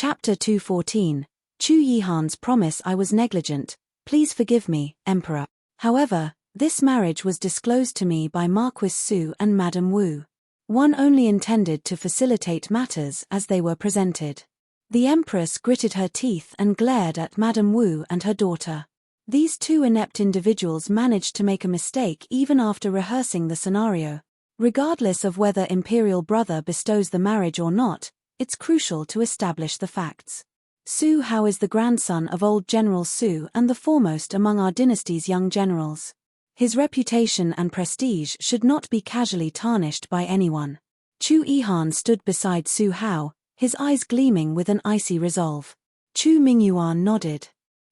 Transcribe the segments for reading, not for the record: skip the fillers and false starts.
Chapter 214. Chu Yihan's promise. I was negligent. Please forgive me, Emperor. However, this marriage was disclosed to me by Marquis Su and Madame Wu. One only intended to facilitate matters as they were presented. The Empress gritted her teeth and glared at Madame Wu and her daughter. These two inept individuals managed to make a mistake even after rehearsing the scenario. Regardless of whether Imperial Brother bestows the marriage or not, it's crucial to establish the facts. Su Hao is the grandson of old General Su and the foremost among our dynasty's young generals. His reputation and prestige should not be casually tarnished by anyone. Chu Yihan stood beside Su Hao, his eyes gleaming with an icy resolve. Chu Mingyuan nodded.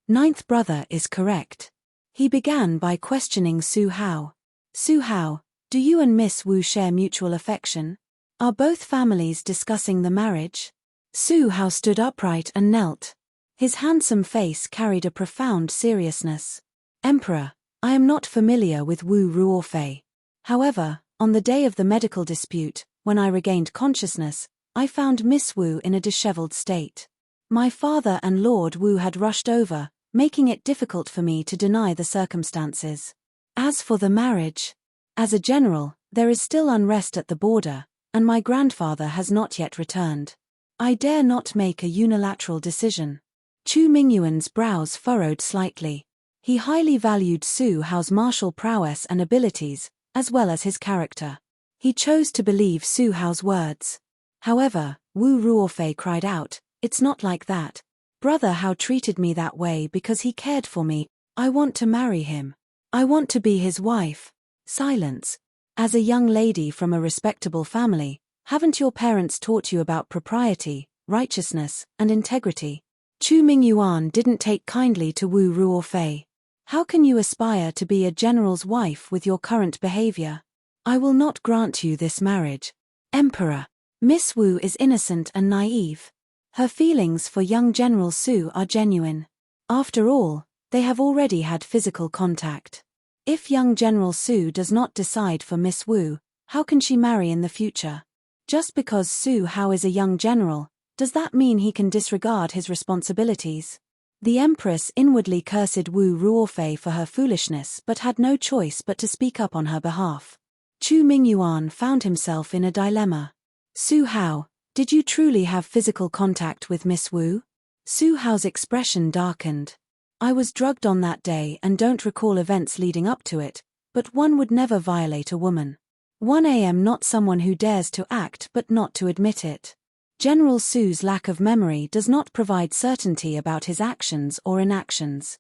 Ninth brother is correct. He began by questioning Su Hao. Su Hao, do you and Miss Wu share mutual affection? Are both families discussing the marriage? Su Hao stood upright and knelt. His handsome face carried a profound seriousness. Emperor, I am not familiar with Wu Ruofei. However, on the day of the medical dispute, when I regained consciousness, I found Miss Wu in a disheveled state. My father and Lord Wu had rushed over, making it difficult for me to deny the circumstances. As for the marriage, as a general, there is still unrest at the border, and my grandfather has not yet returned. I dare not make a unilateral decision. Chu Mingyuan's brows furrowed slightly. He highly valued Su Hao's martial prowess and abilities, as well as his character. He chose to believe Su Hao's words. However, Wu Ruofei cried out, "It's not like that. Brother Hao treated me that way because he cared for me. I want to marry him. I want to be his wife." Silence. As a young lady from a respectable family, haven't your parents taught you about propriety, righteousness, and integrity? Chu Mingyuan didn't take kindly to Wu Ruofei. How can you aspire to be a general's wife with your current behavior? I will not grant you this marriage. Emperor, Miss Wu is innocent and naive. Her feelings for young General Su are genuine. After all, they have already had physical contact. If young General Su does not decide for Miss Wu, how can she marry in the future? Just because Su Hao is a young general, does that mean he can disregard his responsibilities? The Empress inwardly cursed Wu Ruofei for her foolishness but had no choice but to speak up on her behalf. Chu Mingyuan found himself in a dilemma. Su Hao, did you truly have physical contact with Miss Wu? Su Hao's expression darkened. I was drugged on that day and don't recall events leading up to it, but one would never violate a woman. 1 am not someone who dares to act but not to admit it. General Su's lack of memory does not provide certainty about his actions or inactions.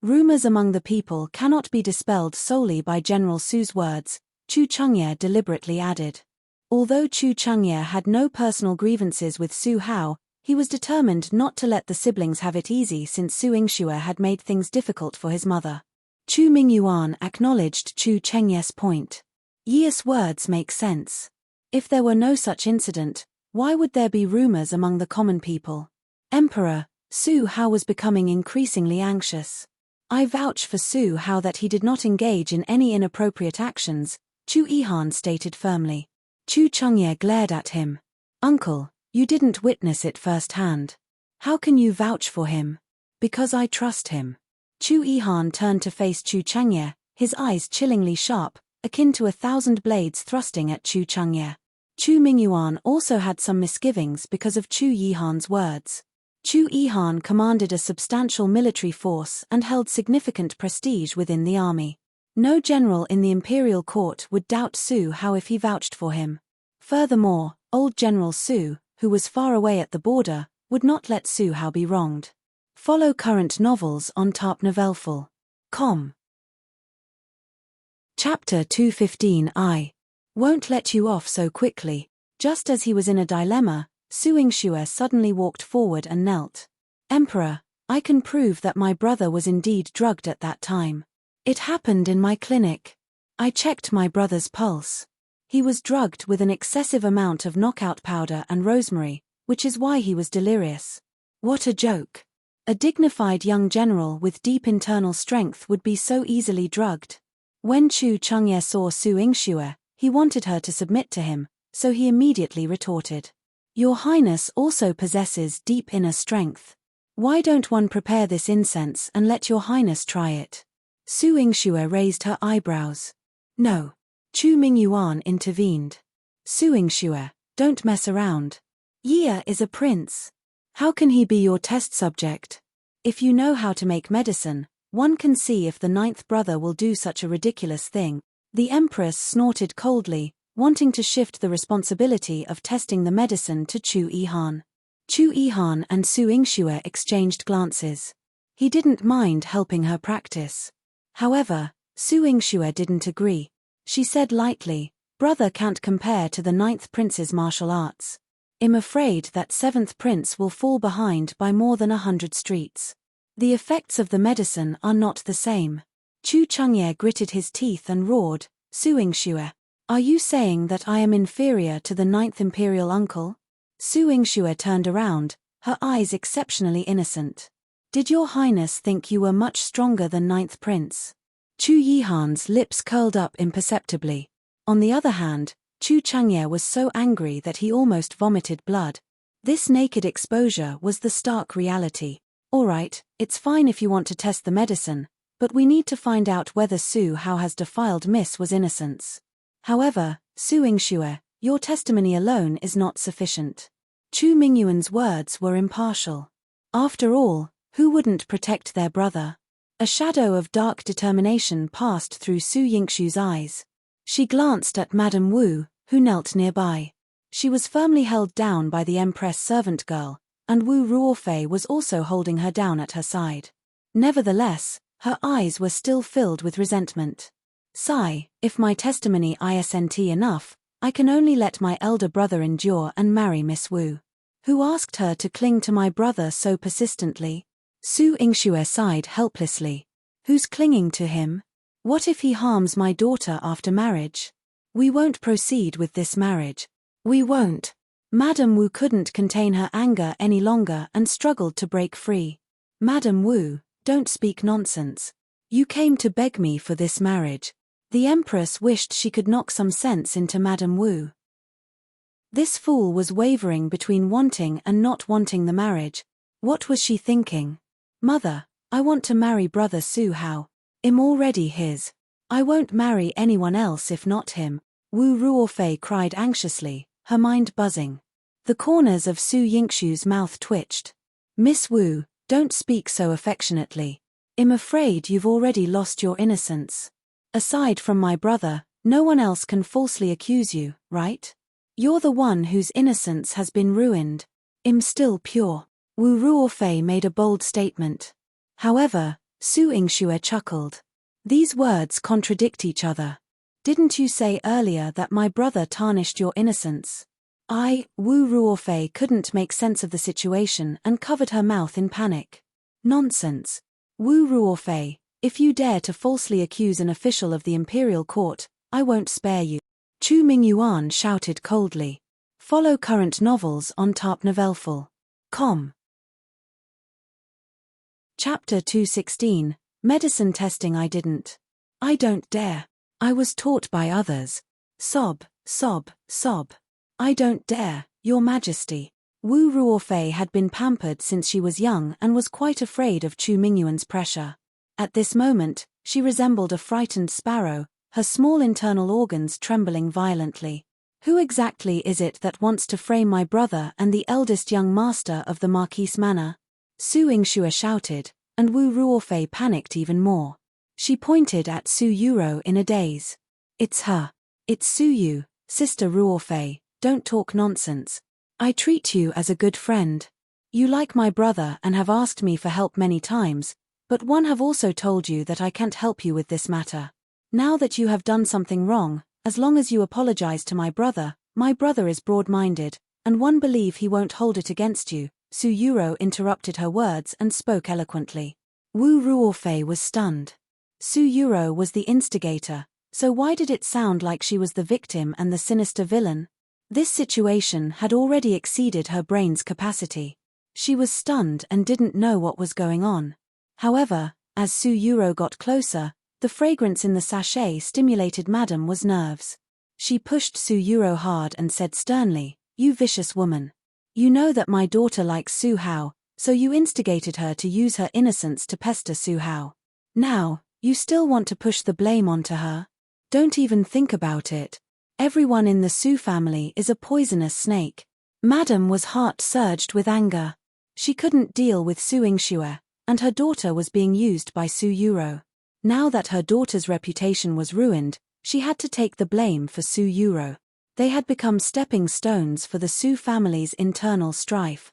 Rumors among the people cannot be dispelled solely by General Su's words, Chu Chengye deliberately added. Although Chu Chengye had no personal grievances with Su Hao, he was determined not to let the siblings have it easy since Su Yingxue had made things difficult for his mother. Chu Mingyuan acknowledged Chu Chengye's point. Ye's words make sense. If there were no such incident, why would there be rumors among the common people? Emperor, Su Hao was becoming increasingly anxious. I vouch for Su Hao that he did not engage in any inappropriate actions, Chu Yihan stated firmly. Chu Chengye glared at him. Uncle, you didn't witness it firsthand. How can you vouch for him? Because I trust him. Chu Yihan turned to face Chu Chengye, his eyes chillingly sharp, akin to 1,000 blades thrusting at Chu Chengye. Chu Mingyuan also had some misgivings because of Chu Yihan's words. Chu Yihan commanded a substantial military force and held significant prestige within the army. No general in the imperial court would doubt Su Hao if he vouched for him. Furthermore, old General Su, who was far away at the border, would not let Su Hao be wronged. Follow current novels on tarpnovelful.com. Chapter 215. I won't let you off so quickly. Just as he was in a dilemma, Su Yingxue suddenly walked forward and knelt. Emperor, I can prove that my brother was indeed drugged at that time. It happened in my clinic. I checked my brother's pulse. He was drugged with an excessive amount of knockout powder and rosemary, which is why he was delirious. What a joke. A dignified young general with deep internal strength would be so easily drugged. When Chu Chengye saw Su Yingxue, he wanted her to submit to him, so he immediately retorted. Your Highness also possesses deep inner strength. Why don't one prepare this incense and let your Highness try it? Su Yingxue raised her eyebrows. No. Chu Mingyuan intervened. Su Yingxue, don't mess around. Ye is a prince. How can he be your test subject? If you know how to make medicine, one can see if the ninth brother will do such a ridiculous thing. The Empress snorted coldly, wanting to shift the responsibility of testing the medicine to Chu Yihan. Chu Yihan and Su Yingxue exchanged glances. He didn't mind helping her practice. However, Su Yingxue didn't agree. She said lightly, "Brother can't compare to the ninth prince's martial arts. I'm afraid that seventh prince will fall behind by more than 100 streets. The effects of the medicine are not the same." Chu Chengye gritted his teeth and roared, "Su Yingxue, are you saying that I am inferior to the ninth imperial uncle?" Su Yingxue turned around, her eyes exceptionally innocent. "Did your Highness think you were much stronger than ninth prince?" Chu Yihan's lips curled up imperceptibly. On the other hand, Chu Chengye was so angry that he almost vomited blood. This naked exposure was the stark reality. "Alright, it's fine if you want to test the medicine, but we need to find out whether Su Hao has defiled Miss was innocence. However, Su Yingxue, your testimony alone is not sufficient." Chu Mingyuan's words were impartial. After all, who wouldn't protect their brother? A shadow of dark determination passed through Su Yingxue's eyes. She glanced at Madame Wu, who knelt nearby. She was firmly held down by the Empress servant girl, and Wu Ruofei was also holding her down at her side. Nevertheless, her eyes were still filled with resentment. "Sigh, if my testimony isn't enough, I can only let my elder brother endure and marry Miss Wu. Who asked her to cling to my brother so persistently?" Su Yingxue sighed helplessly. "Who's clinging to him? What if he harms my daughter after marriage? We won't proceed with this marriage. We won't." Madame Wu couldn't contain her anger any longer and struggled to break free. "Madame Wu, don't speak nonsense. You came to beg me for this marriage." The Empress wished she could knock some sense into Madame Wu. This fool was wavering between wanting and not wanting the marriage. What was she thinking? "Mother, I want to marry brother Su Hao. I'm already his. I won't marry anyone else if not him," Wu Ruofei cried anxiously, her mind buzzing. The corners of Su Yingxue's mouth twitched. "Miss Wu, don't speak so affectionately. I'm afraid you've already lost your innocence. Aside from my brother, no one else can falsely accuse you, right? You're the one whose innocence has been ruined. I'm still pure." Wu Ruofei made a bold statement. However, Su Yingxue chuckled. "These words contradict each other. Didn't you say earlier that my brother tarnished your innocence?" Wu Ruofei couldn't make sense of the situation and covered her mouth in panic. "Nonsense. Wu Ruofei, if you dare to falsely accuse an official of the imperial court, I won't spare you." Chu Mingyuan shouted coldly. Follow current novels on tarpnovelful.com. Chapter 216, Medicine Testing. I don't dare. I was taught by others. Sob, sob, sob. I don't dare, Your Majesty. Wu Ruofei had been pampered since she was young and was quite afraid of Chu Mingyuan's pressure. At this moment, she resembled a frightened sparrow, her small internal organs trembling violently. "Who exactly is it that wants to frame my brother and the eldest young master of the Marquise Manor?" Su Yingxue shouted, and Wu Ruofei panicked even more. She pointed at Su Yuro in a daze. "It's her. It's Su Yu, Sister Ruofei, don't talk nonsense. I treat you as a good friend. You like my brother and have asked me for help many times, but one have also told you that I can't help you with this matter. Now that you have done something wrong, as long as you apologize to my brother is broad-minded, and one believe he won't hold it against you." Su Yuro interrupted her words and spoke eloquently. Wu Ruofei was stunned. Su Yuro was the instigator, so why did it sound like she was the victim and the sinister villain? This situation had already exceeded her brain's capacity. She was stunned and didn't know what was going on. However, as Su Yuro got closer, the fragrance in the sachet stimulated Madame Wu's nerves. She pushed Su Yuro hard and said sternly, "You vicious woman. You know that my daughter likes Su Hao, so you instigated her to use her innocence to pester Su Hao. Now, you still want to push the blame onto her? Don't even think about it. Everyone in the Su family is a poisonous snake. Madam was heart-surged with anger. She couldn't deal with Su Yingxue, and her daughter was being used by Su Yuro. Now that her daughter's reputation was ruined, she had to take the blame for Su Yuro. They had become stepping stones for the Su family's internal strife.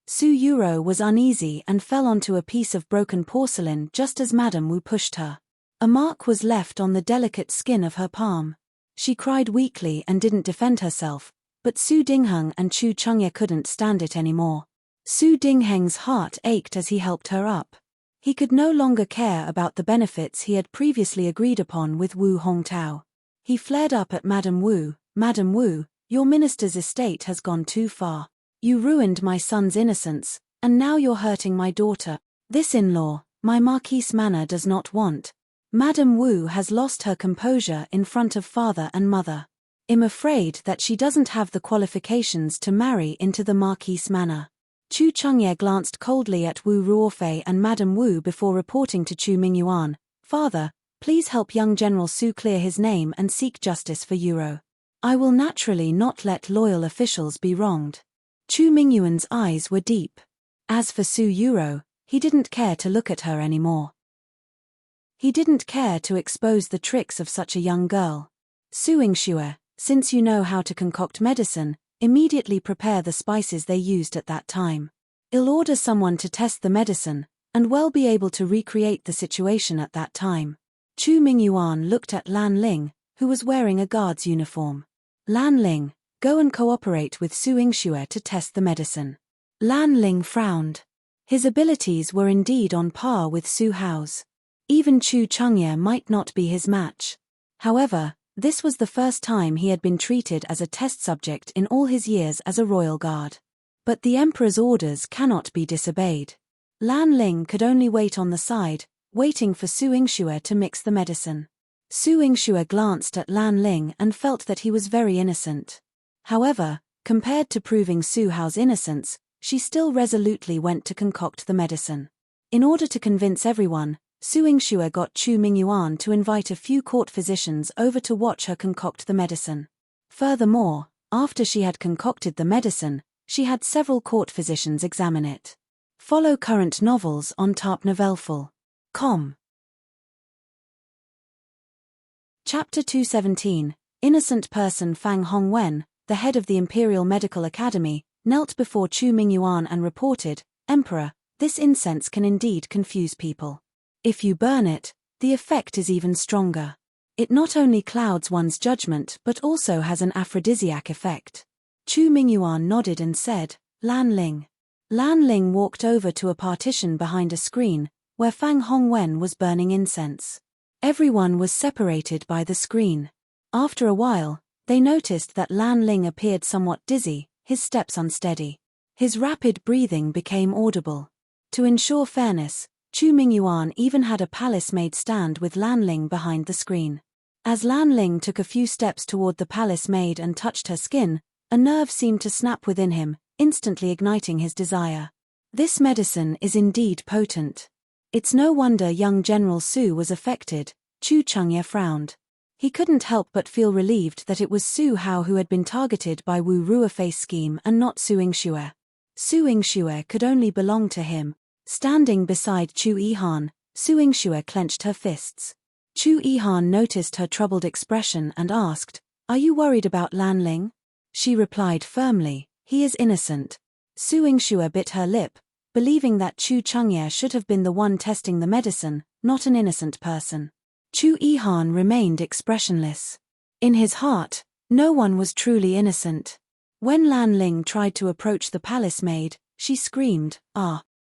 Su Yuro was uneasy and fell onto a piece of broken porcelain just as Madame Wu pushed her. A mark was left on the delicate skin of her palm. She cried weakly and didn't defend herself, but Su Dingheng and Chu Chengye couldn't stand it anymore. Su Dingheng's heart ached as he helped her up. He could no longer care about the benefits he had previously agreed upon with Wu Hongtao. He flared up at Madame Wu. Madame Wu, your minister's estate has gone too far. You ruined my son's innocence, and now you're hurting my daughter. This in-law, my Marquise Manor does not want. Madame Wu has lost her composure in front of father and mother. I'm afraid that she doesn't have the qualifications to marry into the Marquise Manor. Chu Chengye glanced coldly at Wu Ruofei and Madame Wu before reporting to Chu Mingyuan, Father, please help young General Su clear his name and seek justice for Yuro. I will naturally not let loyal officials be wronged. Chu Mingyuan's eyes were deep. As for Su Yuro, he didn't care to look at her anymore. He didn't care to expose the tricks of such a young girl. Su Yingxue, since you know how to concoct medicine, immediately prepare the spices they used at that time. I'll order someone to test the medicine, and we'll be able to recreate the situation at that time. Chu Mingyuan looked at Lan Ling, who was wearing a guard's uniform. Lan Ling, go and cooperate with Su Yingxue to test the medicine. Lan Ling frowned. His abilities were indeed on par with Su Hao's. Even Chu Chengye might not be his match. However, this was the first time he had been treated as a test subject in all his years as a royal guard. But the emperor's orders cannot be disobeyed. Lan Ling could only wait on the side, waiting for Su Yingxue to mix the medicine. Su Yingxue glanced at Lan Ling and felt that he was very innocent. However, compared to proving Su Hao's innocence, she still resolutely went to concoct the medicine. In order to convince everyone, Su Yingxue got Chu Mingyuan to invite a few court physicians over to watch her concoct the medicine. Furthermore, after she had concocted the medicine, she had several court physicians examine it. Follow current novels on tarpnovelful.com. Chapter 217, Innocent Person Fang Hongwen, the head of the Imperial Medical Academy, knelt before Chu Mingyuan and reported, Emperor, this incense can indeed confuse people. If you burn it, the effect is even stronger. It not only clouds one's judgment but also has an aphrodisiac effect. Chu Mingyuan nodded and said, Lan Ling. Lan Ling walked over to a partition behind a screen, where Fang Hongwen was burning incense. Everyone was separated by the screen. After a while, they noticed that Lan Ling appeared somewhat dizzy, his steps unsteady. His rapid breathing became audible. To ensure fairness, Chu Mingyuan even had a palace maid stand with Lan Ling behind the screen. As Lan Ling took a few steps toward the palace maid and touched her skin, a nerve seemed to snap within him, instantly igniting his desire. This medicine is indeed potent. It's no wonder young General Su was affected. Chu Chengye frowned. He couldn't help but feel relieved that it was Su Hao who had been targeted by Wu Ruofei's scheme and not Su Yingxue. Su Yingxue could only belong to him. Standing beside Chu Yihan, Su Yingxue clenched her fists. Chu Yihan noticed her troubled expression and asked, Are you worried about Lan Ling? She replied firmly, He is innocent. Su Yingxue bit her lip, believing that Chu Chengye should have been the one testing the medicine, not an innocent person. Chu Yihan remained expressionless. In his heart, no one was truly innocent. When Lan Ling tried to approach the palace maid, she screamed,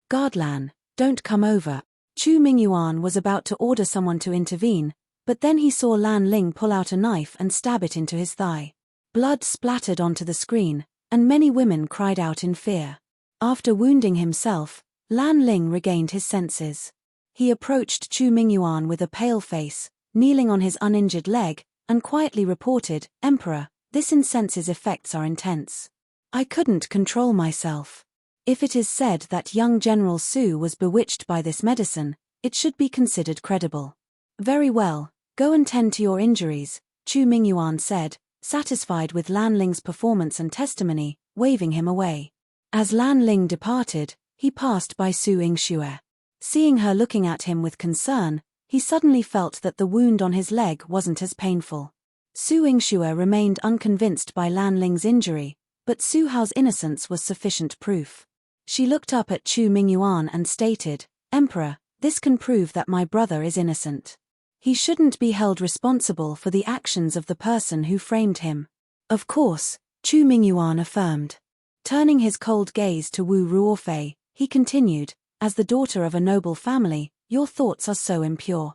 Guard Lan, don't come over. Chu Mingyuan was about to order someone to intervene, but then he saw Lan Ling pull out a knife and stab it into his thigh. Blood splattered onto the screen, and many women cried out in fear. After wounding himself, Lan Ling regained his senses. He approached Chu Mingyuan with a pale face, kneeling on his uninjured leg, and quietly reported, Emperor, this incense's effects are intense. I couldn't control myself. If it is said that young General Su was bewitched by this medicine, it should be considered credible. Very well, go and tend to your injuries, Chu Mingyuan said, satisfied with Lan Ling's performance and testimony, waving him away. As Lan Ling departed, he passed by Su Yingxue. Seeing her looking at him with concern, he suddenly felt that the wound on his leg wasn't as painful. Su Yingxue remained unconvinced by Lan Ling's injury, but Su Hao's innocence was sufficient proof. She looked up at Chu Mingyuan and stated, "Emperor, this can prove that my brother is innocent. He shouldn't be held responsible for the actions of the person who framed him." "Of course," Chu Mingyuan affirmed. Turning his cold gaze to Wu Ruofei, he continued, "As the daughter of a noble family, your thoughts are so impure.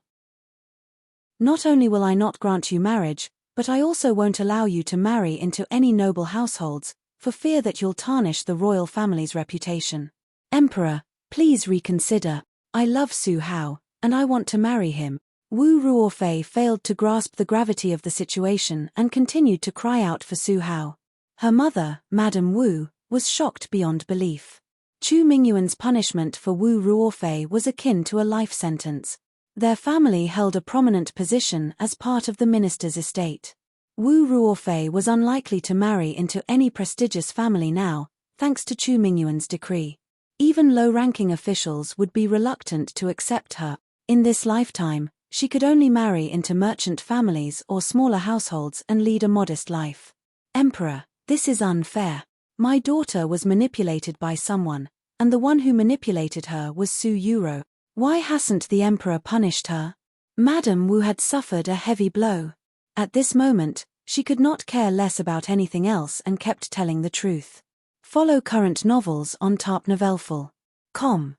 Not only will I not grant you marriage, but I also won't allow you to marry into any noble households, for fear that you'll tarnish the royal family's reputation. Emperor, please reconsider. I love Su Hao, and I want to marry him." Wu Ruofei failed to grasp the gravity of the situation and continued to cry out for Su Hao. Her mother, Madame Wu, was shocked beyond belief. Chu Mingyuan's punishment for Wu Ruofei was akin to a life sentence. Their family held a prominent position as part of the minister's estate. Wu Ruofei was unlikely to marry into any prestigious family now, thanks to Chu Mingyuan's decree. Even low-ranking officials would be reluctant to accept her. In this lifetime, she could only marry into merchant families or smaller households and lead a modest life. "Emperor, this is unfair. My daughter was manipulated by someone, and the one who manipulated her was Su Yuro. Why hasn't the emperor punished her?" Madame Wu had suffered a heavy blow. At this moment, she could not care less about anything else and kept telling the truth. Follow current novels on tarpnovelful.com.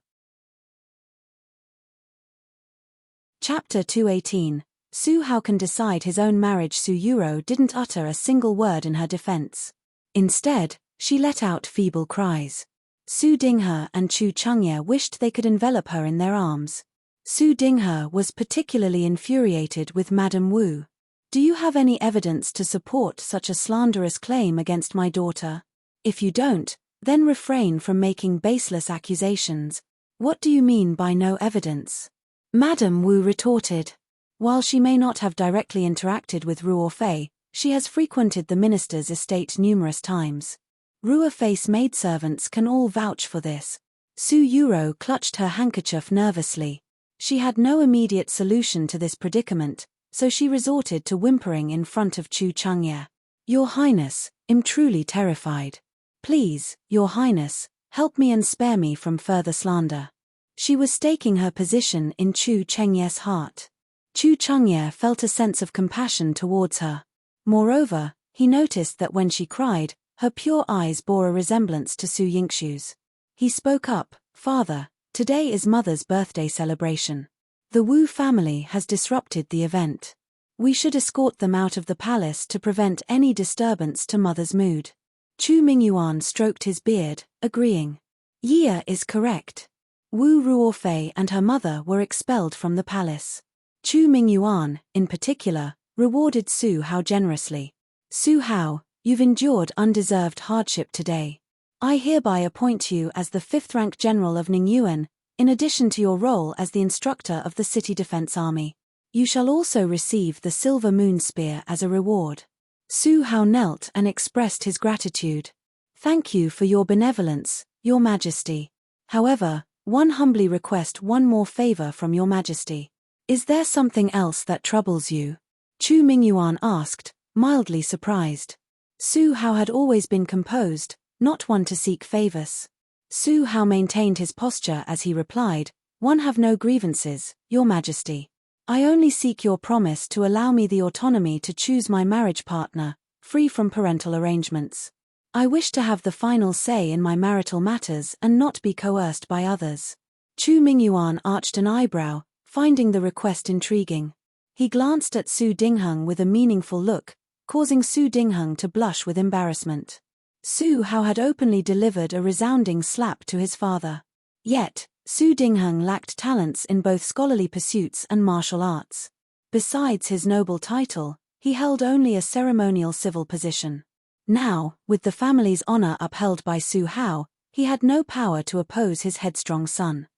Chapter 218. Su Hao can decide his own marriage. Su Yuro didn't utter a single word in her defense. Instead, she let out feeble cries. Su Dinghe and Chu Chengye wished they could envelop her in their arms. Su Dinghe was particularly infuriated with Madame Wu. "Do you have any evidence to support such a slanderous claim against my daughter? If you don't, then refrain from making baseless accusations." "What do you mean by no evidence?" Madame Wu retorted. While she may not have directly interacted with Ruofei, she has frequented the minister's estate numerous times. Ruofei's maidservants can all vouch for this. Su Yuro clutched her handkerchief nervously. She had no immediate solution to this predicament, so she resorted to whimpering in front of Chu Chengye. "Your Highness, I'm truly terrified. Please, Your Highness, help me and spare me from further slander." She was staking her position in Chu Chengye's heart. Chu Chengye felt a sense of compassion towards her. Moreover, he noticed that when she cried, her pure eyes bore a resemblance to Su Yingxue's. He spoke up, "Father, today is Mother's birthday celebration. The Wu family has disrupted the event. We should escort them out of the palace to prevent any disturbance to Mother's mood." Chu Mingyuan stroked his beard, agreeing. "Ye is correct." Wu Ruofei and her mother were expelled from the palace. Chu Mingyuan, in particular, rewarded Su Hao generously. "Su Hao, you've endured undeserved hardship today. I hereby appoint you as the 5th rank general of Ningyuan, in addition to your role as the instructor of the City Defense Army. You shall also receive the Silver Moon Spear as a reward." Su Hao knelt and expressed his gratitude. "Thank you for your benevolence, Your Majesty. However, one humbly request one more favor from Your Majesty." "Is there something else that troubles you?" Chu Mingyuan asked, mildly surprised. Su Hao had always been composed, not one to seek favors. Su Hao maintained his posture as he replied, "One have no grievances, Your Majesty. I only seek your promise to allow me the autonomy to choose my marriage partner, free from parental arrangements. I wish to have the final say in my marital matters and not be coerced by others." Chu Mingyuan arched an eyebrow, finding the request intriguing. He glanced at Su Dingheng with a meaningful look, causing Su Dingheng to blush with embarrassment. Su Hao had openly delivered a resounding slap to his father. Yet, Su Dingheng lacked talents in both scholarly pursuits and martial arts. Besides his noble title, he held only a ceremonial civil position. Now, with the family's honor upheld by Su Hao, he had no power to oppose his headstrong son.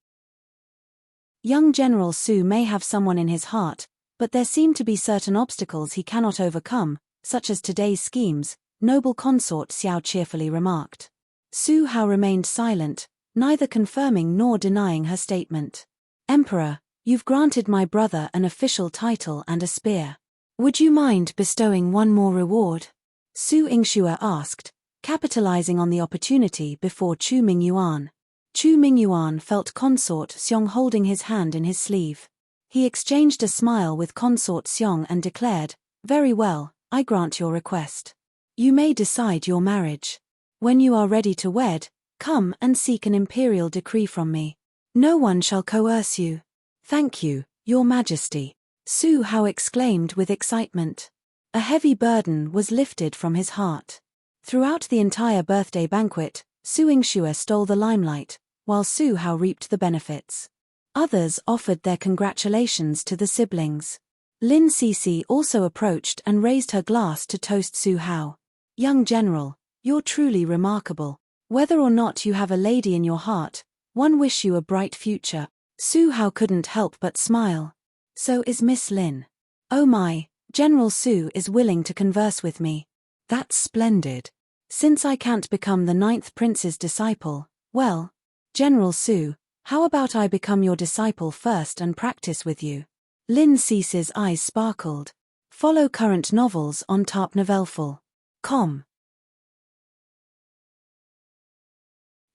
Young General Su may have someone in his heart, but there seem to be certain obstacles he cannot overcome, such as today's schemes, noble Consort Xiao cheerfully remarked. Su Hao remained silent, neither confirming nor denying her statement. Emperor, you've granted my brother an official title and a spear. Would you mind bestowing one more reward? Su Yingxue asked, capitalizing on the opportunity before Chu Mingyuan. Chu Mingyuan felt Consort Xiong holding his hand in his sleeve. He exchanged a smile with Consort Xiong and declared, "Very well, I grant your request. You may decide your marriage. When you are ready to wed, come and seek an imperial decree from me. No one shall coerce you." "Thank you, Your Majesty," Su Hao exclaimed with excitement. A heavy burden was lifted from his heart. Throughout the entire birthday banquet, Su Yingxue stole the limelight, while Su Hao reaped the benefits. Others offered their congratulations to the siblings. Lin Sisi also approached and raised her glass to toast Su Hao. "Young General, you're truly remarkable. Whether or not you have a lady in your heart, one wish you a bright future." Su Hao couldn't help but smile. "So is Miss Lin. Oh my, General Su is willing to converse with me. That's splendid. Since I can't become the 9th prince's disciple, well, General Su, how about I become your disciple first and practice with you?" Lin Sisi's eyes sparkled. Follow current novels on tarpnovelful.com.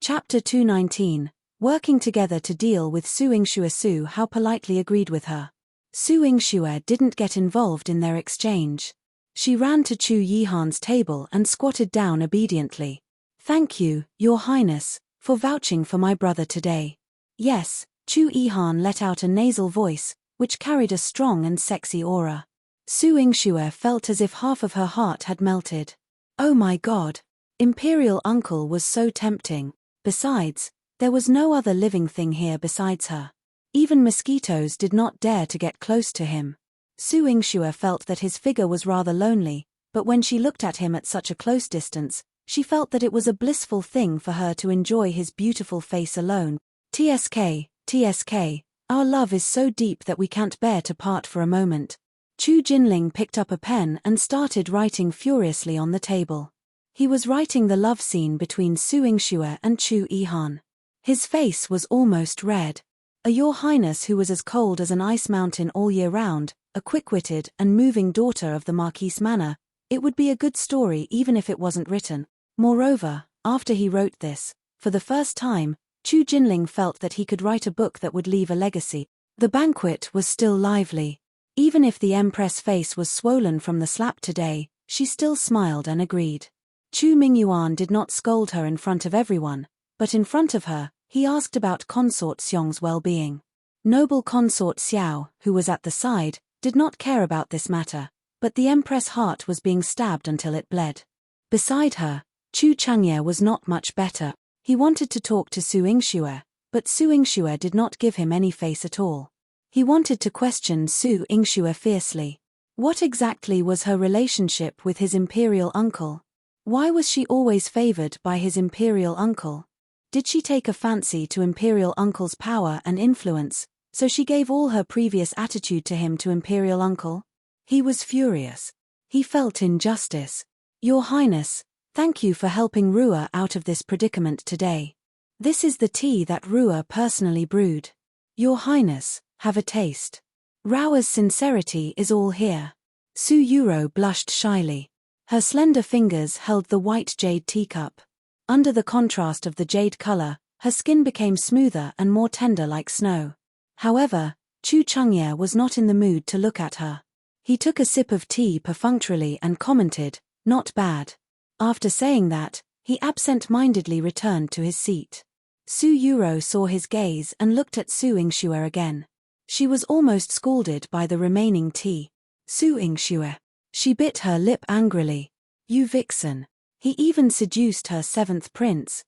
Chapter 219, Working Together to Deal with Su Yingxue. Su Hao politely agreed with her. Su Yingxue didn't get involved in their exchange. She ran to Chu Yihan's table and squatted down obediently. "Thank you, Your Highness, for vouching for my brother today." "Yes," Chu Yihan let out a nasal voice, which carried a strong and sexy aura. Su Yingxue felt as if half of her heart had melted. Oh my god! Imperial Uncle was so tempting. Besides, there was no other living thing here besides her. Even mosquitoes did not dare to get close to him. Su Yingxue felt that his figure was rather lonely, but when she looked at him at such a close distance, she felt that it was a blissful thing for her to enjoy his beautiful face alone. TSK, our love is so deep that we can't bear to part for a moment." Chu Jinling picked up a pen and started writing furiously on the table. He was writing the love scene between Su Yingxue and Chu Yihan. His face was almost red. A Your Highness who was as cold as an ice mountain all year round, a quick-witted and moving daughter of the Marquise Manor, it would be a good story even if it wasn't written. Moreover, after he wrote this, for the first time, Chu Jinling felt that he could write a book that would leave a legacy. The banquet was still lively. Even if the Empress' face was swollen from the slap today, she still smiled and agreed. Chu Mingyuan did not scold her in front of everyone, but in front of her, he asked about Consort Xiong's well-being. Noble Consort Xiao, who was at the side, did not care about this matter, but the Empress' heart was being stabbed until it bled. Beside her, Chu Changye was not much better. He wanted to talk to Su Yingxue, but Su Yingxue did not give him any face at all. He wanted to question Su Yingxue fiercely. What exactly was her relationship with his imperial uncle? Why was she always favored by his imperial uncle? Did she take a fancy to imperial uncle's power and influence, so she gave all her previous attitude to him to imperial uncle? He was furious. He felt injustice. "Your Highness, thank you for helping Rua out of this predicament today. This is the tea that Rua personally brewed. Your Highness, have a taste. Rua's sincerity is all here." Su Yuro blushed shyly. Her slender fingers held the white jade teacup. Under the contrast of the jade color, her skin became smoother and more tender like snow. However, Chu Changye was not in the mood to look at her. He took a sip of tea perfunctorily and commented, "Not bad." After saying that, he absent-mindedly returned to his seat. Su Yuro saw his gaze and looked at Su Yingxue again. She was almost scalded by the remaining tea. Su Yingxue. She bit her lip angrily. "You vixen. He even seduced her 7th prince."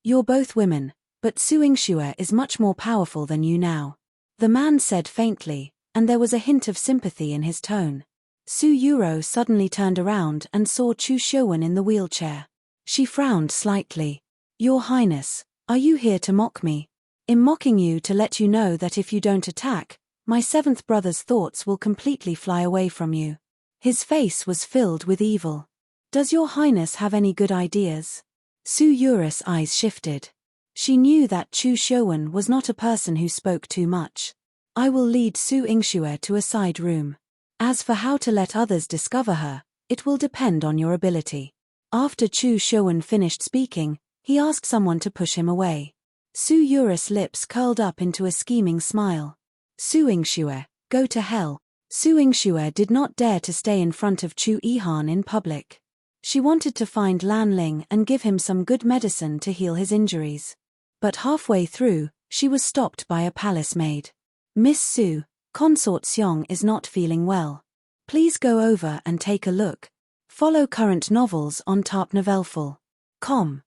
"You're both women, but Su Yingxue is much more powerful than you now," the man said faintly, and there was a hint of sympathy in his tone. Su Yuro suddenly turned around and saw Chu Shouwen in the wheelchair. She frowned slightly. Your Highness, are you here to mock me? I'm mocking you to let you know that if you don't attack, my seventh brother's thoughts will completely fly away from you. His face was filled with evil. Does your Highness have any good ideas? Su Yuru's eyes shifted. She knew that Chu Shouwen was not a person who spoke too much. I will lead Su Yingxue to a side room. As for how to let others discover her, it will depend on your ability. After Chu Shouwen finished speaking, he asked someone to push him away. Su Yuru's lips curled up into a scheming smile. Su Yingxue, go to hell. Su Yingxue did not dare to stay in front of Chu Yihan in public. She wanted to find Lan Ling and give him some good medicine to heal his injuries. But halfway through, she was stopped by a palace maid. Miss Su, Consort Xiong is not feeling well. Please go over and take a look. Follow current novels on tarpnovelful.com.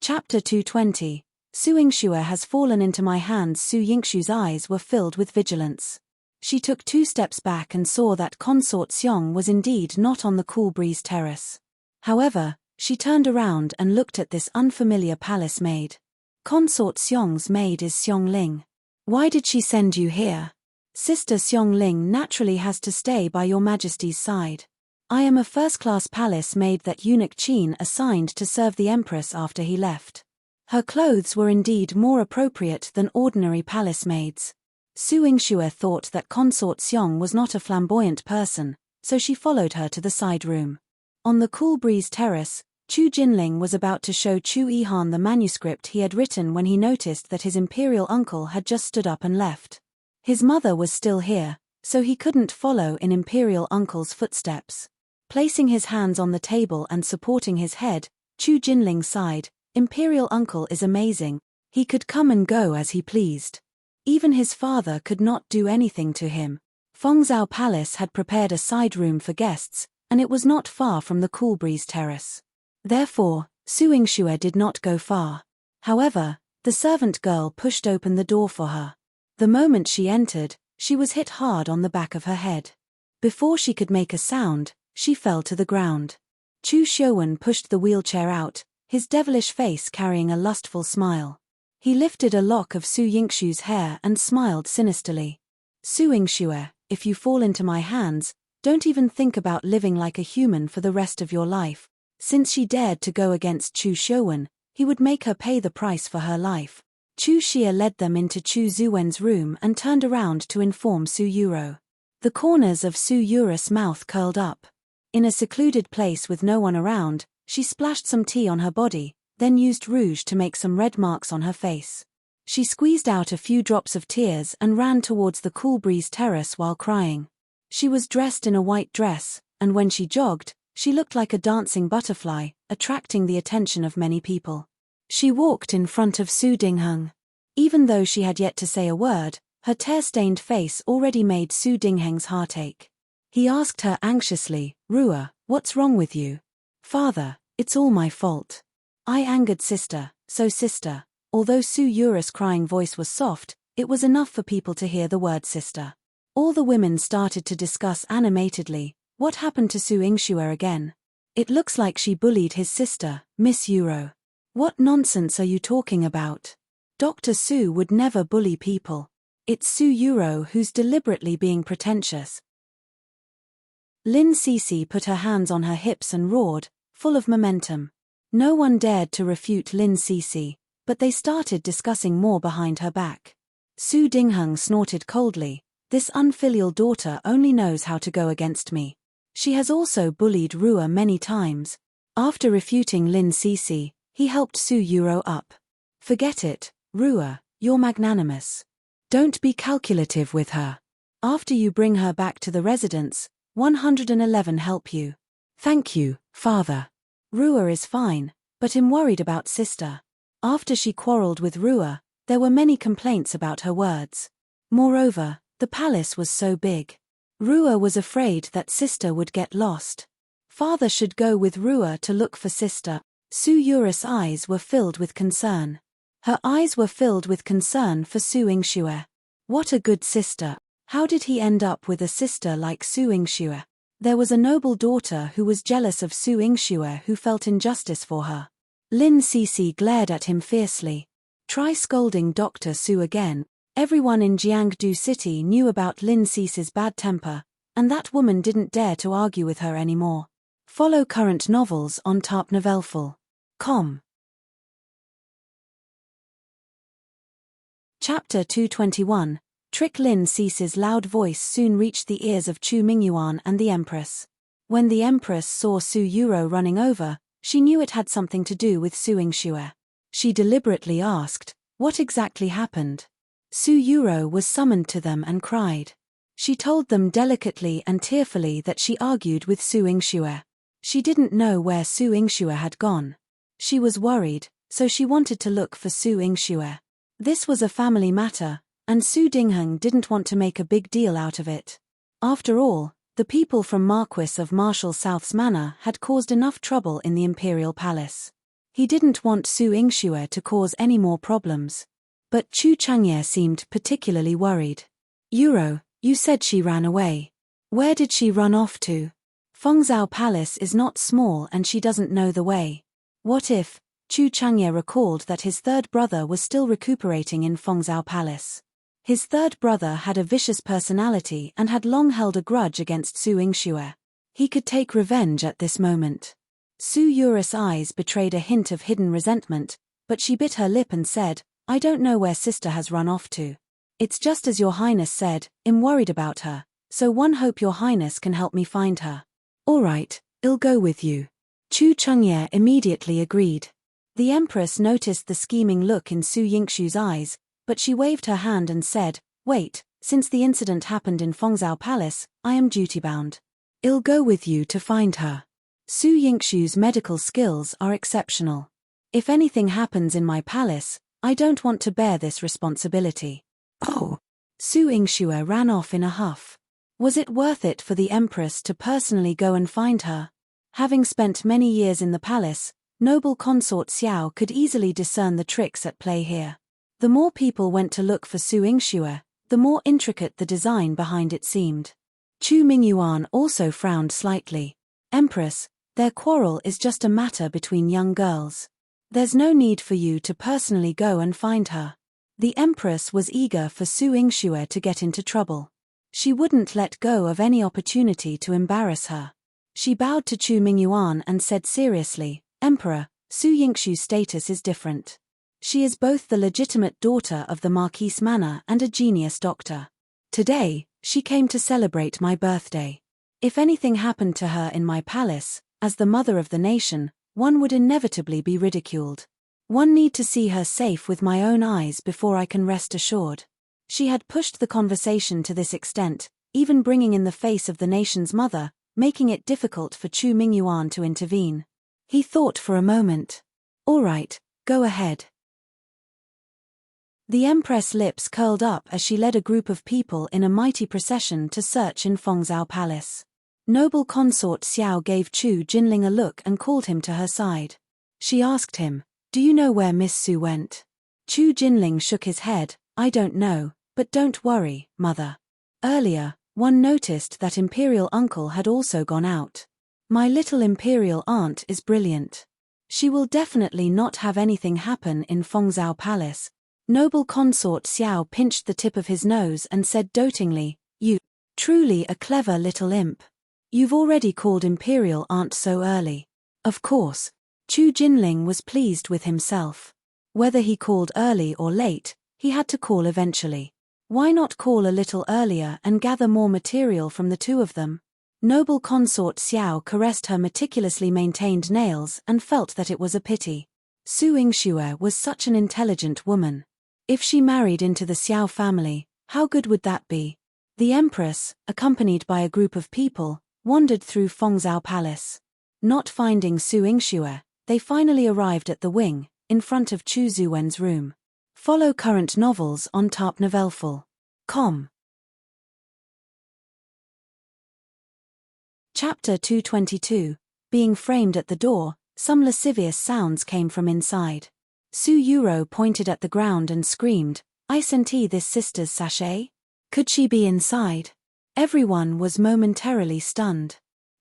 Chapter 220. Su Yingxue has fallen into my hands. Su Yingxue's eyes were filled with vigilance. She took 2 steps back and saw that Consort Xiong was indeed not on the cool breeze terrace. However, she turned around and looked at this unfamiliar palace maid. Consort Xiong's maid is Xiong Ling. Why did she send you here? Sister Xiong Ling naturally has to stay by your majesty's side. I am a first-class palace maid that eunuch Qin assigned to serve the empress after he left. Her clothes were indeed more appropriate than ordinary palace maids. Su Yingxue thought that Consort Xiong was not a flamboyant person, so she followed her to the side room. On the cool breeze terrace, Chu Jinling was about to show Chu Yihan the manuscript he had written when he noticed that his imperial uncle had just stood up and left. His mother was still here, so he couldn't follow in imperial uncle's footsteps. Placing his hands on the table and supporting his head, Chu Jinling sighed. Imperial uncle is amazing. He could come and go as he pleased. Even his father could not do anything to him. Fengzhou Palace had prepared a side room for guests, and it was not far from the cool breeze terrace. Therefore, Su Yingxue did not go far. However, the servant girl pushed open the door for her. The moment she entered, she was hit hard on the back of her head. Before she could make a sound, she fell to the ground. Chu Shouwen pushed the wheelchair out, his devilish face carrying a lustful smile. He lifted a lock of Su Yingxue's hair and smiled sinisterly. Su Yingxue, if you fall into my hands, don't even think about living like a human for the rest of your life. Since she dared to go against Chu Shouwen, he would make her pay the price for her life. Chu Xia led them into Chu Zuwen's room and turned around to inform Su Yuro. The corners of Su Yuru's mouth curled up. In a secluded place with no one around, she splashed some tea on her body, then used rouge to make some red marks on her face. She squeezed out a few drops of tears and ran towards the cool breeze terrace while crying. She was dressed in a white dress, and when she jogged, she looked like a dancing butterfly, attracting the attention of many people. She walked in front of Su Dingheng. Even though she had yet to say a word, her tear-stained face already made Su Dingheng's heart ache. He asked her anxiously, Rua, what's wrong with you? Father, it's all my fault. I angered sister, so sister. Although Su Yuru's crying voice was soft, it was enough for people to hear the word sister. All the women started to discuss animatedly, what happened to Su Yingxue again? It looks like she bullied his sister, Miss Yuro. What nonsense are you talking about? Dr. Su would never bully people. It's Su Yuro who's deliberately being pretentious. Lin Cece put her hands on her hips and roared, full of momentum. No one dared to refute Lin Cece, but they started discussing more behind her back. Su Dingheng snorted coldly, this unfilial daughter only knows how to go against me. She has also bullied Rua many times. After refuting Lin Cece, he helped Su Yuro up. Forget it, Rua, you're magnanimous. Don't be calculative with her. After you bring her back to the residence, 111 help you. Thank you, father. Rua is fine, but I'm worried about sister. After she quarreled with Rua, there were many complaints about her words. Moreover, the palace was so big. Rua was afraid that sister would get lost. Father should go with Rua to look for sister. Su Yuru's eyes were filled with concern. Her eyes were filled with concern for Su Yingxue. What a good sister. How did he end up with a sister like Su Yingxue? There was a noble daughter who was jealous of Su Yingxue who felt injustice for her. Lin Cixi glared at him fiercely. Try scolding Dr. Su again. Everyone in Jiangdu City knew about Lin Cixi's bad temper, and that woman didn't dare to argue with her anymore. Follow current novels on tarpnovelful.com. Chapter 221. Trick. Lin Cixi's loud voice soon reached the ears of Chu Mingyuan and the Empress. When the Empress saw Su Yuro running over, she knew it had something to do with Su Yingxue. She deliberately asked, "What exactly happened?" Su Yuro was summoned to them and cried. She told them delicately and tearfully that she argued with Su Yingxue. She didn't know where Su Yingxue had gone. She was worried, so she wanted to look for Su Yingxue. This was a family matter, and Su Dingheng didn't want to make a big deal out of it. After all, the people from Marquis of Marshall South's manor had caused enough trouble in the imperial palace. He didn't want Su Yingxue to cause any more problems. But Chu Changye seemed particularly worried. "Yuro, you said she ran away. Where did she run off to? Fengzhou Palace is not small and she doesn't know the way. What if?" Chu Changye recalled that his third brother was still recuperating in Fengzhou Palace. His third brother had a vicious personality and had long held a grudge against Su Yingxue. He could take revenge at this moment. Su Yuris' eyes betrayed a hint of hidden resentment, but she bit her lip and said, "I don't know where sister has run off to. It's just as your highness said, I'm worried about her, so one hope your highness can help me find her." "All right, I'll go with you." Chu Changye immediately agreed. The Empress noticed the scheming look in Su Yingxue's eyes, but she waved her hand and said, "Wait, since the incident happened in Fengzhou Palace, I am duty-bound. I'll go with you to find her. Su Yingxue's medical skills are exceptional. If anything happens in my palace, I don't want to bear this responsibility." "Oh!" Su Yingxue ran off in a huff. Was it worth it for the Empress to personally go and find her? Having spent many years in the palace, noble Consort Xiao could easily discern the tricks at play here. The more people went to look for Su Yingxue, the more intricate the design behind it seemed. Chu Mingyuan also frowned slightly. "Empress, their quarrel is just a matter between young girls. There's no need for you to personally go and find her." The Empress was eager for Su Yingxue to get into trouble. She wouldn't let go of any opportunity to embarrass her. She bowed to Chu Mingyuan and said seriously, "Emperor, Su Yingxue's status is different. She is both the legitimate daughter of the Marquis Manor and a genius doctor. Today, she came to celebrate my birthday. If anything happened to her in my palace, as the mother of the nation, one would inevitably be ridiculed. One need to see her safe with my own eyes before I can rest assured." She had pushed the conversation to this extent, even bringing in the face of the nation's mother, making it difficult for Chu Mingyuan to intervene. He thought for a moment. "All right, go ahead." The Empress' lips curled up as she led a group of people in a mighty procession to search in Fengzhou Palace. Noble Consort Xiao gave Chu Jinling a look and called him to her side. She asked him, "Do you know where Miss Su went?" Chu Jinling shook his head, "I don't know, but don't worry, mother. Earlier, one noticed that Imperial Uncle had also gone out. My little Imperial Aunt is brilliant. She will definitely not have anything happen in Fengzhou Palace." Noble Consort Xiao pinched the tip of his nose and said dotingly, "You, truly a clever little imp. You've already called Imperial Aunt so early." Of course, Chu Jinling was pleased with himself. Whether he called early or late, he had to call eventually. Why not call a little earlier and gather more material from the two of them? Noble Consort Xiao caressed her meticulously maintained nails and felt that it was a pity. Su Yingxue was such an intelligent woman. If she married into the Xiao family, how good would that be? The Empress, accompanied by a group of people, wandered through Fengzhou Palace. Not finding Su Yingxue, they finally arrived at the wing, in front of Chu Zuwen's room. Follow current novels on tarpnovelful.com. Chapter 222. Being framed at the door, some lascivious sounds came from inside. Su Yuro pointed at the ground and screamed, "I sent this sister's sachet? Could she be inside? Everyone was momentarily stunned.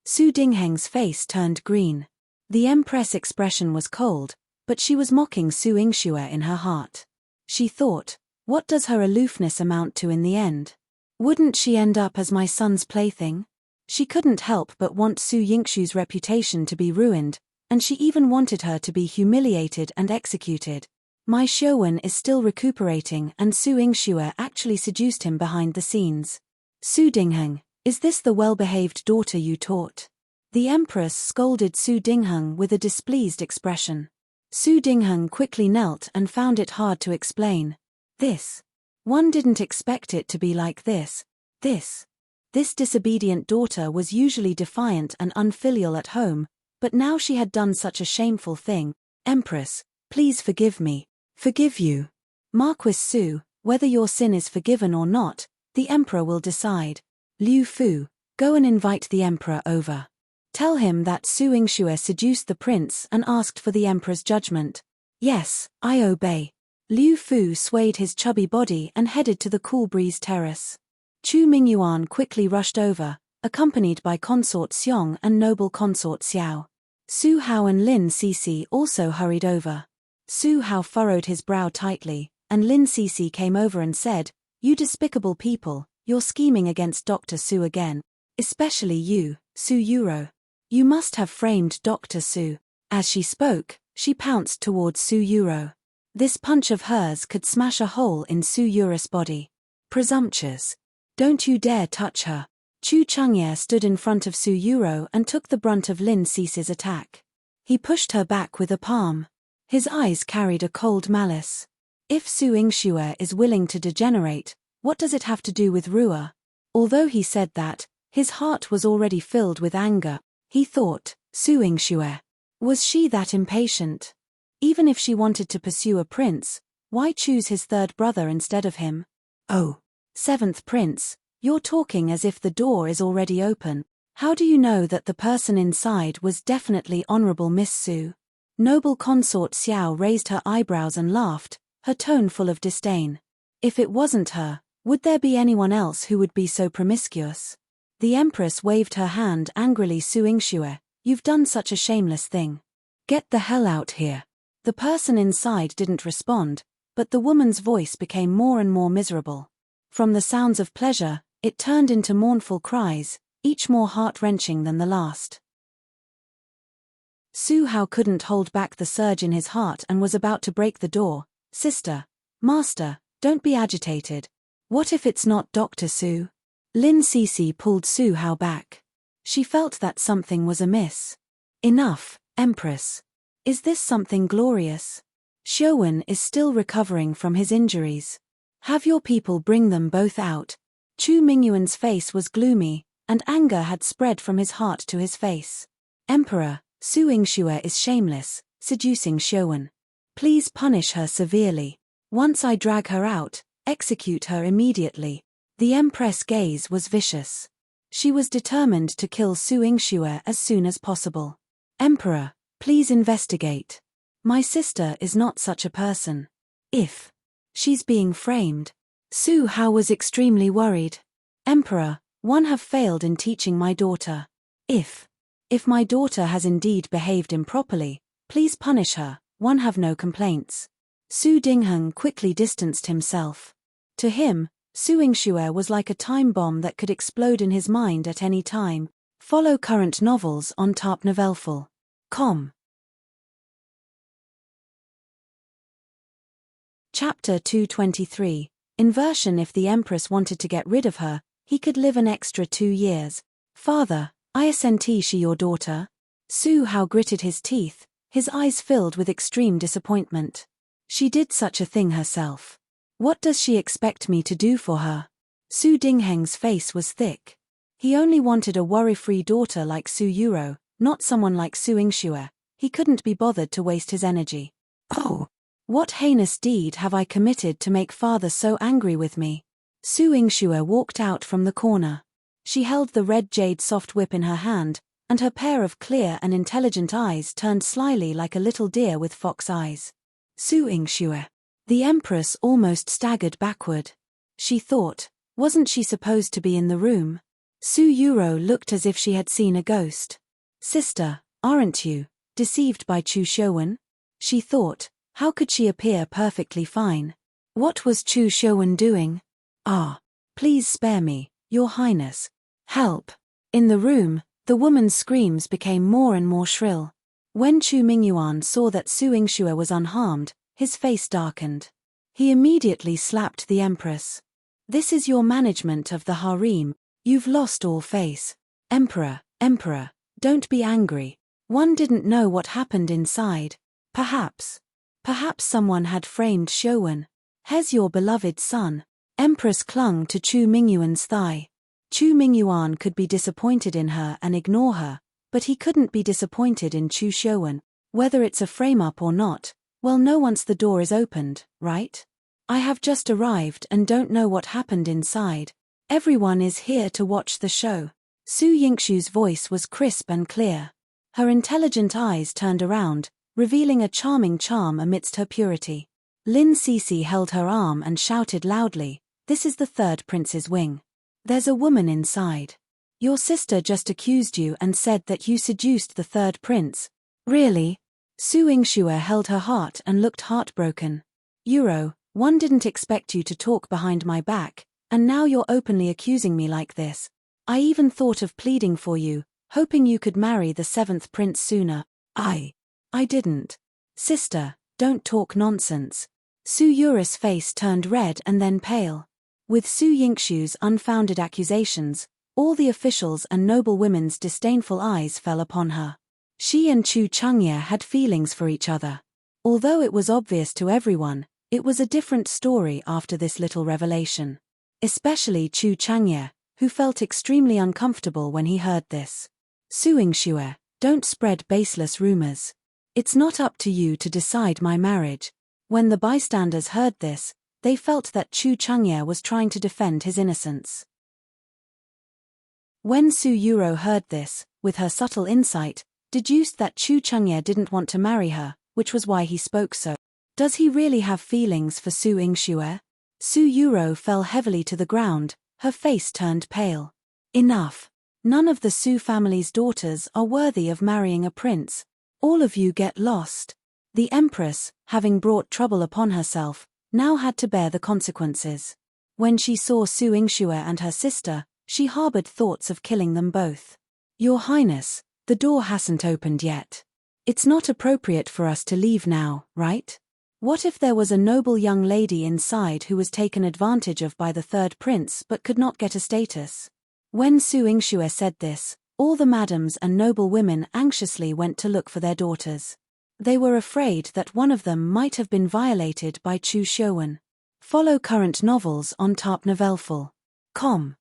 Su Dingheng's face turned green. The Empress' expression was cold, but she was mocking Su Yingxue in her heart. She thought, what does her aloofness amount to in the end? Wouldn't she end up as my son's plaything? She couldn't help but want Su Yingxue's reputation to be ruined, and she even wanted her to be humiliated and executed. My Xiuwen is still recuperating and Su Yingxue actually seduced him behind the scenes. Su Dingheng, is this the well-behaved daughter you taught? The Empress scolded Su Dingheng with a displeased expression. Su Dingheng quickly knelt and found it hard to explain. One didn't expect it to be like this. This disobedient daughter was usually defiant and unfilial at home, but now she had done such a shameful thing. Empress, please forgive me. Forgive you. Marquis Su, whether your sin is forgiven or not, the Emperor will decide. Liu Fu, go and invite the Emperor over. Tell him that Su Yingxue seduced the prince and asked for the Emperor's judgment. Yes, I obey. Liu Fu swayed his chubby body and headed to the Cool Breeze Terrace. Chu Mingyuan quickly rushed over, accompanied by Consort Xiong and noble Consort Xiao. Su Hao and Lin Cixi also hurried over. Su Hao furrowed his brow tightly, and Lin Cixi came over and said, "You despicable people, you're scheming against Dr. Su again. Especially you, Su Yuro. You must have framed Dr. Su." As she spoke, she pounced towards Su Yuro. This punch of hers could smash a hole in Su Yuro's body. Presumptuous. Don't you dare touch her. Chu Changye stood in front of Su Yuro and took the brunt of Lin Cixi's attack. He pushed her back with a palm. His eyes carried a cold malice. If Su Yingxue is willing to degenerate, what does it have to do with Rua? Although he said that, his heart was already filled with anger. He thought, Su Yingxue. Was she that impatient? Even if she wanted to pursue a prince, why choose his third brother instead of him? Oh, seventh prince, you're talking as if the door is already open. How do you know that the person inside was definitely Honorable Miss Su? Noble Consort Xiao raised her eyebrows and laughed, her tone full of disdain. If it wasn't her, would there be anyone else who would be so promiscuous? The Empress waved her hand angrily. Su Yingxue, you've done such a shameless thing. Get the hell out here. The person inside didn't respond, but the woman's voice became more and more miserable. From the sounds of pleasure, it turned into mournful cries, each more heart-wrenching than the last. Su Hao couldn't hold back the surge in his heart and was about to break the door. Sister, Master, don't be agitated. What if it's not Dr. Su? Lin Cixi pulled Su Hao back. She felt that something was amiss. Enough, Empress. Is this something glorious? Xiuwen is still recovering from his injuries. Have your people bring them both out. Chu Mingyuan's face was gloomy, and anger had spread from his heart to his face. Emperor, Su Yingxue is shameless, seducing Xiuwen. Please punish her severely. Once I drag her out, execute her immediately. The Empress' gaze was vicious. She was determined to kill Su Yingxue as soon as possible. Emperor, please investigate. My sister is not such a person. If she's being framed. Su Hao was extremely worried. Emperor, one have failed in teaching my daughter. If my daughter has indeed behaved improperly, please punish her, one have no complaints. Su Dingheng quickly distanced himself. To him, Su Yingxue was like a time bomb that could explode in his mind at any time. Follow current novels on tarpnovelful.com. Chapter 223. Inversion. If the Empress wanted to get rid of her, he could live an extra 2 years. Father, isn't she your daughter? Su Hao gritted his teeth, his eyes filled with extreme disappointment. She did such a thing herself. What does she expect me to do for her? Su Dingheng's face was thick. He only wanted a worry-free daughter like Su Yuro, not someone like Su Yingxue. He couldn't be bothered to waste his energy. Oh! What heinous deed have I committed to make father so angry with me? Su Yingxue walked out from the corner. She held the red jade soft whip in her hand, and her pair of clear and intelligent eyes turned slyly like a little deer with fox eyes. Su Yingxue. The Empress almost staggered backward. She thought, Wasn't she supposed to be in the room? Su Yuro looked as if she had seen a ghost. Sister, aren't you deceived by Chu Shouwen? She thought, how could she appear perfectly fine? What was Chu Shouwen doing? Ah, please spare me, Your Highness. Help. In the room, the woman's screams became more and more shrill. When Chu Mingyuan saw that Su Yingxue was unharmed, his face darkened. He immediately slapped the Empress. This is your management of the harem. You've lost all face. Emperor, don't be angry. One didn't know what happened inside. Perhaps someone had framed Shouwen. He's your beloved son. Empress clung to Chu Mingyuan's thigh. Chu Mingyuan could be disappointed in her and ignore her, but he couldn't be disappointed in Chu Shouwen. Whether it's a frame-up or not, well, no, once the door is opened, right? I have just arrived and don't know what happened inside. Everyone is here to watch the show. Su Yingxu's voice was crisp and clear. Her intelligent eyes turned around, revealing a charming charm amidst her purity. Lin Sisi held her arm and shouted loudly, "This is the third prince's wing. There's a woman inside. Your sister just accused you and said that you seduced the third prince." Really? Su Yingxue held her heart and looked heartbroken. Yuro, one didn't expect you to talk behind my back, and now you're openly accusing me like this. I even thought of pleading for you, hoping you could marry the seventh prince sooner. I didn't. Sister, don't talk nonsense. Su Yuris' face turned red and then pale. With Su Yingxu's unfounded accusations, all the officials and noble women's disdainful eyes fell upon her. She and Chu Changye had feelings for each other. Although it was obvious to everyone, it was a different story after this little revelation. Especially Chu Changye, who felt extremely uncomfortable when he heard this. Su Yingxue, don't spread baseless rumors. It's not up to you to decide my marriage. When the bystanders heard this, they felt that Chu Changye was trying to defend his innocence. When Su Yuro heard this, with her subtle insight, deduced that Chu Changye didn't want to marry her, which was why he spoke so. Does he really have feelings for Su Yingxue? Su Yuro fell heavily to the ground, her face turned pale. Enough. None of the Su family's daughters are worthy of marrying a prince. All of you get lost. The Empress, having brought trouble upon herself, now had to bear the consequences. When she saw Su Yingxue and her sister, she harbored thoughts of killing them both. Your Highness, the door hasn't opened yet. It's not appropriate for us to leave now, right? What if there was a noble young lady inside who was taken advantage of by the third prince but could not get a status? When Su Yingxue said this, all the madams and noble women anxiously went to look for their daughters. They were afraid that one of them might have been violated by Chu Shouwen. Follow current novels on tarpnovelful.com.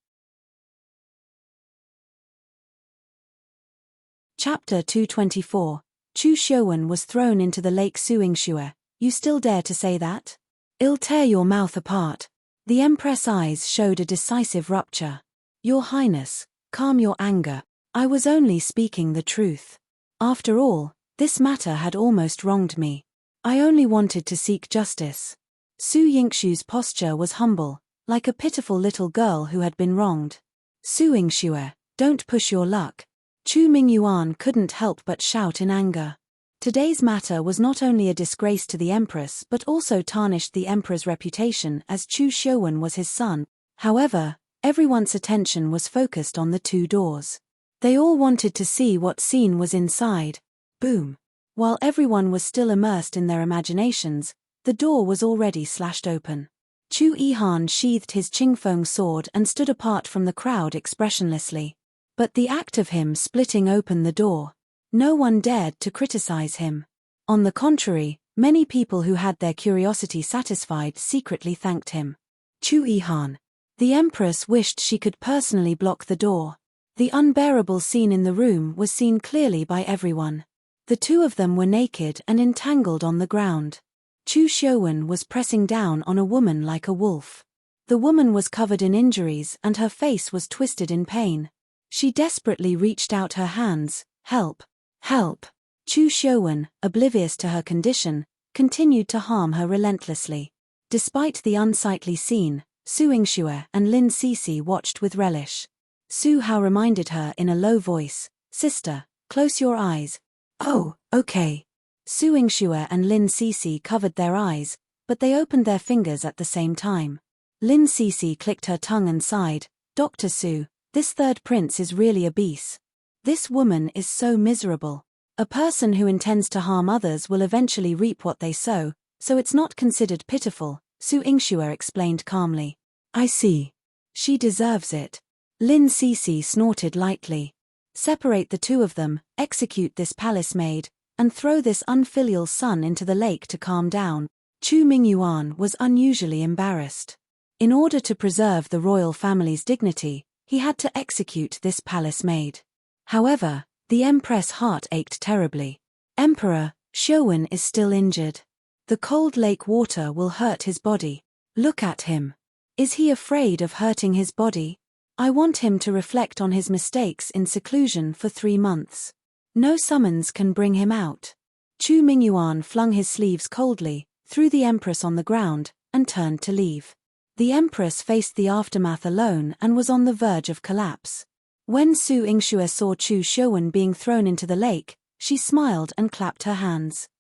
Chapter 224. Chu Shouwen was thrown into the lake. Su Yingxue, you still dare to say that? I'll tear your mouth apart. The Empress' eyes showed a decisive rupture. Your Highness, calm your anger. I was only speaking the truth. After all, this matter had almost wronged me. I only wanted to seek justice. Su Yingxue's posture was humble, like a pitiful little girl who had been wronged. Su Yingxue, don't push your luck. Chu Mingyuan couldn't help but shout in anger. Today's matter was not only a disgrace to the Empress but also tarnished the Emperor's reputation, as Chu Shouwen was his son. However, everyone's attention was focused on the two doors. They all wanted to see what scene was inside. Boom. While everyone was still immersed in their imaginations, the door was already slashed open. Chu Yihan sheathed his Qingfeng sword and stood apart from the crowd expressionlessly. But the act of him splitting open the door, no one dared to criticize him. On the contrary, many people who had their curiosity satisfied secretly thanked him. Chu Yihan. The Empress wished she could personally block the door. The unbearable scene in the room was seen clearly by everyone. The two of them were naked and entangled on the ground. Chu Shouwen was pressing down on a woman like a wolf. The woman was covered in injuries and her face was twisted in pain. She desperately reached out her hands. Help! Help! Chu Shouwen, oblivious to her condition, continued to harm her relentlessly. Despite the unsightly scene, Su Yingxue and Lin Sisi watched with relish. Su Hao reminded her in a low voice, "Sister, close your eyes." "Oh, okay." Su Yingxue and Lin Sisi covered their eyes, but they opened their fingers at the same time. Lin Sisi clicked her tongue and sighed, "Dr. Su, this third prince is really a beast. This woman is so miserable. A person who intends to harm others will eventually reap what they sow, so it's not considered pitiful," Su Yingxue explained calmly. "I see. She deserves it." Lin Sisi snorted lightly. "Separate the two of them, execute this palace maid, and throw this unfilial son into the lake to calm down." Chu Mingyuan was unusually embarrassed. In order to preserve the royal family's dignity, he had to execute this palace maid. However, the Empress' heart ached terribly. "Emperor, Xiuwen is still injured. The cold lake water will hurt his body. Look at him. Is he afraid of hurting his body? I want him to reflect on his mistakes in seclusion for 3 months. No summons can bring him out." Chu Mingyuan flung his sleeves coldly, threw the Empress on the ground, and turned to leave. The Empress faced the aftermath alone and was on the verge of collapse. When Su Yingxue saw Chu Xiuwen being thrown into the lake, she smiled and clapped her hands.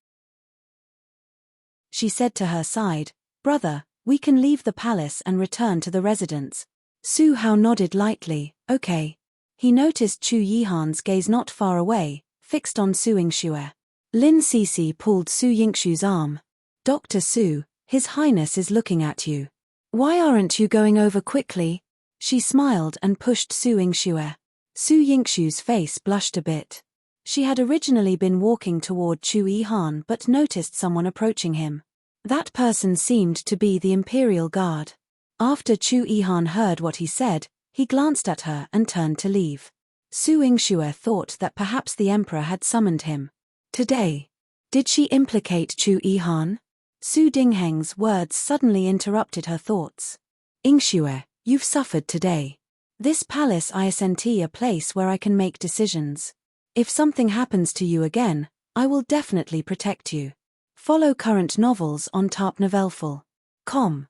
She said to her side, "Brother, we can leave the palace and return to the residence." Su Hao nodded lightly, "Okay." He noticed Chu Yihan's gaze not far away, fixed on Su Yingxue. Lin Sisi pulled Su Yingxue's arm. "Dr. Su, His Highness is looking at you. Why aren't you going over quickly?" She smiled and pushed Su Yingxue. Su Yingxue's face blushed a bit. She had originally been walking toward Chu Yihan but noticed someone approaching him. That person seemed to be the Imperial Guard. After Chu Yihan heard what he said, he glanced at her and turned to leave. Su Yingxue thought that perhaps the Emperor had summoned him. Today. Did she implicate Chu Yihan? Su Dingheng's words suddenly interrupted her thoughts. "Yingxue, you've suffered today. This palace isn't a place where I can make decisions. If something happens to you again, I will definitely protect you." Follow current novels on tarpnovelful.com.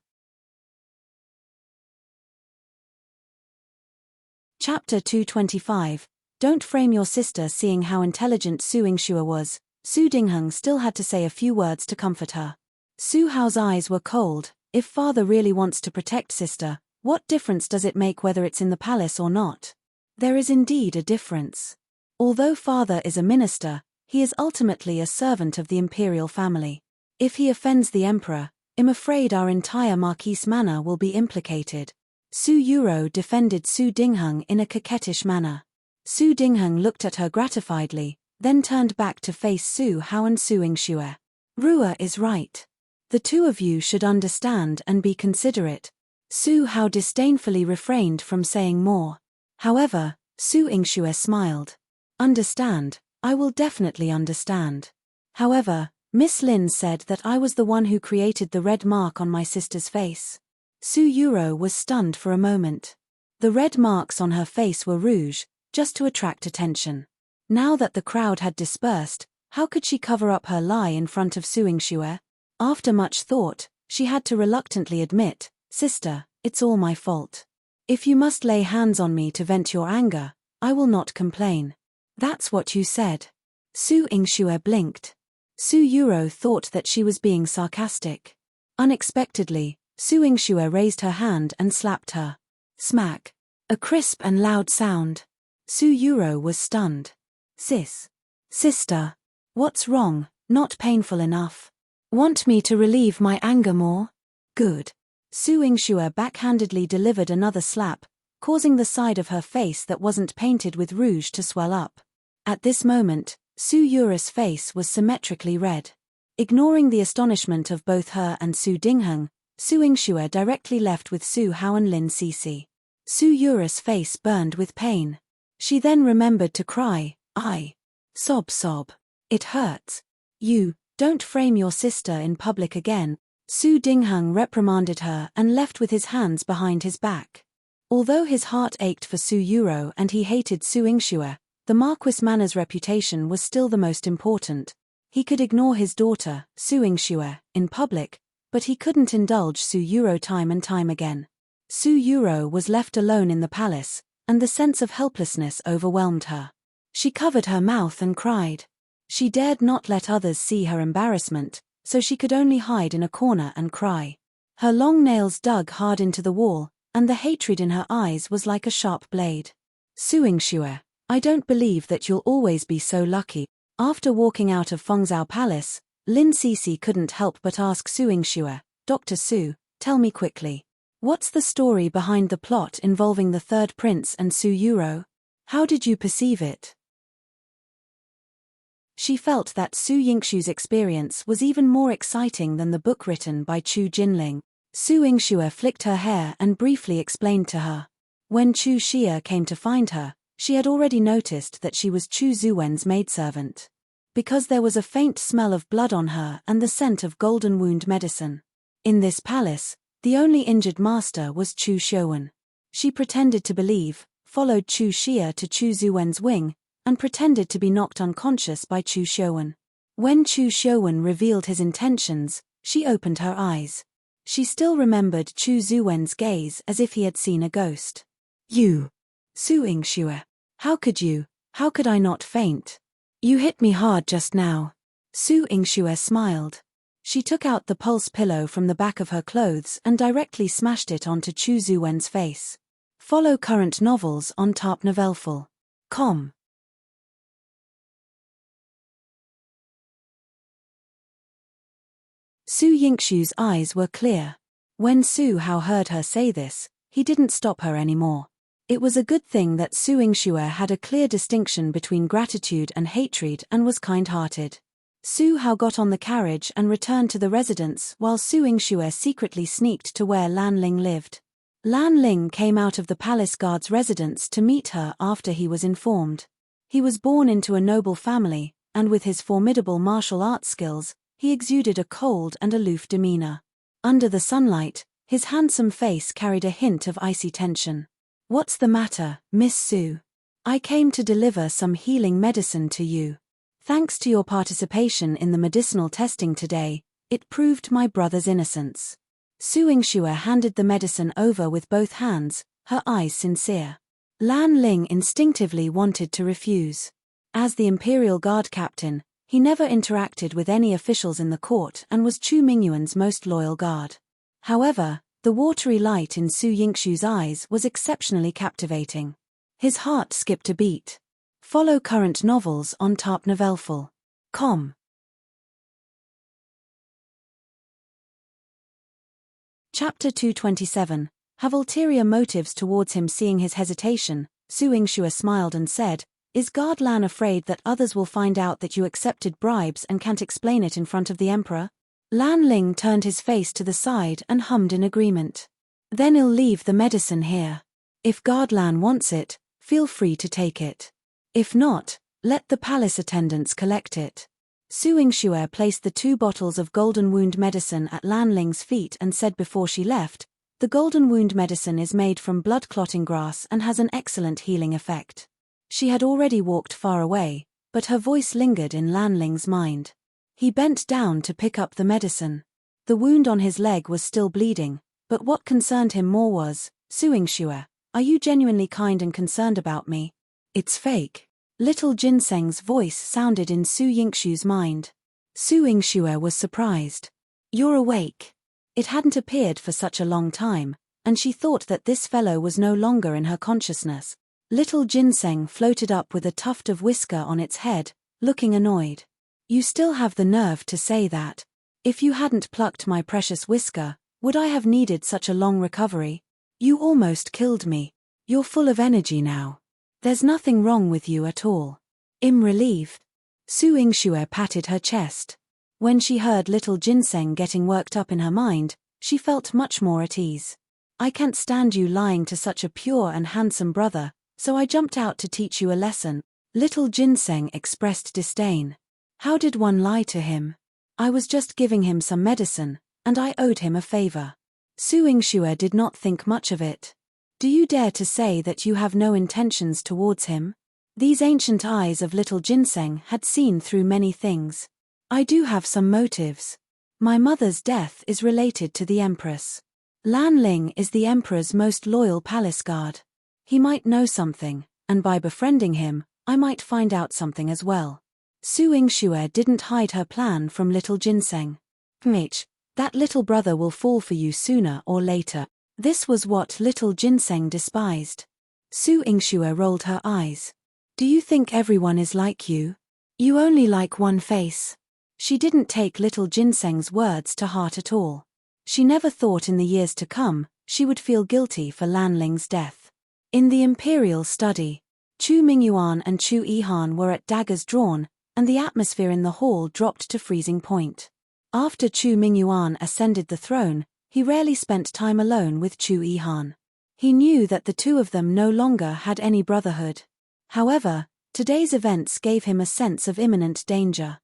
Chapter 225. Don't frame your sister. Seeing how intelligent Su Yingxue was, Su Dingheng still had to say a few words to comfort her. Su Hao's eyes were cold. If father really wants to protect sister, what difference does it make whether it's in the palace or not? There is indeed a difference. Although father is a minister, he is ultimately a servant of the imperial family. If he offends the emperor, I'm afraid our entire Marquise manor will be implicated. Su Yuro defended Su Dingheng in a coquettish manner. Su Dingheng looked at her gratifiedly, then turned back to face Su Hao and Su Yingxue. "Rua is right. The two of you should understand and be considerate." Su Hao disdainfully refrained from saying more. However, Su Yingxue smiled. "Understand, I will definitely understand. However, Miss Lin said that I was the one who created the red mark on my sister's face." Su Yuro was stunned for a moment. The red marks on her face were rouge, just to attract attention. Now that the crowd had dispersed, how could she cover up her lie in front of Su Yingxue? After much thought, she had to reluctantly admit, "Sister, it's all my fault. If you must lay hands on me to vent your anger, I will not complain." "That's what you said." Su Yingxue blinked. Su Yuro thought that she was being sarcastic. Unexpectedly, Su Yingxue raised her hand and slapped her. Smack. A crisp and loud sound. Su Yuro was stunned. Sister. What's wrong? Not painful enough. Want me to relieve my anger more? Good." Su Yingxue backhandedly delivered another slap, causing the side of her face that wasn't painted with rouge to swell up. At this moment, Su Yuro's face was symmetrically red. Ignoring the astonishment of both her and Su Dingheng, Su Yingxue directly left with Su Hao and Lin Sisi. Su Yuro's face burned with pain. She then remembered to cry, "I." Sob. "It hurts. You, don't frame your sister in public again." Su Dingheng reprimanded her and left with his hands behind his back. Although his heart ached for Su Yuro and he hated Su Yingxue, the Marquis Manor's reputation was still the most important. He could ignore his daughter, Su Yingxue, in public, but he couldn't indulge Su Yuro time and time again. Su Yuro was left alone in the palace, and the sense of helplessness overwhelmed her. She covered her mouth and cried. She dared not let others see her embarrassment, so she could only hide in a corner and cry. Her long nails dug hard into the wall, and the hatred in her eyes was like a sharp blade. Su Yingxue, I don't believe that you'll always be so lucky. After walking out of Fengzhou Palace, Lin Sisi couldn't help but ask Su Yingxue, Dr. Su, tell me quickly. What's the story behind the plot involving the third prince and Su Yuro? How did you perceive it? She felt that Su Yingxue's experience was even more exciting than the book written by Chu Jinling. Su Yingxue flicked her hair and briefly explained to her. When Chu Xia came to find her, she had already noticed that she was Chu Zuwen's maidservant. Because there was a faint smell of blood on her and the scent of golden wound medicine. In this palace, the only injured master was Chu Xiuwen. She pretended to believe, followed Chu Xia to Chu Zuwen's wing, and pretended to be knocked unconscious by Chu Xiuwen. When Chu Xiuwen revealed his intentions, she opened her eyes. She still remembered Chu Zuwen's gaze as if he had seen a ghost. You! Su Yingxue. How could I not faint? You hit me hard just now. Su Yingxue smiled. She took out the pulse pillow from the back of her clothes and directly smashed it onto Chu Zuwen's face. Follow current novels on tarpnovelful.com. Su Yingxue's eyes were clear. When Su Hao heard her say this, he didn't stop her anymore. It was a good thing that Su Yingxue had a clear distinction between gratitude and hatred and was kind-hearted. Su Hao got on the carriage and returned to the residence while Su Yingxue secretly sneaked to where Lan Ling lived. Lan Ling came out of the palace guard's residence to meet her after he was informed. He was born into a noble family, and with his formidable martial arts skills, he exuded a cold and aloof demeanor. Under the sunlight, his handsome face carried a hint of icy tension. What's the matter, Miss Su? I came to deliver some healing medicine to you. Thanks to your participation in the medicinal testing today, it proved my brother's innocence. Su Yingxue handed the medicine over with both hands, her eyes sincere. Lan Ling instinctively wanted to refuse. As the Imperial Guard captain, he never interacted with any officials in the court and was Chu Mingyuan's most loyal guard. However, the watery light in Su Yingxue's eyes was exceptionally captivating. His heart skipped a beat. Follow current novels on tarpnovelful.com. Chapter 227. Have ulterior motives towards him. Seeing his hesitation, Su Yingxue smiled and said, Is Guard Lan afraid that others will find out that you accepted bribes and can't explain it in front of the emperor? Lan Ling turned his face to the side and hummed in agreement. Then I'll leave the medicine here. If Guard Lan wants it, feel free to take it. If not, let the palace attendants collect it. Su Yingxue placed the 2 bottles of golden wound medicine at Lan Ling's feet and said before she left, The golden wound medicine is made from blood-clotting grass and has an excellent healing effect. She had already walked far away, but her voice lingered in Lan Ling's mind. He bent down to pick up the medicine. The wound on his leg was still bleeding, but what concerned him more was, Su Yingxue, are you genuinely kind and concerned about me? It's fake. Little Ginseng's voice sounded in Su Yingxue's mind. Su Yingxue was surprised. You're awake. It hadn't appeared for such a long time, and she thought that this fellow was no longer in her consciousness. Little Ginseng floated up with a tuft of whisker on its head, looking annoyed. You still have the nerve to say that. If you hadn't plucked my precious whisker, would I have needed such a long recovery? You almost killed me. You're full of energy now. There's nothing wrong with you at all. I'm relieved. Su Yingxue patted her chest. When she heard little Ginseng getting worked up in her mind, she felt much more at ease. I can't stand you lying to such a pure and handsome brother, so I jumped out to teach you a lesson. Little Ginseng expressed disdain. How did one lie to him? I was just giving him some medicine, and I owed him a favor. Su Yingxue did not think much of it. Do you dare to say that you have no intentions towards him? These ancient eyes of little Ginseng had seen through many things. I do have some motives. My mother's death is related to the Empress. Lan Ling is the Emperor's most loyal palace guard. He might know something, and by befriending him, I might find out something as well. Su Yingxue didn't hide her plan from little Ginseng. That little brother will fall for you sooner or later. This was what little Ginseng despised. Su Yingxue rolled her eyes. Do you think everyone is like you? You only like one face. She didn't take little Ginseng's words to heart at all. She never thought in the years to come, she would feel guilty for Lan Ling's death. In the imperial study, Chu Mingyuan and Chu Yihan were at daggers drawn, and the atmosphere in the hall dropped to freezing point. After Chu Mingyuan ascended the throne, he rarely spent time alone with Chu Yihan. He knew that the two of them no longer had any brotherhood. However, today's events gave him a sense of imminent danger.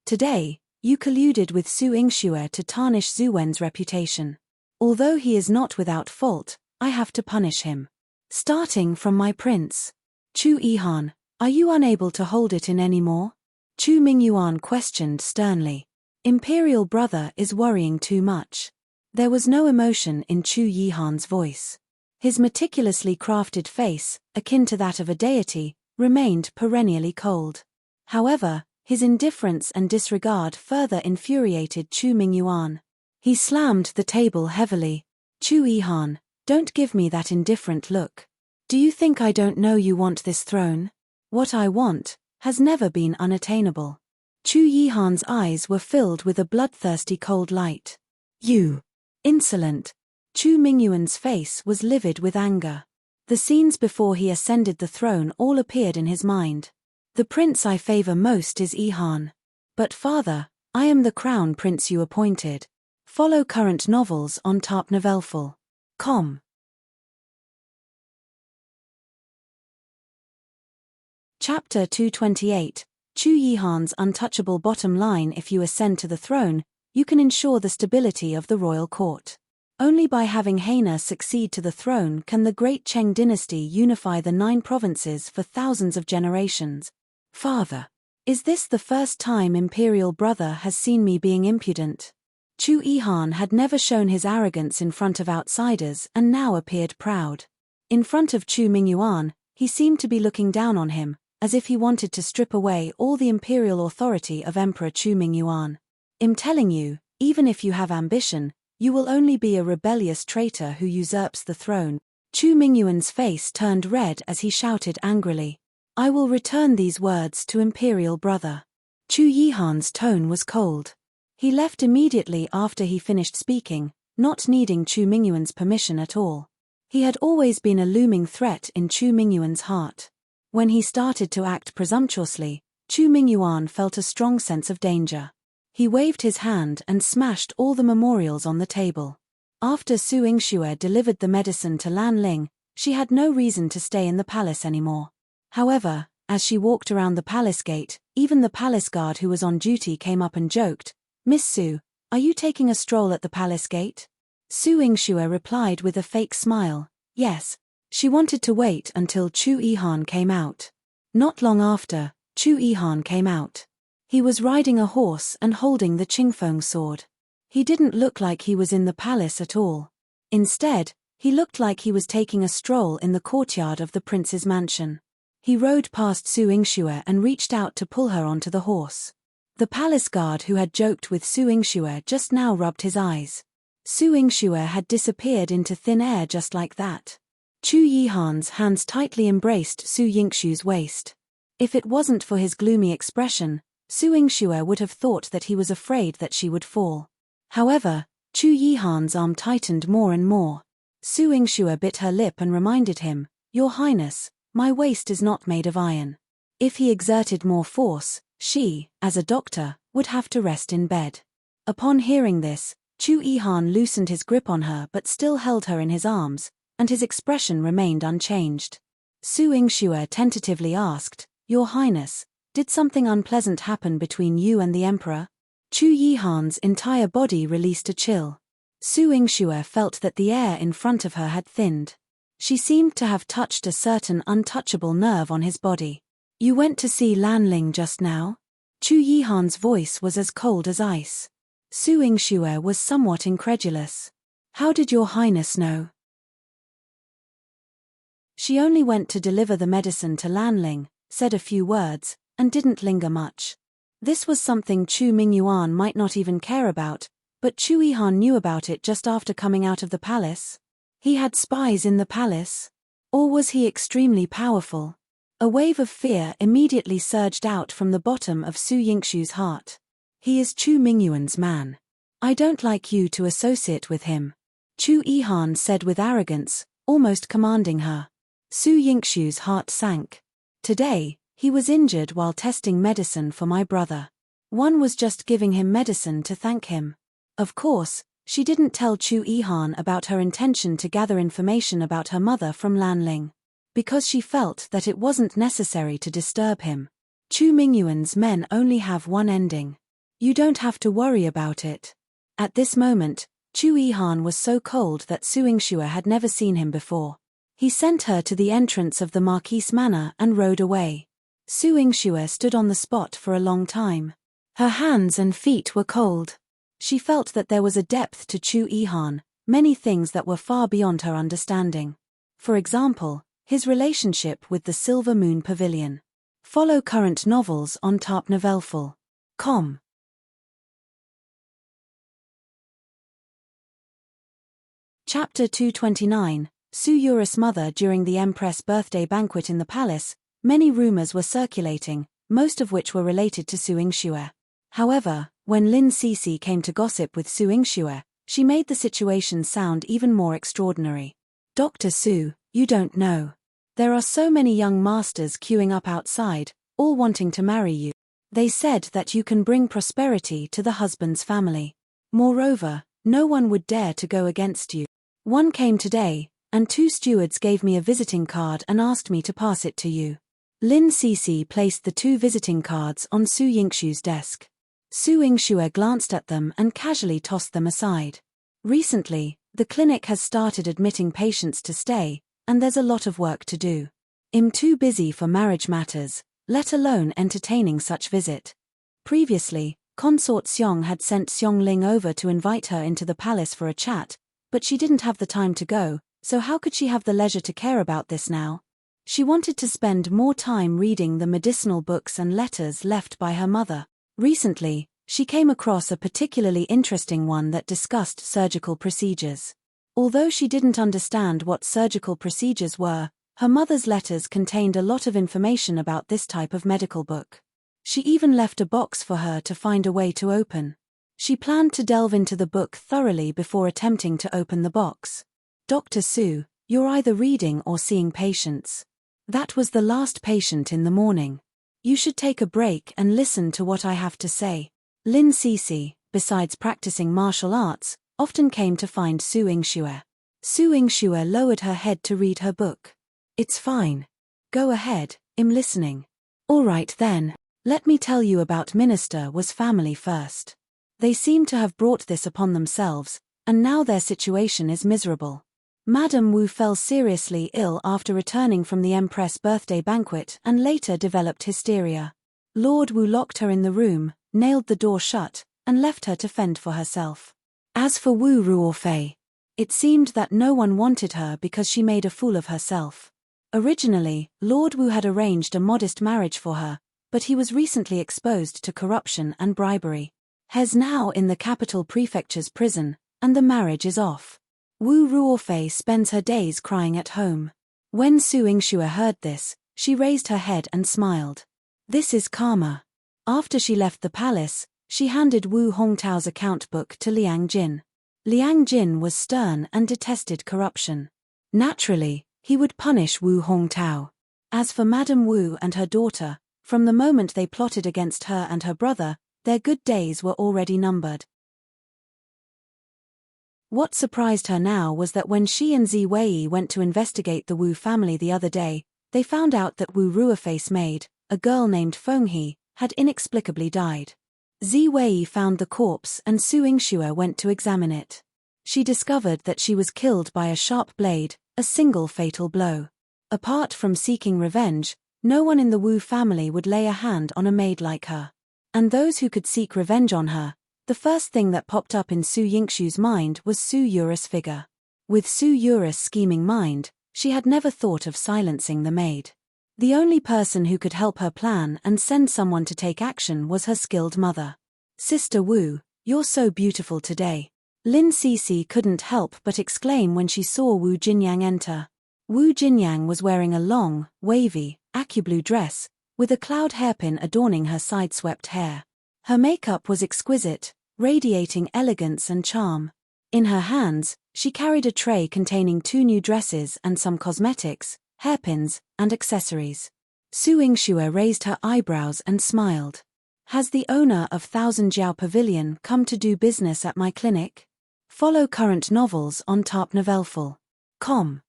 Today, you colluded with Su Yingxue to tarnish Zhu Wen's reputation. Although he is not without fault, I have to punish him. Starting from my prince. Chu Yihan, are you unable to hold it in anymore? Chu Mingyuan questioned sternly. Imperial brother is worrying too much. There was no emotion in Chu Yihan's voice. His meticulously crafted face, akin to that of a deity, remained perennially cold. However, his indifference and disregard further infuriated Chu Mingyuan. He slammed the table heavily. Chu Yihan, don't give me that indifferent look. Do you think I don't know you want this throne? What I want has never been unattainable. Chu Yihan's eyes were filled with a bloodthirsty cold light. You! Insolent! Chu Mingyuan's face was livid with anger. The scenes before he ascended the throne all appeared in his mind. The prince I favor most is Yihan. But father, I am the crown prince you appointed. Follow current novels on tarpnovelful.com. Chapter 228, Chu Yihan's untouchable bottom line. If you ascend to the throne, you can ensure the stability of the royal court. Only by having Haina succeed to the throne can the great Cheng dynasty unify the 9 provinces for thousands of generations. Father, is this the first time imperial brother has seen me being impudent? Chu Yihan had never shown his arrogance in front of outsiders and now appeared proud. In front of Chu Mingyuan, he seemed to be looking down on him, as if he wanted to strip away all the imperial authority of Emperor Chu Mingyuan. I'm telling you, even if you have ambition, you will only be a rebellious traitor who usurps the throne. Chu Mingyuan's face turned red as he shouted angrily. I will return these words to imperial brother. Chu Yihan's tone was cold. He left immediately after he finished speaking, not needing Chu Mingyuan's permission at all. He had always been a looming threat in Chu Mingyuan's heart. When he started to act presumptuously, Chu Mingyuan felt a strong sense of danger. He waved his hand and smashed all the memorials on the table. After Su Yingxue delivered the medicine to Lan Ling, she had no reason to stay in the palace anymore. However, as she walked around the palace gate, even the palace guard who was on duty came up and joked, Miss Su, are you taking a stroll at the palace gate? Su Yingxue replied with a fake smile, yes. She wanted to wait until Chu Yihan came out. Not long after, Chu Yihan came out. He was riding a horse and holding the Qingfeng sword. He didn't look like he was in the palace at all. Instead, he looked like he was taking a stroll in the courtyard of the prince's mansion. He rode past Su Yingxue and reached out to pull her onto the horse. The palace guard who had joked with Su Yingxue just now rubbed his eyes. Su Yingxue had disappeared into thin air just like that. Chu Yihan's hands tightly embraced Su Yingxue's waist. If it wasn't for his gloomy expression, Su Yingxue would have thought that he was afraid that she would fall. However, Chu Yihan's arm tightened more and more. Su Yingxue bit her lip and reminded him, Your Highness, my waist is not made of iron. If he exerted more force, she, as a doctor, would have to rest in bed. Upon hearing this, Chu Yihan loosened his grip on her but still held her in his arms, and his expression remained unchanged. Su Yingxue tentatively asked, Your Highness, did something unpleasant happen between you and the Emperor? Chu Yihan's entire body released a chill. Su Yingxue felt that the air in front of her had thinned. She seemed to have touched a certain untouchable nerve on his body. You went to see Lan Ling just now? Chu Yihan's voice was as cold as ice. Su Yingxue was somewhat incredulous. How did your highness know? She only went to deliver the medicine to Lanling, said a few words, and didn't linger much. This was something Chu Mingyuan might not even care about, but Chu Yihan knew about it just after coming out of the palace. He had spies in the palace? Or was he extremely powerful? A wave of fear immediately surged out from the bottom of Su Yingxu's heart. He is Chu Mingyuan's man. I don't like you to associate with him, Chu Yihan said with arrogance, almost commanding her. Su Yingxu's heart sank. Today, he was injured while testing medicine for my brother. One was just giving him medicine to thank him. Of course, she didn't tell Chu Yihan about her intention to gather information about her mother from Lanling, because she felt that it wasn't necessary to disturb him. Chu Mingyuan's men only have one ending. You don't have to worry about it. At this moment, Chu Yihan was so cold that Su Yingxue had never seen him before. He sent her to the entrance of the Marquise Manor and rode away. Su Yingxue stood on the spot for a long time. Her hands and feet were cold. She felt that there was a depth to Chu Yihan, many things that were far beyond her understanding. For example, his relationship with the Silver Moon Pavilion. Follow current novels on tarpnovelful.com. Chapter 229, Su Yuris' mother. During the Empress' birthday banquet in the palace, many rumors were circulating, most of which were related to Su Yingxue. However, when Lin Cixi came to gossip with Su Yingxue, she made the situation sound even more extraordinary. Dr. Su, you don't know. There are so many young masters queuing up outside, all wanting to marry you. They said that you can bring prosperity to the husband's family. Moreover, no one would dare to go against you. One came today, and 2 stewards gave me a visiting card and asked me to pass it to you. Lin Cixi placed the 2 visiting cards on Su Yingxue's desk. Su Yingxue glanced at them and casually tossed them aside. Recently, the clinic has started admitting patients to stay, and there's a lot of work to do. I'm too busy for marriage matters, let alone entertaining such visit. Previously, Consort Xiong had sent Xiong Ling over to invite her into the palace for a chat, but she didn't have the time to go, so how could she have the leisure to care about this now? She wanted to spend more time reading the medicinal books and letters left by her mother. Recently, she came across a particularly interesting one that discussed surgical procedures. Although she didn't understand what surgical procedures were, her mother's letters contained a lot of information about this type of medical book. She even left a box for her to find a way to open. She planned to delve into the book thoroughly before attempting to open the box. Dr. Su, you're either reading or seeing patients. That was the last patient in the morning. You should take a break and listen to what I have to say. Lin Cixi, besides practicing martial arts, often came to find Su Yingxue. Su Yingxue lowered her head to read her book. It's fine. Go ahead, I'm listening. All right then, let me tell you about Minister Wu's family first. They seem to have brought this upon themselves, and now their situation is miserable. Madame Wu fell seriously ill after returning from the Empress' birthday banquet and later developed hysteria. Lord Wu locked her in the room, nailed the door shut, and left her to fend for herself. As for Wu Ruofei, it seemed that no one wanted her because she made a fool of herself. Originally, Lord Wu had arranged a modest marriage for her, but he was recently exposed to corruption and bribery. He's now in the capital prefecture's prison, and the marriage is off. Wu Ruofei spends her days crying at home. When Su Yingxue heard this, she raised her head and smiled. This is karma. After she left the palace, she handed Wu Hongtao's account book to Liang Jin. Liang Jin was stern and detested corruption. Naturally, he would punish Wu Hongtao. As for Madame Wu and her daughter, from the moment they plotted against her and her brother, their good days were already numbered. What surprised her now was that when she and Ziwei went to investigate the Wu family the other day, they found out that Wu Ruofei's maid, a girl named Fenghe, had inexplicably died. Ziwei found the corpse and Su Yingxue went to examine it. She discovered that she was killed by a sharp blade, a single fatal blow. Apart from seeking revenge, no one in the Wu family would lay a hand on a maid like her. And those who could seek revenge on her, The first thing that popped up in Su Yingshu's mind was Su Yuris' figure. With Su Yuris' scheming mind, she had never thought of silencing the maid. The only person who could help her plan and send someone to take action was her skilled mother. Sister Wu, you're so beautiful today. Lin Cece couldn't help but exclaim when she saw Wu Jinyang enter. Wu Jinyang was wearing a long, wavy, acublue dress, with a cloud hairpin adorning her side-swept hair. Her makeup was exquisite, radiating elegance and charm. In her hands, she carried a tray containing 2 new dresses and some cosmetics, hairpins, and accessories. Su Yingxue raised her eyebrows and smiled. Has the owner of Thousand Jiao Pavilion come to do business at my clinic? Follow current novels on tarpnovelful.com.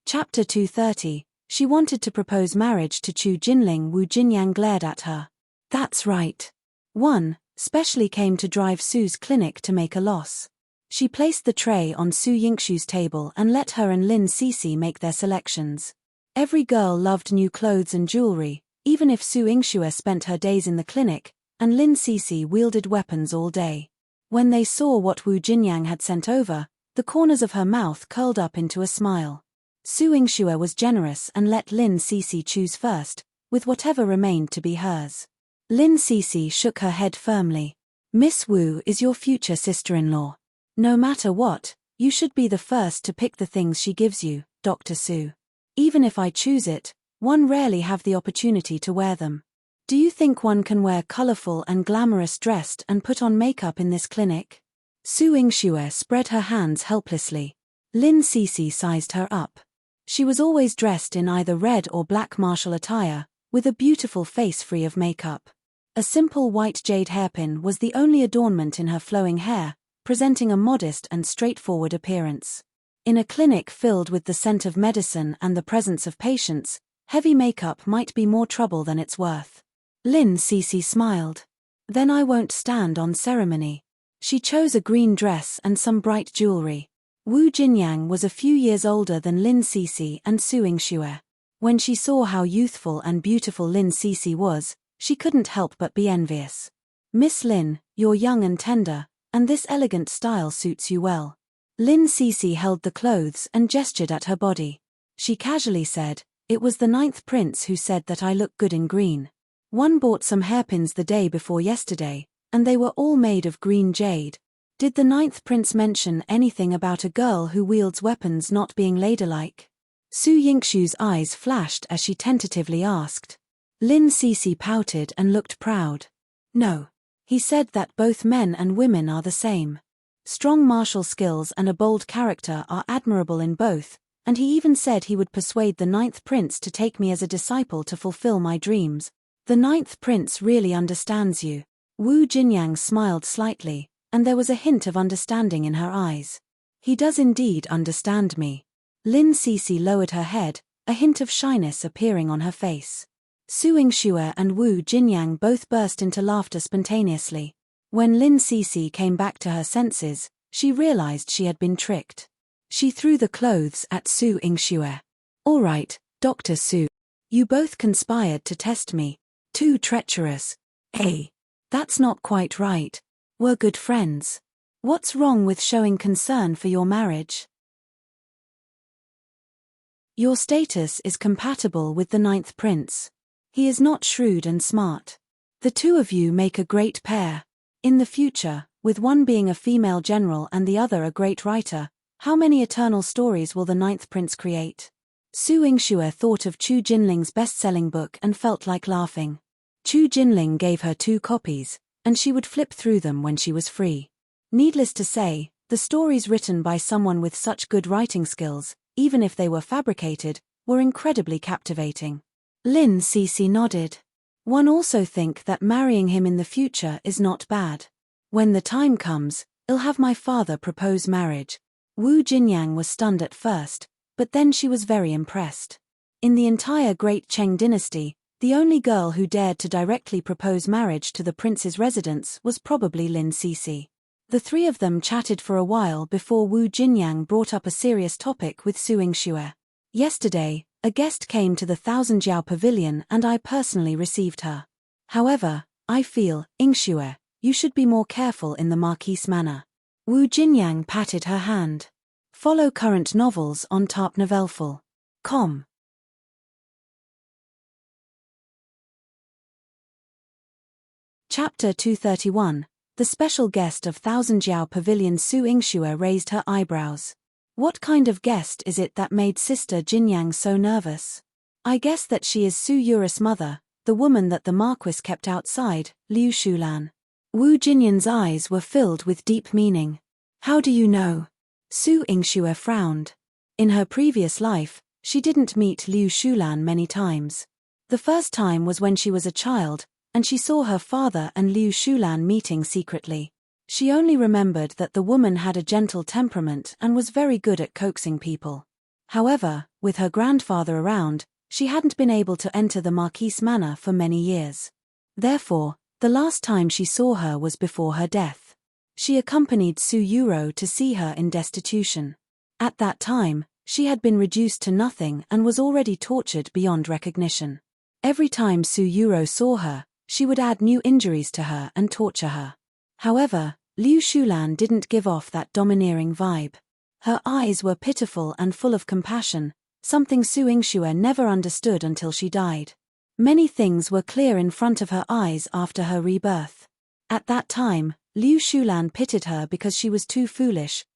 Chapter 230. She wanted to propose marriage to Chu Jinling. Wu Jinyang glared at her. That's right. 1. Specially came to drive Su's clinic to make a loss. She placed the tray on Su Yingshu's table and let her and Lin Cece make their selections. Every girl loved new clothes and jewelry, even if Su Yingxue spent her days in the clinic, and Lin Cece wielded weapons all day. When they saw what Wu Jinyang had sent over, the corners of her mouth curled up into a smile. Su Yingxue was generous and let Lin Cece choose first, with whatever remained to be hers. Lin Cece shook her head firmly. Miss Wu is your future sister-in-law. No matter what, you should be the first to pick the things she gives you, Dr. Su. Even if I choose it, one rarely have the opportunity to wear them. Do you think one can wear colorful and glamorous dressed and put on makeup in this clinic? Su Yingxue spread her hands helplessly. Lin Cece sized her up. She was always dressed in either red or black martial attire, with a beautiful face free of makeup. A simple white jade hairpin was the only adornment in her flowing hair, presenting a modest and straightforward appearance. In a clinic filled with the scent of medicine and the presence of patients, heavy makeup might be more trouble than it's worth. Lin Cece smiled. Then I won't stand on ceremony. She chose a green dress and some bright jewelry. Wu Jinyang was a few years older than Lin Cece and Su Yingxue. When she saw how youthful and beautiful Lin Cece was, she couldn't help but be envious. Miss Lin, you're young and tender, and this elegant style suits you well. Lin Cece held the clothes and gestured at her body. She casually said, it was the 9th prince who said that I look good in green. One bought some hairpins the day before yesterday, and they were all made of green jade. Did the 9th prince mention anything about a girl who wields weapons not being ladylike? Su Yingshu's eyes flashed as she tentatively asked. Lin Cece pouted and looked proud. No. He said that both men and women are the same. Strong martial skills and a bold character are admirable in both, and he even said he would persuade the 9th prince to take me as a disciple to fulfill my dreams. The 9th prince really understands you. Wu Jinyang smiled slightly, and there was a hint of understanding in her eyes. He does indeed understand me. Lin Cece lowered her head, a hint of shyness appearing on her face. Su Yingxue and Wu Jinyang both burst into laughter spontaneously. When Lin Cece came back to her senses, she realized she had been tricked. She threw the clothes at Su Yingxue. All right, Dr. Su. You both conspired to test me. Too treacherous. Hey. That's not quite right. We're good friends. What's wrong with showing concern for your marriage? Your status is compatible with the 9th prince. He is not shrewd and smart. The two of you make a great pair. In the future, with one being a female general and the other a great writer, how many eternal stories will the 9th prince create? Su Yingxue thought of Chu Jinling's best-selling book and felt like laughing. Chu Jinling gave her 2 copies, and she would flip through them when she was free. Needless to say, the stories written by someone with such good writing skills, even if they were fabricated, were incredibly captivating. Lin Cece nodded. One also think that marrying him in the future is not bad. When the time comes, I'll have my father propose marriage. Wu Jinyang was stunned at first, but then she was very impressed. In the entire Great Cheng dynasty, the only girl who dared to directly propose marriage to the prince's residence was probably Lin Cece. The 3 of them chatted for a while before Wu Jinyang brought up a serious topic with Su Yingxue. Yesterday, A guest came to the Thousand Jiao Pavilion and I personally received her. However, I feel, Ingxue, you should be more careful in the Marquise manner. Wu Jinyang patted her hand. Follow current novels on tarpnovelful.com. Chapter 231. The special guest of Thousand Jiao Pavilion. Su Ingxue raised her eyebrows. What kind of guest is it that made Sister Jinyang so nervous? I guess that she is Su Yuris' mother, the woman that the Marquis kept outside, Liu Shulan. Wu Jinyan's eyes were filled with deep meaning. How do you know? Su Ingxue frowned. In her previous life, she didn't meet Liu Shulan many times. The first time was when she was a child, and she saw her father and Liu Shulan meeting secretly. She only remembered that the woman had a gentle temperament and was very good at coaxing people. However, with her grandfather around, she hadn't been able to enter the Marquise manor for many years. Therefore, the last time she saw her was before her death. She accompanied Su Yuro to see her in destitution. At that time, she had been reduced to nothing and was already tortured beyond recognition. Every time Su Yuro saw her, she would add new injuries to her and torture her. However, Liu Shulan didn't give off that domineering vibe. Her eyes were pitiful and full of compassion, something Su Ingxue never understood until she died. Many things were clear in front of her eyes after her rebirth. At that time, Liu Shulan pitied her because she was too foolish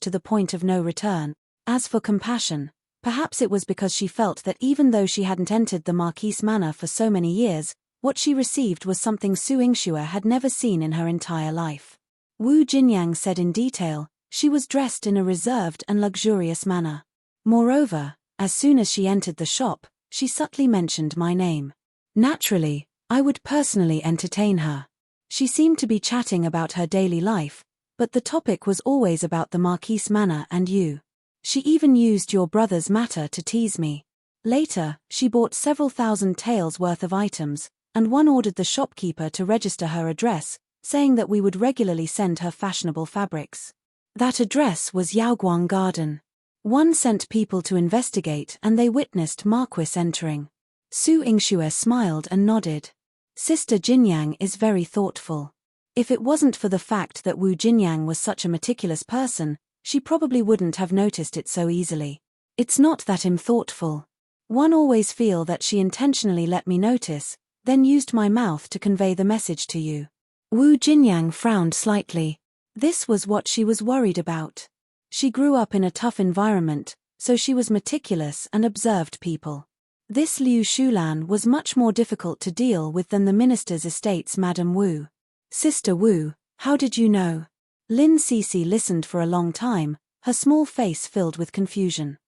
to the point of no return. As for compassion, perhaps it was because she felt that even though she hadn't entered the Marquise manor for so many years, what she received was something Su Ingxue had never seen in her entire life. Wu Jinyang said in detail, she was dressed in a reserved and luxurious manner. Moreover, as soon as she entered the shop, she subtly mentioned my name. Naturally, I would personally entertain her. She seemed to be chatting about her daily life, but the topic was always about the Marquise manor and you. She even used your brother's matter to tease me. Later, she bought several thousand taels worth of items, and one ordered the shopkeeper to register her address, saying that we would regularly send her fashionable fabrics. That address was Yaoguang Garden. One sent people to investigate and they witnessed Marquis entering. Su Ingxue smiled and nodded. Sister Jinyang is very thoughtful. If it wasn't for the fact that Wu Jinyang was such a meticulous person, she probably wouldn't have noticed it so easily. It's not that I'm thoughtful. One always feel that she intentionally let me notice, then used my mouth to convey the message to you. Wu Jinyang frowned slightly. This was what she was worried about. She grew up in a tough environment, so she was meticulous and observed people. This Liu Shulan was much more difficult to deal with than the minister's estate's Madame Wu. Sister Wu, how did you know? Lin Sisi listened for a long time, her small face filled with confusion.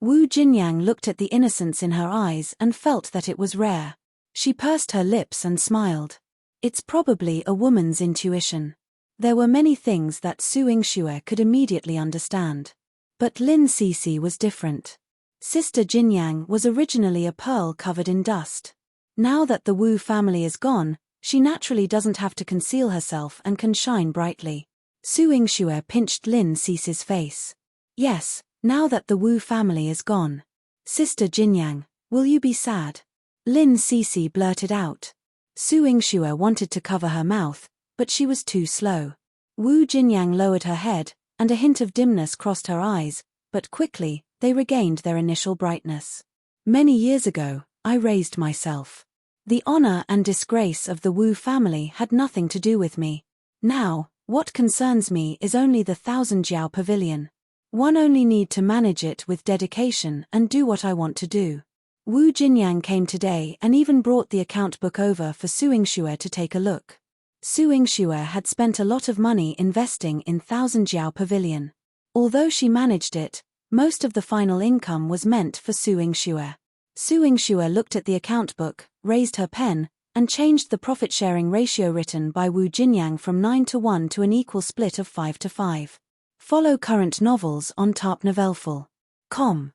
Wu Jinyang looked at the innocence in her eyes and felt that it was rare. She pursed her lips and smiled. It's probably a woman's intuition. There were many things that Su Ingxue could immediately understand. But Lin Sisi was different. Sister Jinyang was originally a pearl covered in dust. Now that the Wu family is gone, she naturally doesn't have to conceal herself and can shine brightly. Su Ingxue pinched Lin Sisi's face. Yes, now that the Wu family is gone. Sister Jinyang, will you be sad? Lin Sisi blurted out. Su Ingxue wanted to cover her mouth, but she was too slow. Wu Jinyang lowered her head, and a hint of dimness crossed her eyes, but quickly, they regained their initial brightness. Many years ago, I raised myself. The honor and disgrace of the Wu family had nothing to do with me. Now, what concerns me is only the Thousand Jiao Pavilion. One only need to manage it with dedication and do what I want to do. Wu Jinyang came today and even brought the account book over for Su Ingxue to take a look. Su Ingxue had spent a lot of money investing in Thousand Jiao Pavilion. Although she managed it, most of the final income was meant for Su Ingxue. Su Ingxue looked at the account book, raised her pen, and changed the profit-sharing ratio written by Wu Jinyang from 9-1 to an equal split of 5-5. Follow current novels on tarpnovelful.com.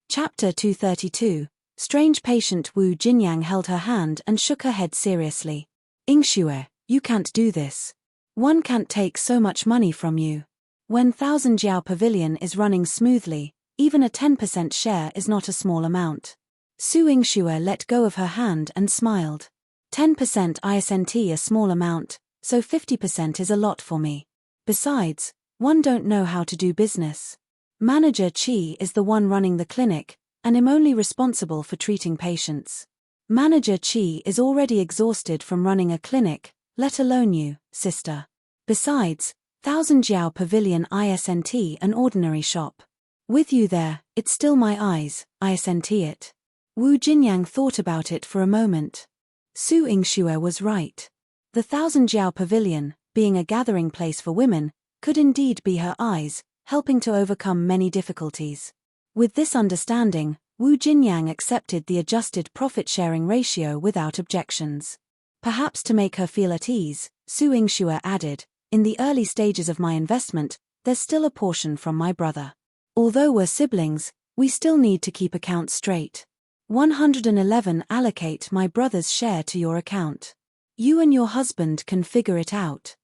Chapter 232. Strange patient. Wu Jinyang held her hand and shook her head seriously. Ingxue, you can't do this. One can't take so much money from you. When 1000 Jiao Pavilion is running smoothly, even a 10% share is not a small amount. Su Yingxue let go of her hand and smiled. 10% isn't a small amount, so 50% is a lot for me. Besides, one don't know how to do business. Manager Qi is the one running the clinic, and I'm only responsible for treating patients. Manager Qi is already exhausted from running a clinic, let alone you, sister. Besides, 1000 Jiao Pavilion isn't an ordinary shop. With you there, it's still my eyes, isn't it? Wu Jinyang thought about it for a moment. Su Yingxue was right. The 1000 Jiao Pavilion, being a gathering place for women, could indeed be her eyes, helping to overcome many difficulties. With this understanding, Wu Jinyang accepted the adjusted profit-sharing ratio without objections. Perhaps to make her feel at ease, Su Yingxue added, in the early stages of my investment, there's still a portion from my brother. Although we're siblings, we still need to keep accounts straight. 111 allocate my brother's share to your account. You and your husband can figure it out.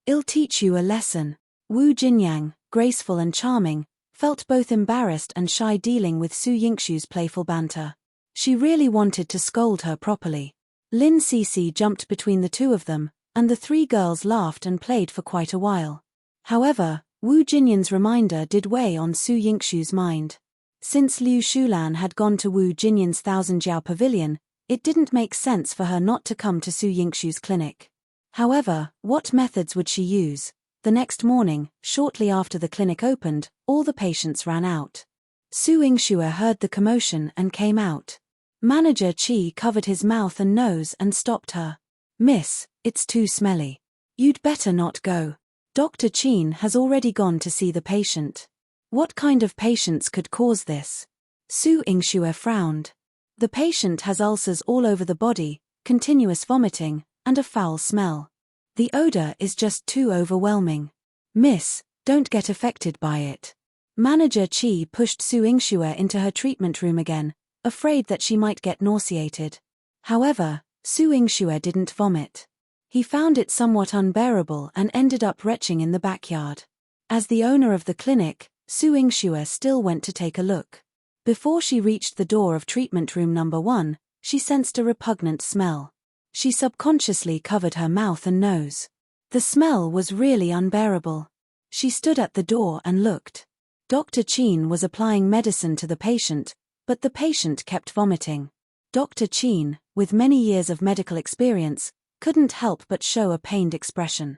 I'll teach you a lesson. Wu Jinyang, graceful and charming, felt both embarrassed and shy dealing with Su Yingxue's playful banter. She really wanted to scold her properly. Lin Cece jumped between the two of them, and the three girls laughed and played for quite a while. However, Wu Jinyan's reminder did weigh on Su Yingxue's mind. Since Liu Shulan had gone to Wu Jinyan's 1000 Jiao Pavilion, it didn't make sense for her not to come to Su Yingxue's clinic. However, what methods would she use? The next morning, shortly after the clinic opened, all the patients ran out. Su Yingxue heard the commotion and came out. Manager Qi covered his mouth and nose and stopped her. Miss, it's too smelly. You'd better not go. Dr. Qin has already gone to see the patient. What kind of patients could cause this? Su Yingxue frowned. The patient has ulcers all over the body, continuous vomiting, and a foul smell. The odor is just too overwhelming. Miss, don't get affected by it. Manager Qi pushed Su Yingxue into her treatment room again, afraid that she might get nauseated. However, Su Yingxue didn't vomit. He found it somewhat unbearable and ended up retching in the backyard. As the owner of the clinic, Su Yingxue still went to take a look. Before she reached the door of treatment room number 1, she sensed a repugnant smell. She subconsciously covered her mouth and nose. The smell was really unbearable. She stood at the door and looked. Dr. Qin was applying medicine to the patient, but the patient kept vomiting. Dr. Qin, with many years of medical experience, couldn't help but show a pained expression.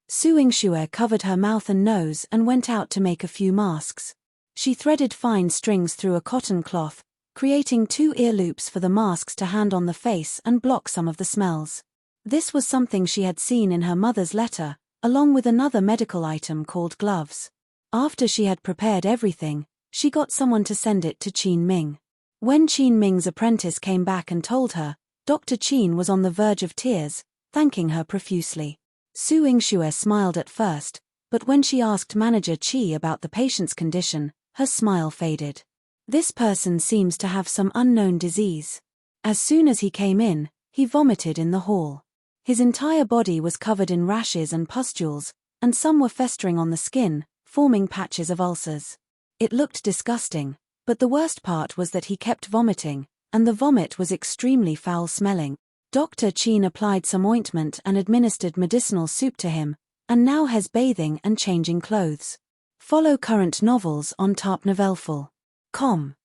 Su Yingxue covered her mouth and nose and went out to make a few masks. She threaded fine strings through a cotton cloth, creating 2 ear loops for the masks to hand on the face and block some of the smells. This was something she had seen in her mother's letter, along with another medical item called gloves. After she had prepared everything, she got someone to send it to Qin Ming. When Qin Ming's apprentice came back and told her, Dr. Qin was on the verge of tears, thanking her profusely. Su Yingxue smiled at first, but when she asked Manager Qi about the patient's condition, her smile faded. This person seems to have some unknown disease. As soon as he came in, he vomited in the hall. His entire body was covered in rashes and pustules, and some were festering on the skin, forming patches of ulcers. It looked disgusting, but the worst part was that he kept vomiting, and the vomit was extremely foul-smelling. Dr. Qin applied some ointment and administered medicinal soup to him, and now has bathing and changing clothes. Follow current novels on tarpnovelful.com.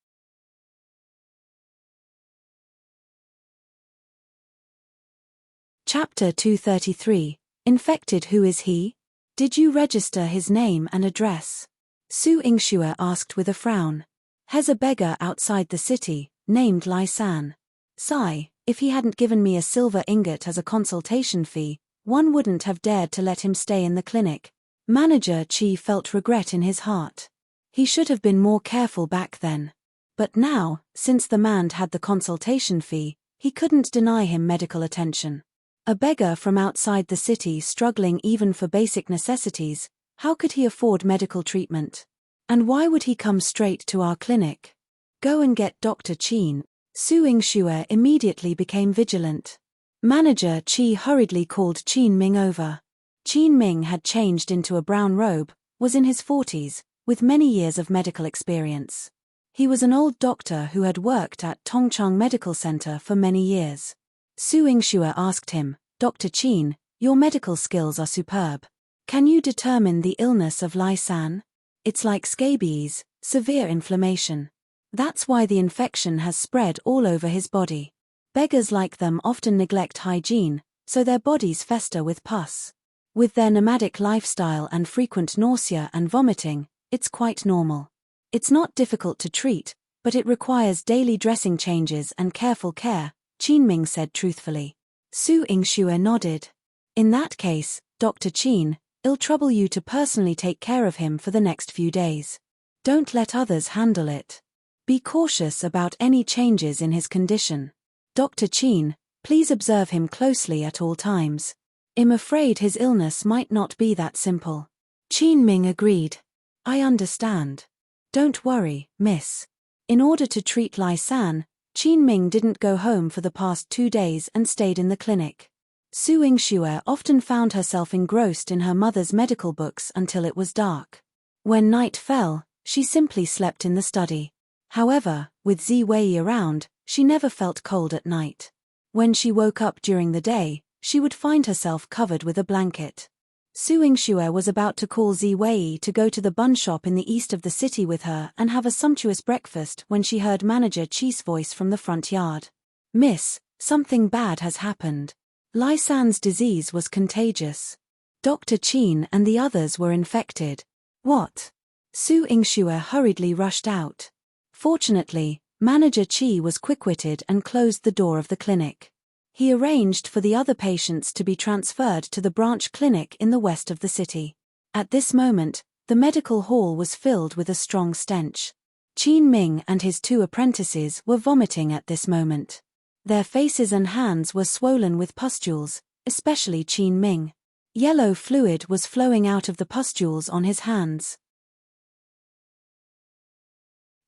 Chapter 233, Infected. Who is he? Did you register his name and address? Su Yingxue asked with a frown. He's a beggar outside the city, named Lai San. Sigh, if he hadn't given me a silver ingot as a consultation fee, one wouldn't have dared to let him stay in the clinic. Manager Qi felt regret in his heart. He should have been more careful back then. But now, since the man had the consultation fee, he couldn't deny him medical attention. A beggar from outside the city struggling even for basic necessities, how could he afford medical treatment? And why would he come straight to our clinic? Go and get Dr. Qin. Su Yingxue immediately became vigilant. Manager Chi hurriedly called Qin Ming over. Qin Ming had changed into a brown robe, was in his 40s, with many years of medical experience. He was an old doctor who had worked at Tongchang Medical Center for many years. Su Yingxue asked him, "Dr. Qin, your medical skills are superb. Can you determine the illness of Lai San? It's like scabies, severe inflammation. That's why the infection has spread all over his body. Beggars like them often neglect hygiene, so their bodies fester with pus. With their nomadic lifestyle and frequent nausea and vomiting, it's quite normal. It's not difficult to treat, but it requires daily dressing changes and careful care," Qin Ming said truthfully. Su Yingxue nodded. "In that case, Dr. Qin, I'll trouble you to personally take care of him for the next few days. Don't let others handle it. Be cautious about any changes in his condition. Dr. Qin, please observe him closely at all times. I'm afraid his illness might not be that simple." Qin Ming agreed. "I understand. Don't worry, miss." In order to treat Lai San, Qin Ming didn't go home for the past 2 days and stayed in the clinic. Su Yingxue often found herself engrossed in her mother's medical books until it was dark. When night fell, she simply slept in the study. However, with Ziwei around, she never felt cold at night. When she woke up during the day, she would find herself covered with a blanket. Su Yingxue was about to call Ziwei to go to the bun shop in the east of the city with her and have a sumptuous breakfast when she heard Manager Chi's voice from the front yard. "Miss, something bad has happened. Lai San's disease was contagious. Dr. Qin and the others were infected." "What?" Su Yingxue hurriedly rushed out. Fortunately, Manager Chi was quick-witted and closed the door of the clinic. He arranged for the other patients to be transferred to the branch clinic in the west of the city. At this moment, the medical hall was filled with a strong stench. Qin Ming and his 2 apprentices were vomiting at this moment. Their faces and hands were swollen with pustules, especially Qin Ming. Yellow fluid was flowing out of the pustules on his hands.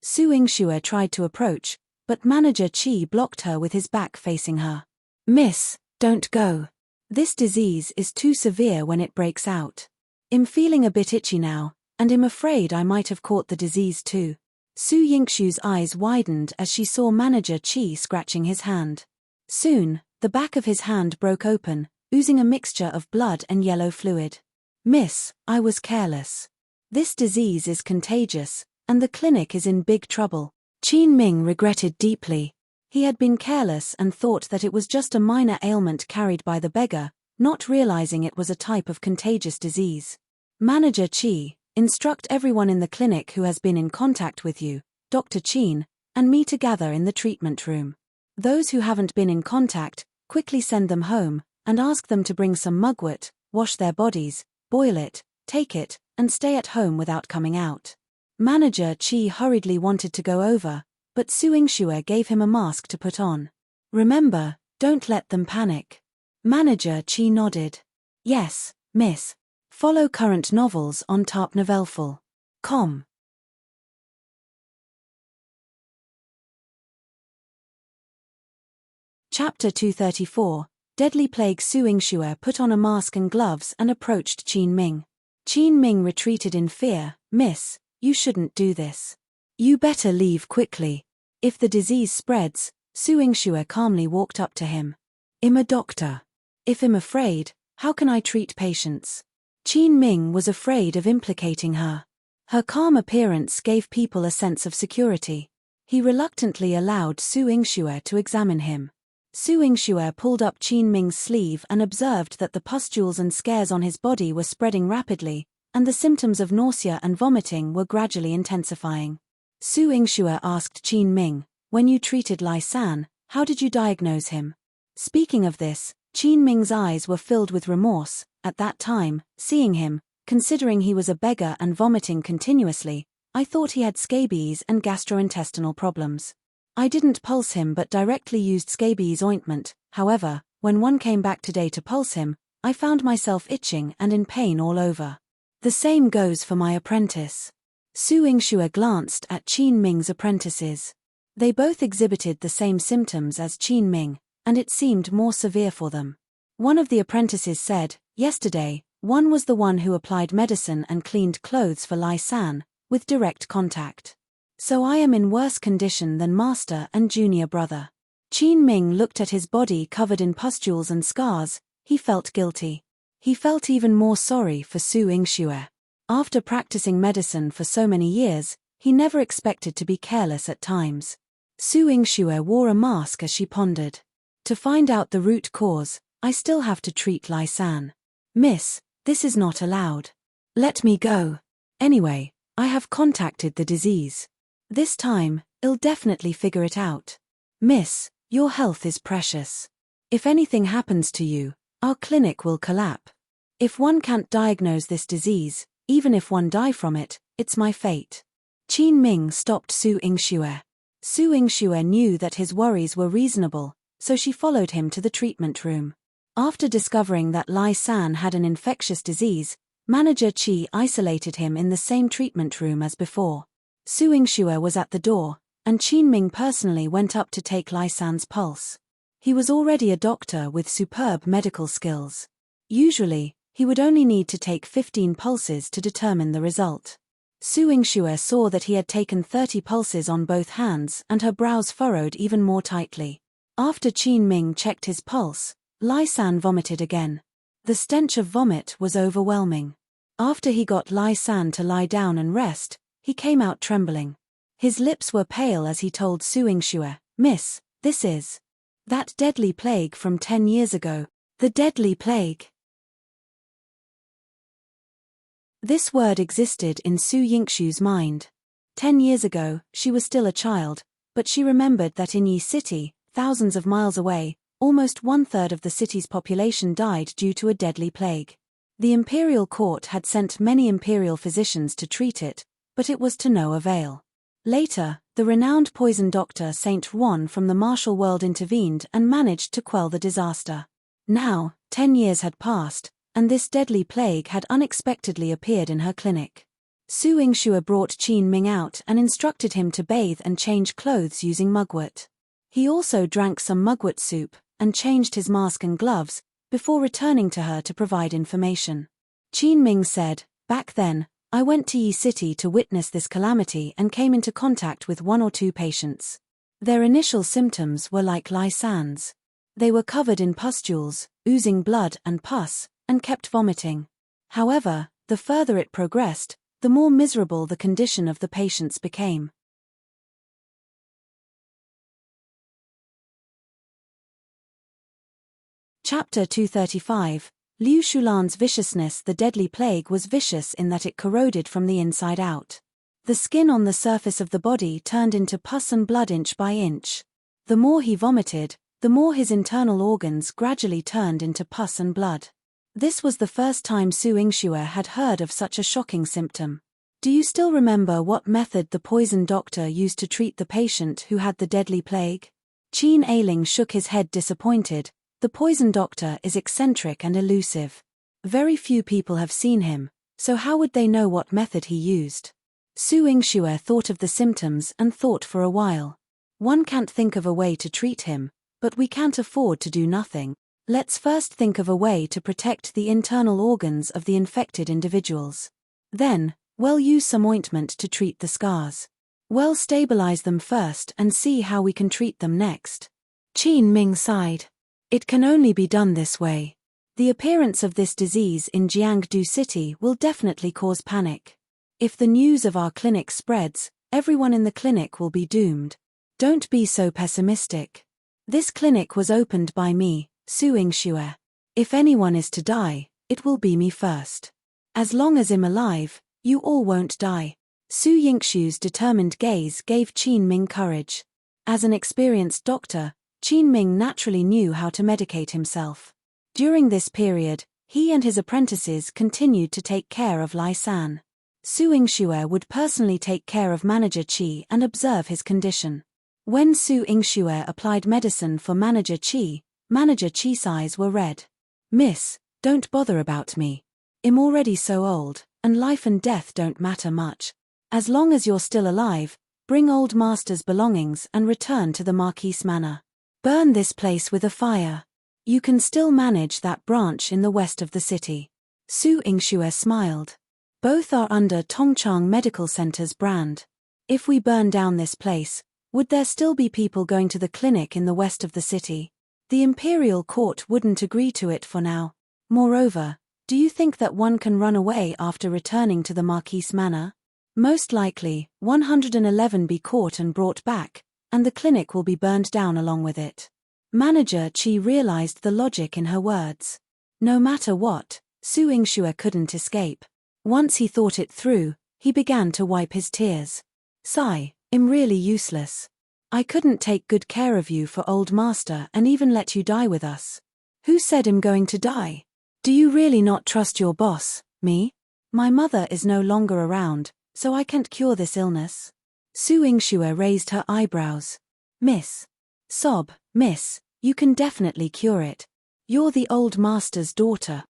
Su Yingxue tried to approach, but Manager Chi blocked her with his back facing her. "Miss, don't go. This disease is too severe when it breaks out. I'm feeling a bit itchy now, and I'm afraid I might have caught the disease too." Su Yingxue's eyes widened as she saw Manager Chi scratching his hand. Soon, the back of his hand broke open, oozing a mixture of blood and yellow fluid. "Miss, I was careless. This disease is contagious, and the clinic is in big trouble." Qin Ming regretted deeply. He had been careless and thought that it was just a minor ailment carried by the beggar, not realizing it was a type of contagious disease. "Manager Chi, instruct everyone in the clinic who has been in contact with you, Dr. Qin, and me to gather in the treatment room. Those who haven't been in contact, quickly send them home, and ask them to bring some mugwort, wash their bodies, boil it, take it, and stay at home without coming out." Manager Chi hurriedly wanted to go over, but Su Yingxue gave him a mask to put on. "Remember, don't let them panic." Manager Chi nodded. "Yes, miss." Follow current novels on tarpnovelful.com. Chapter 234, Deadly Plague. Su Yingxue put on a mask and gloves and approached Qin Ming. Qin Ming retreated in fear. "Miss, you shouldn't do this. You better leave quickly. If the disease spreads," Su Yingxue calmly walked up to him. "I'm a doctor. If I'm afraid, how can I treat patients?" Qin Ming was afraid of implicating her. Her calm appearance gave people a sense of security. He reluctantly allowed Su Yingxue to examine him. Su Yingxue pulled up Qin Ming's sleeve and observed that the pustules and scares on his body were spreading rapidly, and the symptoms of nausea and vomiting were gradually intensifying. Su Yingxue asked Qin Ming, "When you treated Lai San, how did you diagnose him?" Speaking of this, Qin Ming's eyes were filled with remorse. At that time, seeing him, considering he was a beggar and vomiting continuously, I thought he had scabies and gastrointestinal problems. I didn't pulse him but directly used scabies ointment. However, when one came back today to pulse him, I found myself itching and in pain all over. The same goes for my apprentice. Su Yingxue glanced at Qin Ming's apprentices. They both exhibited the same symptoms as Qin Ming, and it seemed more severe for them. One of the apprentices said, "Yesterday, one was the one who applied medicine and cleaned clothes for Lai San, with direct contact. So I am in worse condition than master and junior brother." Qin Ming looked at his body covered in pustules and scars. He felt guilty. He felt even more sorry for Su Yingxue. After practicing medicine for so many years, he never expected to be careless at times. Su Yingxue wore a mask as she pondered. "To find out the root cause, I still have to treat Lai San. Miss, this is not allowed. Let me go. Anyway, I have contacted the disease. This time, I'll definitely figure it out. Miss, your health is precious. If anything happens to you, our clinic will collapse. If one can't diagnose this disease, even if one die from it, it's my fate." Qin Ming stopped Su Yingxue. Su Yingxue knew that his worries were reasonable, so she followed him to the treatment room. After discovering that Lai San had an infectious disease, Manager Qi isolated him in the same treatment room as before. Su Yingxue was at the door, and Qin Ming personally went up to take Lai San's pulse. He was already a doctor with superb medical skills. Usually, he would only need to take 15 pulses to determine the result. Su Yingxue saw that he had taken 30 pulses on both hands, and her brows furrowed even more tightly. After Qin Ming checked his pulse, Lai San vomited again. The stench of vomit was overwhelming. After he got Lai San to lie down and rest, he came out trembling. His lips were pale as he told Su Yingxue, "Miss, this is that deadly plague from 10 years ago. The deadly plague." This word existed in Su Yingxue's mind. 10 years ago, she was still a child, but she remembered that in Yi City, thousands of miles away, almost 1/3 of the city's population died due to a deadly plague. The imperial court had sent many imperial physicians to treat it, but it was to no avail. Later, the renowned poison doctor Saint Ruan from the martial world intervened and managed to quell the disaster. Now, 10 years had passed, and this deadly plague had unexpectedly appeared in her clinic. Su Yingxue brought Qin Ming out and instructed him to bathe and change clothes using mugwort. He also drank some mugwort soup and changed his mask and gloves before returning to her to provide information. Qin Ming said, "Back then, I went to Yi City to witness this calamity and came into contact with 1 or 2 patients. Their initial symptoms were like Lai San's. They were covered in pustules, oozing blood and pus, and kept vomiting. However, the further it progressed, the more miserable the condition of the patients became." Chapter 235, Liu Shulan's viciousness. The deadly plague was vicious in that it corroded from the inside out. The skin on the surface of the body turned into pus and blood inch by inch. The more he vomited, the more his internal organs gradually turned into pus and blood. This was the first time Su Yingxue had heard of such a shocking symptom. "Do you still remember what method the poison doctor used to treat the patient who had the deadly plague?" Qin Ailing shook his head disappointed. "The poison doctor is eccentric and elusive. Very few people have seen him, so how would they know what method he used?" Su Yingxue thought of the symptoms and thought for a while. "One can't think of a way to treat him, but we can't afford to do nothing. Let's first think of a way to protect the internal organs of the infected individuals. Then, we'll use some ointment to treat the scars. We'll stabilize them first and see how we can treat them next." Qin Ming sighed. "It can only be done this way. The appearance of this disease in Jiangdu City will definitely cause panic. If the news of our clinic spreads, everyone in the clinic will be doomed. Don't be so pessimistic. This clinic was opened by me, Su Yingxue. If anyone is to die, it will be me first. As long as I'm alive, you all won't die." Su Yingxue's determined gaze gave Qin Ming courage. As an experienced doctor, Qin Ming naturally knew how to medicate himself. During this period, he and his apprentices continued to take care of Lai San. Su Yingxue would personally take care of Manager Qi and observe his condition. When Su Yingxue applied medicine for Manager Qi's eyes were red. "Miss, don't bother about me. I'm already so old, and life and death don't matter much. As long as you're still alive, bring old master's belongings and return to the Marquise Manor." Burn this place with a fire. You can still manage that branch in the west of the city. Su Yingxue smiled. Both are under Tongchang Medical Center's brand. If we burn down this place, would there still be people going to the clinic in the west of the city? The imperial court wouldn't agree to it for now. Moreover, do you think that one can run away after returning to the Marquise Manor? Most likely, 111 be caught and brought back, and the clinic will be burned down along with it. Manager Qi realized the logic in her words. No matter what, Su Yingxue couldn't escape. Once he thought it through, he began to wipe his tears. Sigh, I'm really useless. I couldn't take good care of you for old master and even let you die with us. Who said I'm going to die? Do you really not trust your boss, me? My mother is no longer around, so I can't cure this illness. Su Yingxue raised her eyebrows. Miss. Miss, you can definitely cure it. You're the old master's daughter.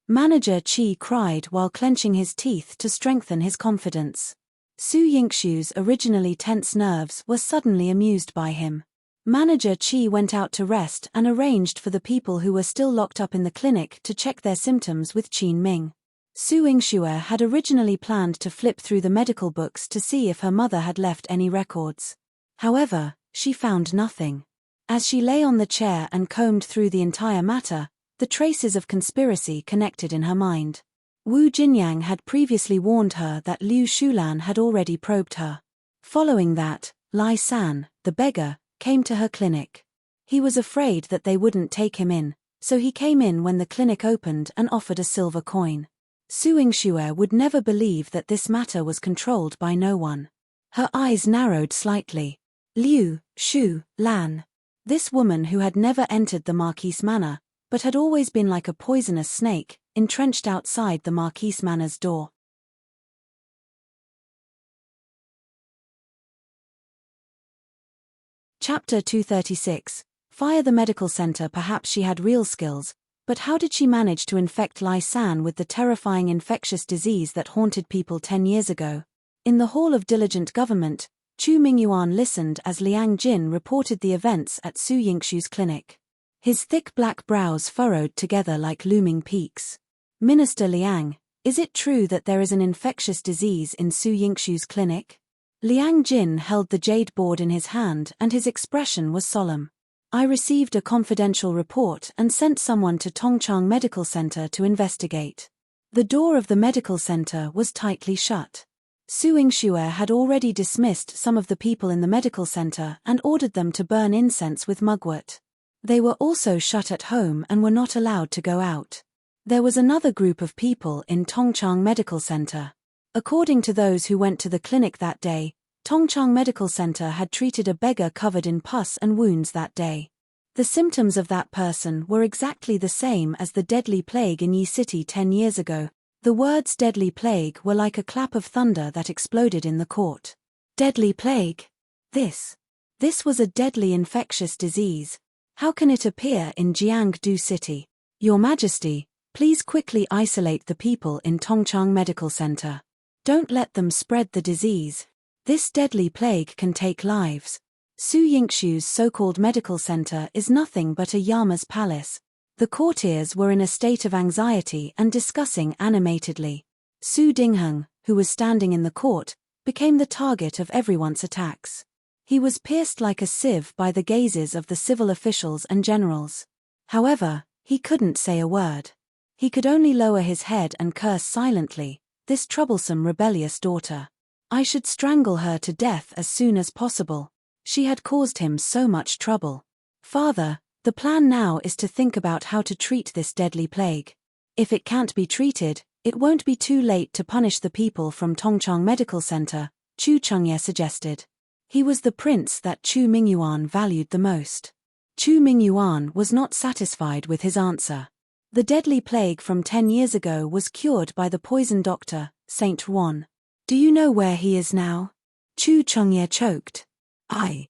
Manager Qi cried while clenching his teeth to strengthen his confidence. Su Yingxue's originally tense nerves were suddenly amused by him. Manager Qi went out to rest and arranged for the people who were still locked up in the clinic to check their symptoms with Qin Ming. Su Yingxue had originally planned to flip through the medical books to see if her mother had left any records. However, she found nothing. As she lay on the chair and combed through the entire matter, the traces of conspiracy connected in her mind. Wu Jinyang had previously warned her that Liu Shulan had already probed her. Following that, Lai San, the beggar, came to her clinic. He was afraid that they wouldn't take him in, so he came in when the clinic opened and offered a silver coin. Su Yingxue would never believe that this matter was controlled by no one. Her eyes narrowed slightly. Liu Shulan. This woman who had never entered the Marquise Manor, but had always been like a poisonous snake, entrenched outside the Marquise Manor's door. Chapter 236. Fire the medical center. Perhaps she had real skills, but how did she manage to infect Lai San with the terrifying infectious disease that haunted people 10 years ago? In the Hall of Diligent Government, Chu Mingyuan listened as Liang Jin reported the events at Su Yingxue's clinic. His thick black brows furrowed together like looming peaks. Minister Liang, is it true that there is an infectious disease in Su Yingxue's clinic? Liang Jin held the jade board in his hand and his expression was solemn. I received a confidential report and sent someone to Tongchang Medical Center to investigate. The door of the medical center was tightly shut. Su Yingxue had already dismissed some of the people in the medical center and ordered them to burn incense with mugwort. They were also shut at home and were not allowed to go out. There was another group of people in Tongchang Medical Center. According to those who went to the clinic that day, Tongchang Medical Center had treated a beggar covered in pus and wounds that day. The symptoms of that person were exactly the same as the deadly plague in Yi City 10 years ago. The words deadly plague were like a clap of thunder that exploded in the court. Deadly plague? This was a deadly infectious disease. How can it appear in Jiangdu City? Your Majesty, please quickly isolate the people in Tongchang Medical Center. Don't let them spread the disease. This deadly plague can take lives. Su Yingxue's so-called medical center is nothing but a Yama's palace. The courtiers were in a state of anxiety and discussing animatedly. Su Dingheng, who was standing in the court, became the target of everyone's attacks. He was pierced like a sieve by the gazes of the civil officials and generals. However, he couldn't say a word. He could only lower his head and curse silently, this troublesome rebellious daughter. I should strangle her to death as soon as possible. She had caused him so much trouble. Father, the plan now is to think about how to treat this deadly plague. If it can't be treated, it won't be too late to punish the people from Tongchang Medical Center, Chu Chengye suggested. He was the prince that Chu Mingyuan valued the most. Chu Mingyuan was not satisfied with his answer. The deadly plague from 10 years ago was cured by the poison doctor, Saint Ruan. Do you know where he is now? Chu Chengye choked. I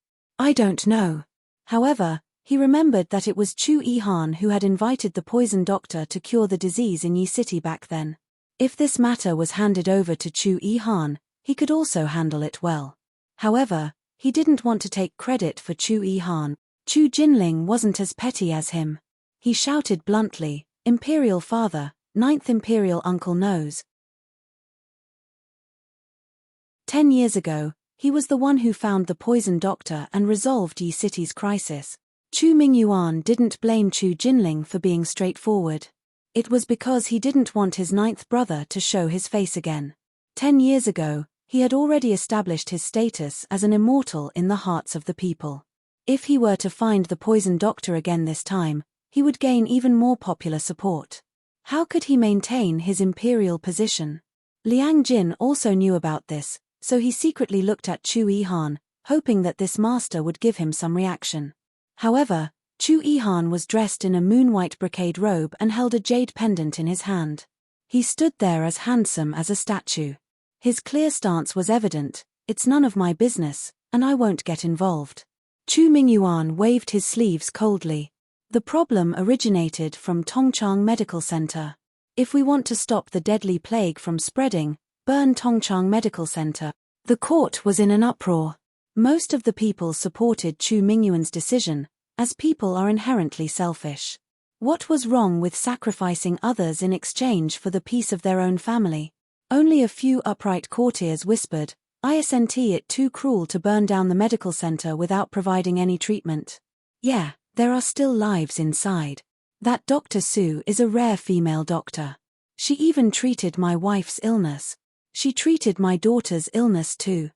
don't know. However, he remembered that it was Chu Yihan who had invited the poison doctor to cure the disease in Yi City back then. If this matter was handed over to Chu Yihan, he could also handle it well. However, He didn't want to take credit for Chu Yihan. Chu Jinling wasn't as petty as him. He shouted bluntly, "Imperial father, ninth imperial uncle knows." 10 years ago, he was the one who found the poison doctor and resolved Yi City's crisis. Chu Mingyuan didn't blame Chu Jinling for being straightforward. It was because he didn't want his ninth brother to show his face again. 10 years ago, he had already established his status as an immortal in the hearts of the people. If he were to find the poison doctor again this time, he would gain even more popular support. How could he maintain his imperial position? Liang Jin also knew about this, so he secretly looked at Chu Yihan, hoping that this master would give him some reaction. However, Chu Yihan was dressed in a moon-white brocade robe and held a jade pendant in his hand. He stood there as handsome as a statue. His clear stance was evident: "It's none of my business, and I won't get involved." Chu Mingyuan waved his sleeves coldly. The problem originated from Tongchang Medical Center. If we want to stop the deadly plague from spreading, burn Tongchang Medical Center. The court was in an uproar. Most of the people supported Chu Mingyuan's decision, as people are inherently selfish. What was wrong with sacrificing others in exchange for the peace of their own family? Only a few upright courtiers whispered, "Isn't it too cruel to burn down the medical center without providing any treatment? Yeah, there are still lives inside. That Dr. Su is a rare female doctor. She even treated my wife's illness. She treated my daughter's illness too."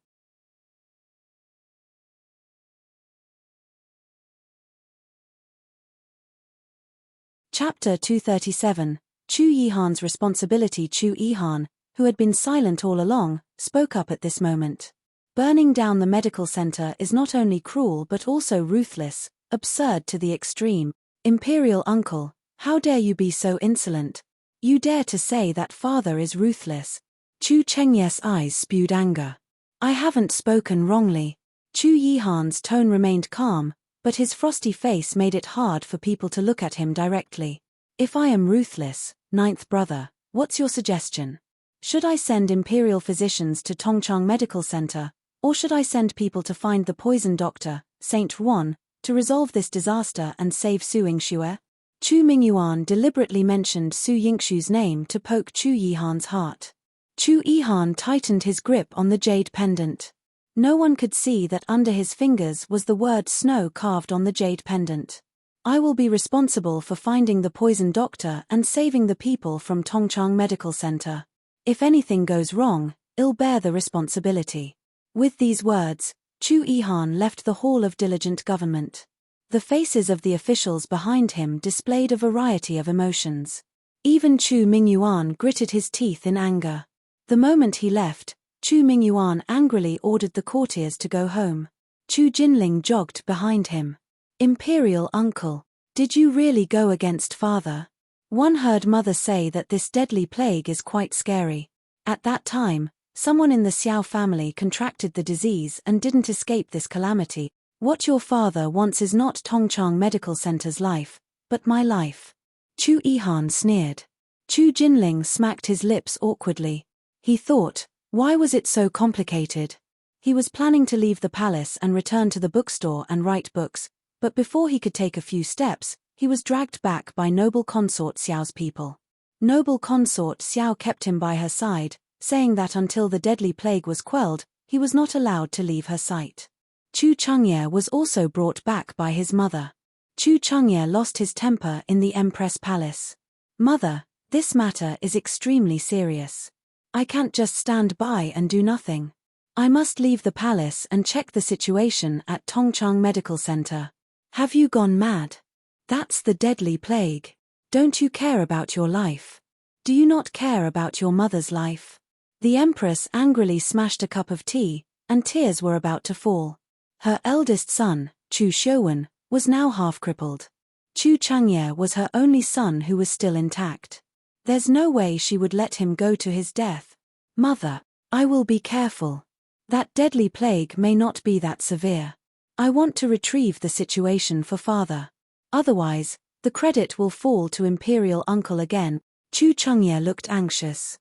Chapter 237, Chu Yihan's responsibility. Chu Yihan, who had been silent all along, spoke up at this moment. Burning down the medical center is not only cruel but also ruthless, absurd to the extreme. Imperial uncle, how dare you be so insolent? You dare to say that father is ruthless? Chu Chengye's eyes spewed anger. "I haven't spoken wrongly." Chu Yihan's tone remained calm, but his frosty face made it hard for people to look at him directly. "If I am ruthless, ninth brother, what's your suggestion? Should I send imperial physicians to Tongchang Medical Center, or should I send people to find the poison doctor, Saint Ruan, to resolve this disaster and save Su Yingxue?" Chu Mingyuan deliberately mentioned Su Yingxue's name to poke Chu Yihan's heart. Chu Yihan tightened his grip on the jade pendant. No one could see that under his fingers was the word snow carved on the jade pendant. "I will be responsible for finding the poison doctor and saving the people from Tongchang Medical Center. If anything goes wrong, I'll bear the responsibility." With these words, Chu Yihan left the Hall of Diligent Government. The faces of the officials behind him displayed a variety of emotions. Even Chu Mingyuan gritted his teeth in anger. The moment he left, Chu Mingyuan angrily ordered the courtiers to go home. Chu Jinling jogged behind him. "Imperial uncle, did you really go against father? One heard mother say that this deadly plague is quite scary. At that time, someone in the Xiao family contracted the disease and didn't escape this calamity. What your father wants is not Tongchang Medical Center's life, but my life." Chu Yihan sneered. Chu Jinling smacked his lips awkwardly. He thought, why was it so complicated? He was planning to leave the palace and return to the bookstore and write books, but before he could take a few steps, he was dragged back by noble Consort Xiao's people. Noble Consort Xiao kept him by her side, saying that until the deadly plague was quelled, he was not allowed to leave her sight. Chu Chengye was also brought back by his mother. Chu Chengye lost his temper in the Empress Palace. "Mother, this matter is extremely serious. I can't just stand by and do nothing. I must leave the palace and check the situation at Tongchang Medical Center." "Have you gone mad? That's the deadly plague. Don't you care about your life? Do you not care about your mother's life?" The Empress angrily smashed a cup of tea, and tears were about to fall. Her eldest son, Chu Xiuwen, was now half-crippled. Chu Chengye was her only son who was still intact. There's no way she would let him go to his death. "Mother, I will be careful. That deadly plague may not be that severe. I want to retrieve the situation for father. Otherwise, the credit will fall to Imperial uncle again." Chu Chengye looked anxious.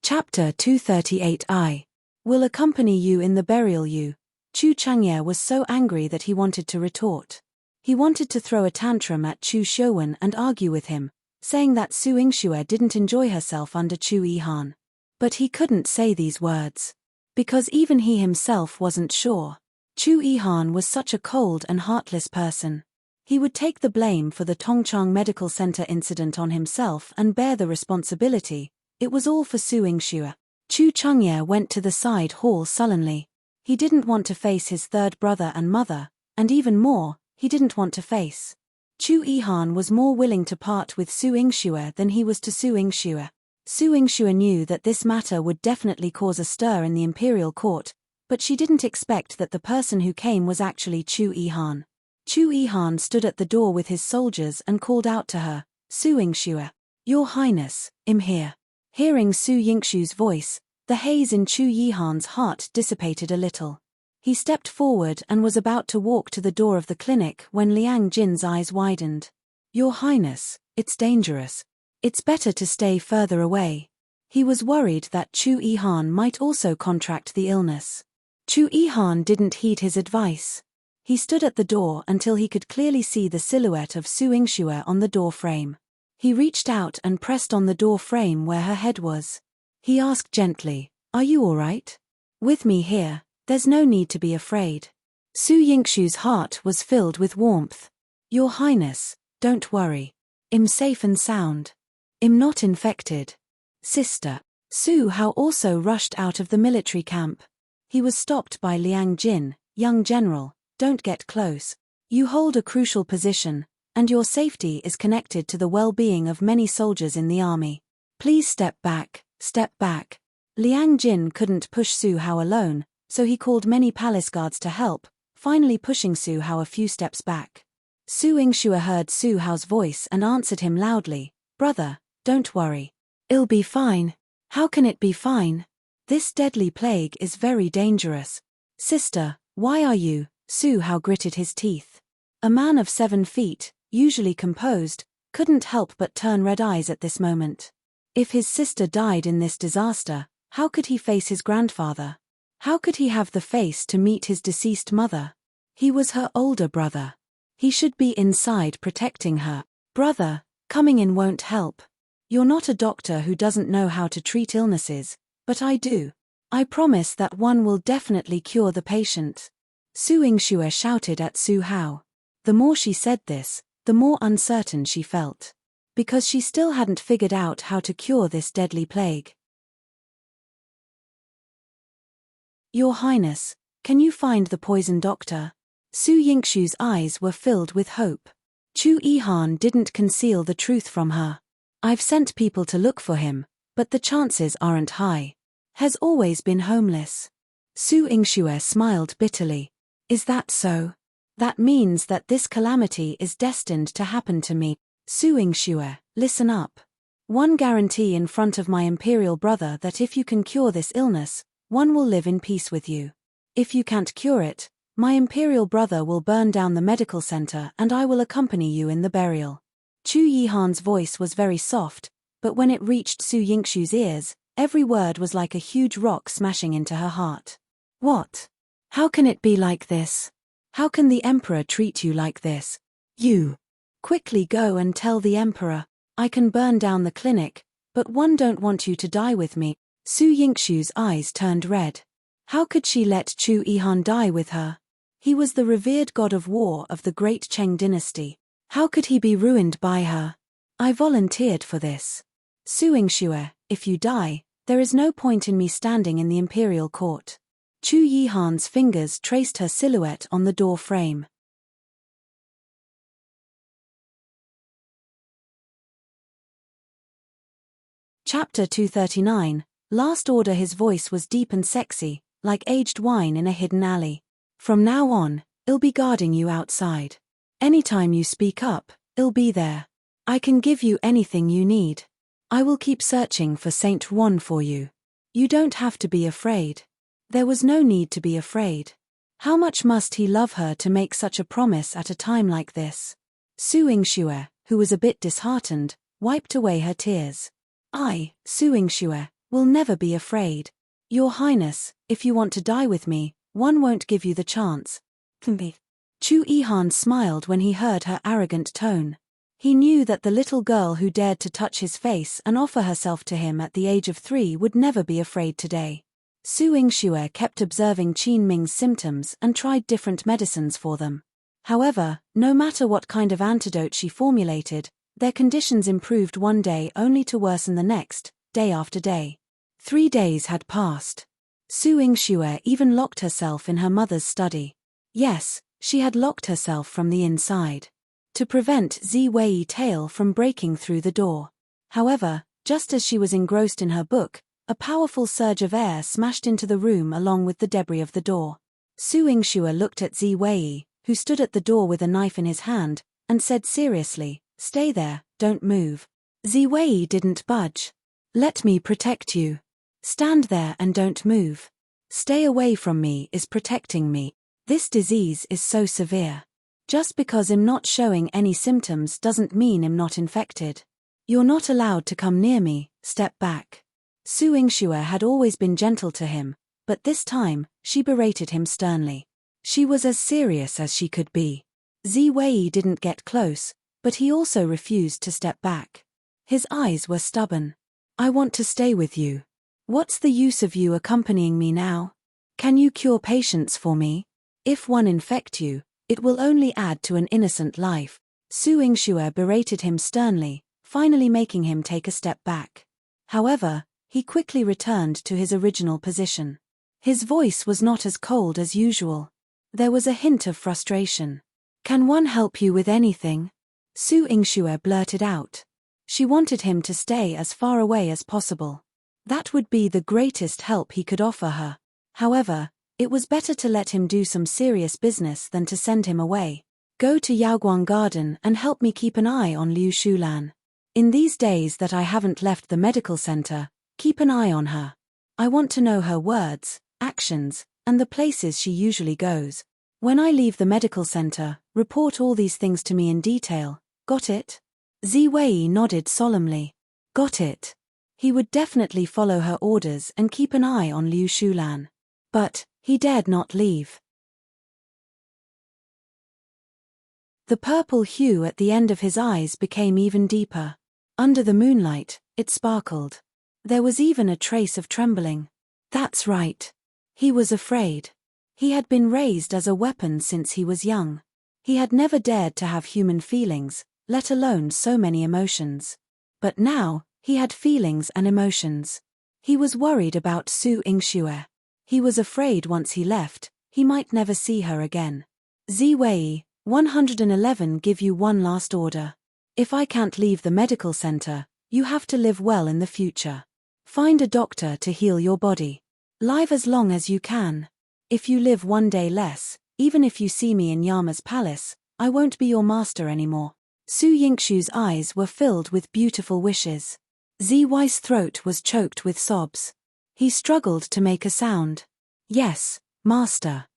Chapter 238 I will accompany you in the burial. Chu Changye was so angry that he wanted to retort. He wanted to throw a tantrum at Chu Xiuwen and argue with him, saying that Su Yingxue didn't enjoy herself under Chu Yihan. But he couldn't say these words. Because even he himself wasn't sure. Chu Yihan was such a cold and heartless person. He would take the blame for the Tongchang Medical Center incident on himself and bear the responsibility. It was all for Su Yingxue. Chu Changye went to the side hall sullenly. He didn't want to face his third brother and mother, and even more, he didn't want to face. Chu Yihan was more willing to part with Su Yingxue than he was to Su Yingxue. Su Yingxue knew that this matter would definitely cause a stir in the imperial court, but she didn't expect that the person who came was actually Chu Yihan. Chu Yihan stood at the door with his soldiers and called out to her, "Su Yingxue, Your Highness, I'm here." Hearing Su Yingxue's voice, the haze in Chu Yihan's heart dissipated a little. He stepped forward and was about to walk to the door of the clinic when Liang Jin's eyes widened. "Your Highness, it's dangerous. It's better to stay further away." He was worried that Chu Yihan might also contract the illness. Chu Yihan didn't heed his advice. He stood at the door until he could clearly see the silhouette of Su Yingxue on the door frame. He reached out and pressed on the door frame where her head was. He asked gently, "Are you all right? With me here, there's no need to be afraid." Su Yingxue's heart was filled with warmth. "Your Highness, don't worry. I'm safe and sound. I'm not infected." "Sister." Su Hao also rushed out of the military camp. He was stopped by Liang Jin. "Young general, don't get close. You hold a crucial position, and your safety is connected to the well-being of many soldiers in the army. Please step back, step back." Liang Jin couldn't push Su Hao alone, so he called many palace guards to help, finally pushing Su Hao a few steps back. Su Yingxue heard Su Hao's voice and answered him loudly, "Brother, don't worry. It'll be fine." "How can it be fine? This deadly plague is very dangerous." "Sister, why are you?" Su Hao gritted his teeth. A man of 7 feet, usually composed, couldn't help but turn red eyes at this moment. If his sister died in this disaster, how could he face his grandfather? How could he have the face to meet his deceased mother? He was her older brother. He should be inside protecting her. "Brother, coming in won't help. You're not a doctor who doesn't know how to treat illnesses, but I do. I promise that one will definitely cure the patient." Su Yingxue shouted at Su Hao. The more she said this, the more uncertain she felt. Because she still hadn't figured out how to cure this deadly plague. "Your Highness, can you find the poison doctor?" Su Yingxue's eyes were filled with hope. Chu Yihan didn't conceal the truth from her. "I've sent people to look for him, but the chances aren't high. Has always been homeless." Su Yingxue smiled bitterly. "Is that so? That means that this calamity is destined to happen to me." "Su Yingxue, listen up. One guarantee in front of my imperial brother that if you can cure this illness, one will live in peace with you. If you can't cure it, my imperial brother will burn down the medical center and I will accompany you in the burial." Chu Yihan's voice was very soft, but when it reached Su Yingxue's ears, every word was like a huge rock smashing into her heart. "What? How can it be like this? How can the emperor treat you like this? You quickly go and tell the emperor, I can burn down the clinic, but one don't want you to die with me." Su Yingxue's eyes turned red. How could she let Chu Yihan die with her? He was the revered god of war of the great Cheng dynasty. How could he be ruined by her? "I volunteered for this. Su Yingxue, if you die, there is no point in me standing in the imperial court." Chu Yihan's fingers traced her silhouette on the door frame. Chapter 239, Last Order. His voice was deep and sexy, like aged wine in a hidden alley. "From now on, I'll be guarding you outside. Anytime you speak up, I'll be there. I can give you anything you need. I will keep searching for Saint Juan for you. You don't have to be afraid." There was no need to be afraid. How much must he love her to make such a promise at a time like this? Su Yingxue, who was a bit disheartened, wiped away her tears. "I, Su Yingxue, will will never be afraid. Your Highness, if you want to die with me, one won't give you the chance. Chu Yihan smiled when he heard her arrogant tone. He knew that the little girl who dared to touch his face and offer herself to him at the age of 3 would never be afraid today. Su Yingxue kept observing Qin Ming's symptoms and tried different medicines for them. However, no matter what kind of antidote she formulated, their conditions improved one day only to worsen the next, day after day. 3 days had passed. Su Yingxue even locked herself in her mother's study. Yes, she had locked herself from the inside, to prevent Ziwei Tail from breaking through the door. However, just as she was engrossed in her book, a powerful surge of air smashed into the room along with the debris of the door. Su Yingxue looked at Ziwei, who stood at the door with a knife in his hand, and said seriously, "Stay there, don't move." Ziwei didn't budge. "Let me protect you. Stand there and don't move. Stay away from me is protecting me. This disease is so severe. Just because I'm not showing any symptoms doesn't mean I'm not infected. You're not allowed to come near me, step back." Su Yingxue had always been gentle to him, but this time, she berated him sternly. She was as serious as she could be. Ziwei didn't get close, but he also refused to step back. His eyes were stubborn. "I want to stay with you. What's the use of you accompanying me now? Can you cure patients for me? If one infect you, it will only add to an innocent life." Su Yingxue berated him sternly, finally making him take a step back. However, he quickly returned to his original position. His voice was not as cold as usual. There was a hint of frustration. "Can one help you with anything?" Su Yingxue blurted out. She wanted him to stay as far away as possible. That would be the greatest help he could offer her. However, it was better to let him do some serious business than to send him away. "Go to Yaoguang Garden and help me keep an eye on Liu Shulan. In these days that I haven't left the medical center, keep an eye on her. I want to know her words, actions, and the places she usually goes. When I leave the medical center, report all these things to me in detail. Got it?" Ziwei nodded solemnly. Got it. He would definitely follow her orders and keep an eye on Liu Shulan. But he dared not leave. The purple hue at the end of his eyes became even deeper. Under the moonlight, it sparkled. There was even a trace of trembling. That's right. He was afraid. He had been raised as a weapon since he was young. He had never dared to have human feelings, let alone so many emotions. But now, he had feelings and emotions. He was worried about Su Yingxue. He was afraid once he left, he might never see her again. Ziwei, 111 give you one last order. If I can't leave the medical center, you have to live well in the future. Find a doctor to heal your body. Live as long as you can. If you live one day less, even if you see me in Yama's palace, I won't be your master anymore. Su Yingxue's eyes were filled with beautiful wishes. Ziwei's throat was choked with sobs. He struggled to make a sound. Yes, master.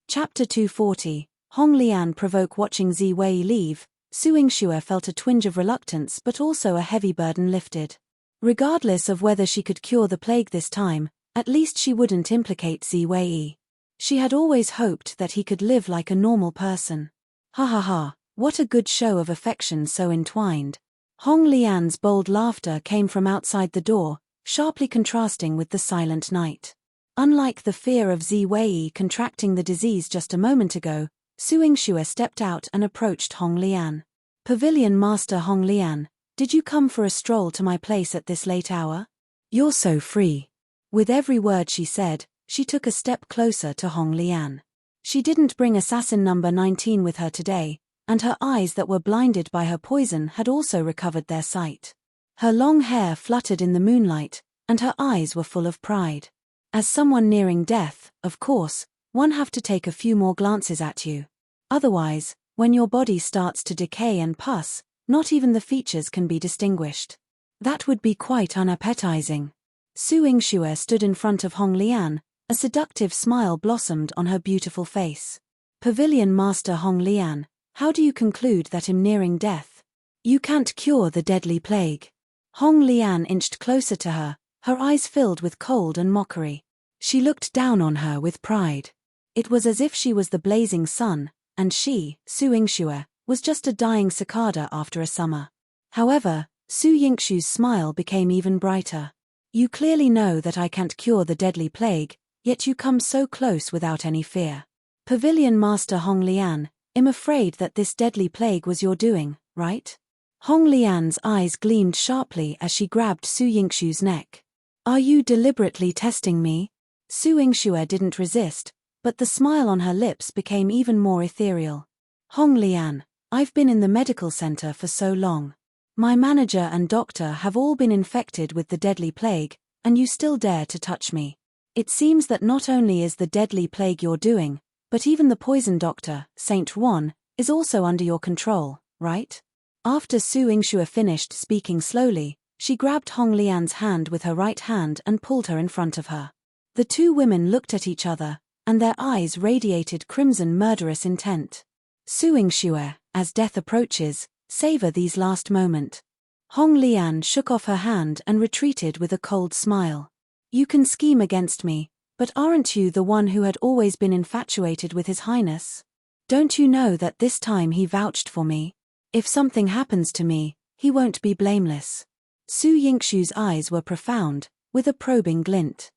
Chapter 240, Hong Lian provoke. Watching Ziwei leave, Su Yingxue felt a twinge of reluctance but also a heavy burden lifted. Regardless of whether she could cure the plague this time, at least she wouldn't implicate Ziwei. She had always hoped that he could live like a normal person. Ha ha ha, what a good show of affection so entwined. Hong Lian's bold laughter came from outside the door, sharply contrasting with the silent night. Unlike the fear of Ziwei contracting the disease just a moment ago, Su Yingxue stepped out and approached Hong Lian. Pavilion Master Hong Lian, did you come for a stroll to my place at this late hour? You're so free. With every word she said, she took a step closer to Hong Lian. She didn't bring assassin number 19 with her today, and her eyes that were blinded by her poison had also recovered their sight. Her long hair fluttered in the moonlight, and her eyes were full of pride. As someone nearing death, of course, one have to take a few more glances at you. Otherwise, when your body starts to decay and pus, not even the features can be distinguished. That would be quite unappetizing. Su Yingxue stood in front of Hong Lian, a seductive smile blossomed on her beautiful face. Pavilion Master Hong Lian, How do you conclude that I'm nearing death? You can't cure the deadly plague. Hong Lian inched closer to her, her eyes filled with cold and mockery. She looked down on her with pride. It was as if she was the blazing sun, and she, Su Yingxue, was just a dying cicada after a summer. However, Su Yingxue's smile became even brighter. You clearly know that I can't cure the deadly plague, yet you come so close without any fear. Pavilion Master Hong Lian, I'm afraid that this deadly plague was your doing, right? Hong Lian's eyes gleamed sharply as she grabbed Su Yingxue's neck. Are you deliberately testing me? Su Yingxue didn't resist, but the smile on her lips became even more ethereal. Hong Lian, I've been in the medical center for so long. My manager and doctor have all been infected with the deadly plague, and you still dare to touch me. It seems that not only is the deadly plague your doing, but even the poison doctor, Saint Wan, is also under your control, right? After Su Yingxue finished speaking slowly, she grabbed Hong Lian's hand with her right hand and pulled her in front of her. The two women looked at each other, and their eyes radiated crimson murderous intent. Su Yingxue, as death approaches, savor these last moment. Hong Lian shook off her hand and retreated with a cold smile. You can scheme against me, but aren't you the one who had always been infatuated with His Highness? Don't you know that this time he vouched for me? If something happens to me, he won't be blameless. Su Yingxue's eyes were profound, with a probing glint.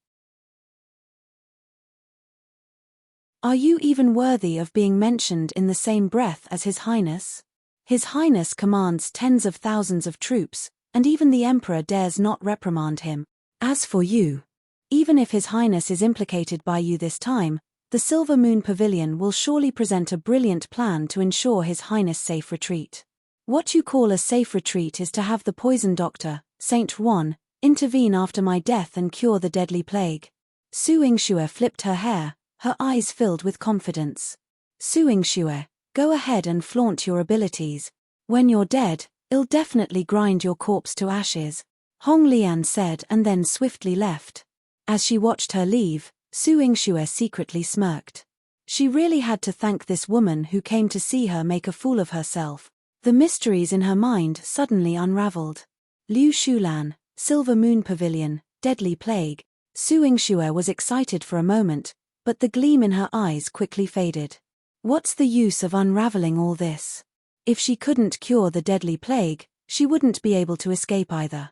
Are you even worthy of being mentioned in the same breath as His Highness? His Highness commands tens of thousands of troops, and even the Emperor dares not reprimand him. As for you, even if His Highness is implicated by you this time, the Silver Moon Pavilion will surely present a brilliant plan to ensure His Highness' safe retreat. What you call a safe retreat is to have the poison doctor, Saint Wan, intervene after my death and cure the deadly plague. Su Yingxue flipped her hair, her eyes filled with confidence. Su Yingxue, go ahead and flaunt your abilities. When you're dead, I'll definitely grind your corpse to ashes, Hong Lian said and then swiftly left. As she watched her leave, Su Yingxue secretly smirked. She really had to thank this woman who came to see her make a fool of herself. The mysteries in her mind suddenly unraveled. Liu Shulan, Silver Moon Pavilion, Deadly Plague. Su Yingxue was excited for a moment, but the gleam in her eyes quickly faded. What's the use of unraveling all this? If she couldn't cure the deadly plague, she wouldn't be able to escape either.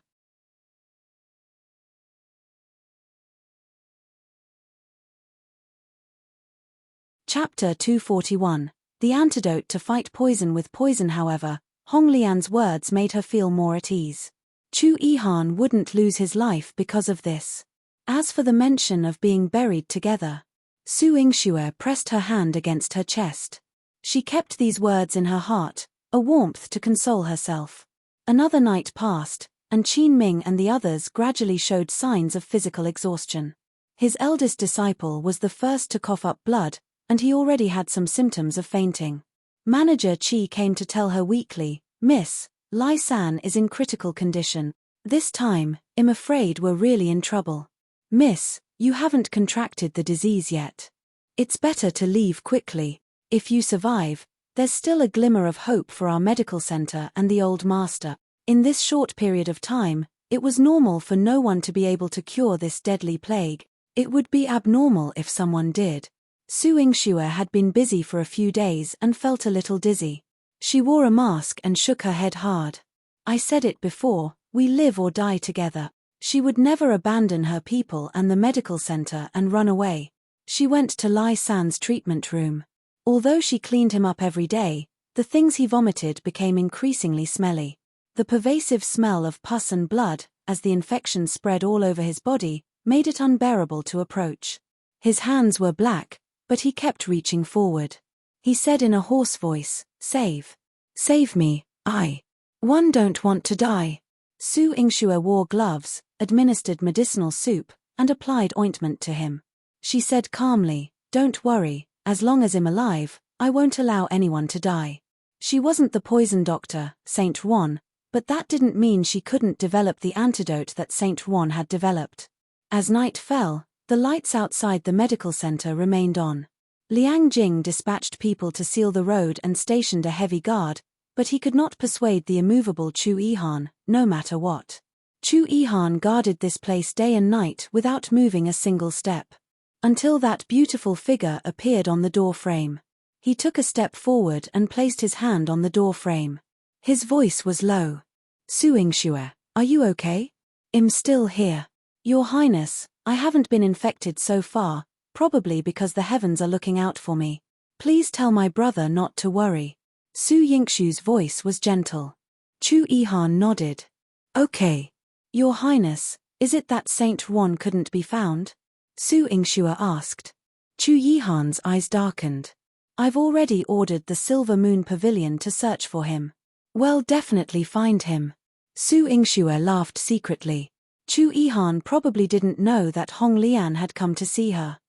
Chapter 241. The antidote to fight poison with poison. However, Hong Lian's words made her feel more at ease. Chu Yihan wouldn't lose his life because of this. As for the mention of being buried together, Su Yingxue pressed her hand against her chest. She kept these words in her heart, a warmth to console herself. Another night passed, and Qin Ming and the others gradually showed signs of physical exhaustion. His eldest disciple was the first to cough up blood, and he already had some symptoms of fainting. Manager Qi came to tell her weakly, "Miss, Lai San is in critical condition. This time, I'm afraid we're really in trouble. Miss, you haven't contracted the disease yet. It's better to leave quickly. If you survive, there's still a glimmer of hope for our medical center and the old master." In this short period of time, it was normal for no one to be able to cure this deadly plague. It would be abnormal if someone did. Su Yingxue had been busy for a few days and felt a little dizzy. She wore a mask and shook her head hard. I said it before, we live or die together. She would never abandon her people and the medical center and run away. She went to Lai San's treatment room. Although she cleaned him up every day, the things he vomited became increasingly smelly. The pervasive smell of pus and blood, as the infection spread all over his body, made it unbearable to approach. His hands were black, but he kept reaching forward. He said in a hoarse voice, "Save. Save me, I don't want to die." Su Yingxue wore gloves, administered medicinal soup, and applied ointment to him. She said calmly, "Don't worry, as long as I'm alive, I won't allow anyone to die." She wasn't the poison doctor, Saint Wan, but that didn't mean she couldn't develop the antidote that Saint Wan had developed. As night fell, the lights outside the medical center remained on. Liang Jing dispatched people to seal the road and stationed a heavy guard, but he could not persuade the immovable Chu Yihan, no matter what. Chu Yihan guarded this place day and night without moving a single step. Until that beautiful figure appeared on the door frame. He took a step forward and placed his hand on the door frame. His voice was low. Su Yingxue, are you okay? I'm still here. Your Highness, I haven't been infected so far, probably because the heavens are looking out for me. Please tell my brother not to worry. Su Yingxue's voice was gentle. Chu Yihan nodded. Okay. Your Highness, is it that Saint Ron couldn't be found? Su Yingxue asked. Chu Yihan's eyes darkened. I've already ordered the Silver Moon Pavilion to search for him. We'll definitely find him. Su Yingxue laughed secretly. Chu Yihan probably didn't know that Hong Lian had come to see her.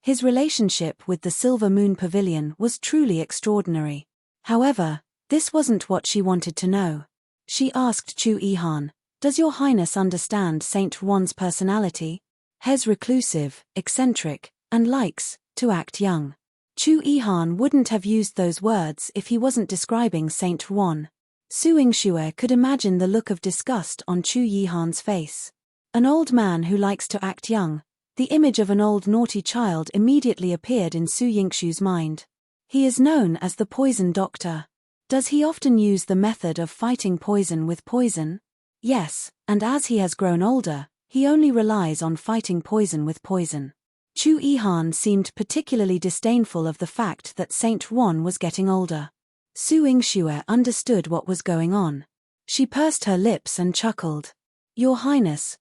His relationship with the Silver Moon Pavilion was truly extraordinary. However, this wasn't what she wanted to know. She asked Chu Yihan, does your Highness understand Saint Ron's personality? He's reclusive, eccentric, and likes to act young. Chu Yihan wouldn't have used those words if he wasn't describing Saint Ron. Su Yingxue could imagine the look of disgust on Chu Yihan's face. An old man who likes to act young. The image of an old naughty child immediately appeared in Su Yingxue's mind. He is known as the Poison Doctor. Does he often use the method of fighting poison with poison? Yes, and as he has grown older, he only relies on fighting poison with poison. Chu Yihan seemed particularly disdainful of the fact that Saint Ron was getting older. Su Yingxue understood what was going on. She pursed her lips and chuckled. Your Highness,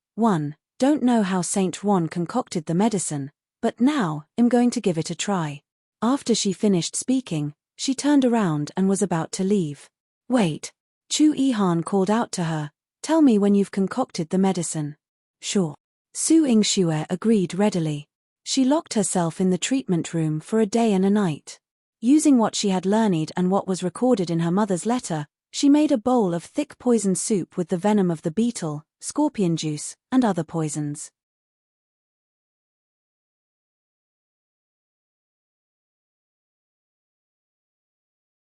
don't know how Saint Ron concocted the medicine, but now, I'm going to give it a try. After she finished speaking, she turned around and was about to leave. Wait. Chu Yihan called out to her, tell me when you've concocted the medicine. Sure. Su Yingxue agreed readily. She locked herself in the treatment room for a day and a night. Using what she had learned and what was recorded in her mother's letter, she made a bowl of thick poison soup with the venom of the beetle, scorpion juice, and other poisons.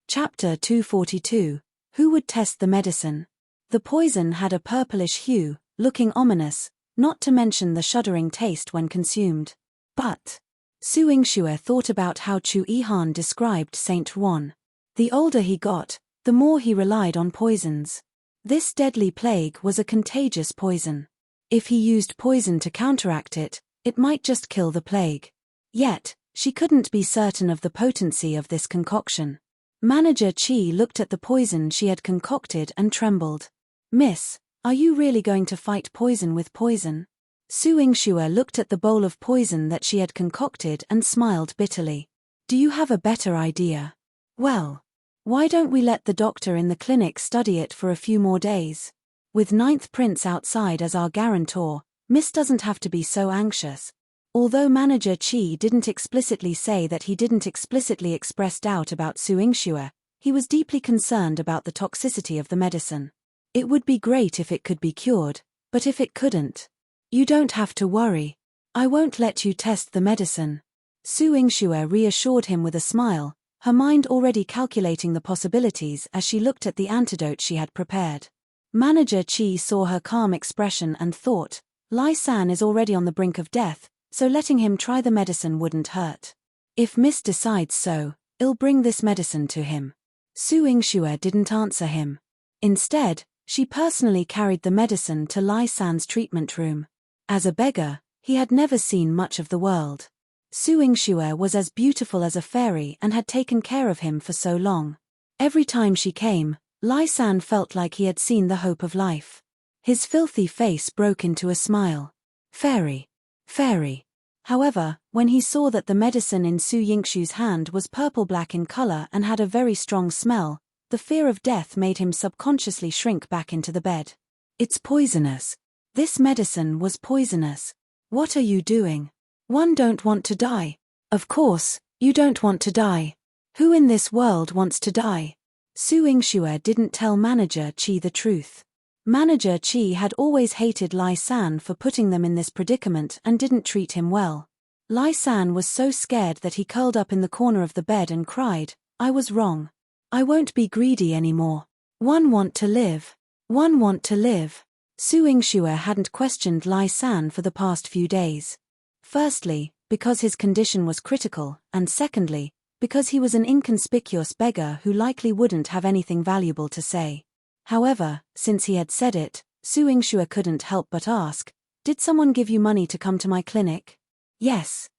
Chapter 242. Who would test the medicine? The poison had a purplish hue, looking ominous, not to mention the shuddering taste when consumed. But Su Yingxue thought about how Chu Yihan described Saint Ron. The older he got, the more he relied on poisons. This deadly plague was a contagious poison. If he used poison to counteract it, it might just kill the plague. Yet, she couldn't be certain of the potency of this concoction. Manager Qi looked at the poison she had concocted and trembled. Miss, are you really going to fight poison with poison? Su Yingxue looked at the bowl of poison that she had concocted and smiled bitterly. Do you have a better idea? Well, why don't we let the doctor in the clinic study it for a few more days? With Ninth Prince outside as our guarantor, Miss doesn't have to be so anxious. Although Manager Qi didn't explicitly say that he didn't explicitly express doubt about Su Yingxue, he was deeply concerned about the toxicity of the medicine. It would be great if it could be cured, but if it couldn't, you don't have to worry. I won't let you test the medicine. Su Yingxue reassured him with a smile, her mind already calculating the possibilities as she looked at the antidote she had prepared. Manager Qi saw her calm expression and thought, Lai San is already on the brink of death, so letting him try the medicine wouldn't hurt. If Miss decides so, I'll bring this medicine to him. Su Yingxue didn't answer him. Instead, she personally carried the medicine to Lai San's treatment room. As a beggar, he had never seen much of the world. Su Yingxue was as beautiful as a fairy and had taken care of him for so long. Every time she came, Lai San felt like he had seen the hope of life. His filthy face broke into a smile. Fairy. Fairy. However, when he saw that the medicine in Su Yingxue's hand was purple-black in color and had a very strong smell, the fear of death made him subconsciously shrink back into the bed. It's poisonous. This medicine was poisonous. What are you doing? One don't want to die. Of course, you don't want to die. Who in this world wants to die? Su Yingxue didn't tell Manager Qi the truth. Manager Chi had always hated Lai San for putting them in this predicament and didn't treat him well. Lai San was so scared that he curled up in the corner of the bed and cried, "I was wrong. I won't be greedy anymore. One want to live. One want to live." Su Yingxue hadn't questioned Lai San for the past few days. Firstly, because his condition was critical, and secondly, because he was an inconspicuous beggar who likely wouldn't have anything valuable to say. However, since he had said it, Su Yingxue couldn't help but ask, "Did someone give you money to come to my clinic?" Yes.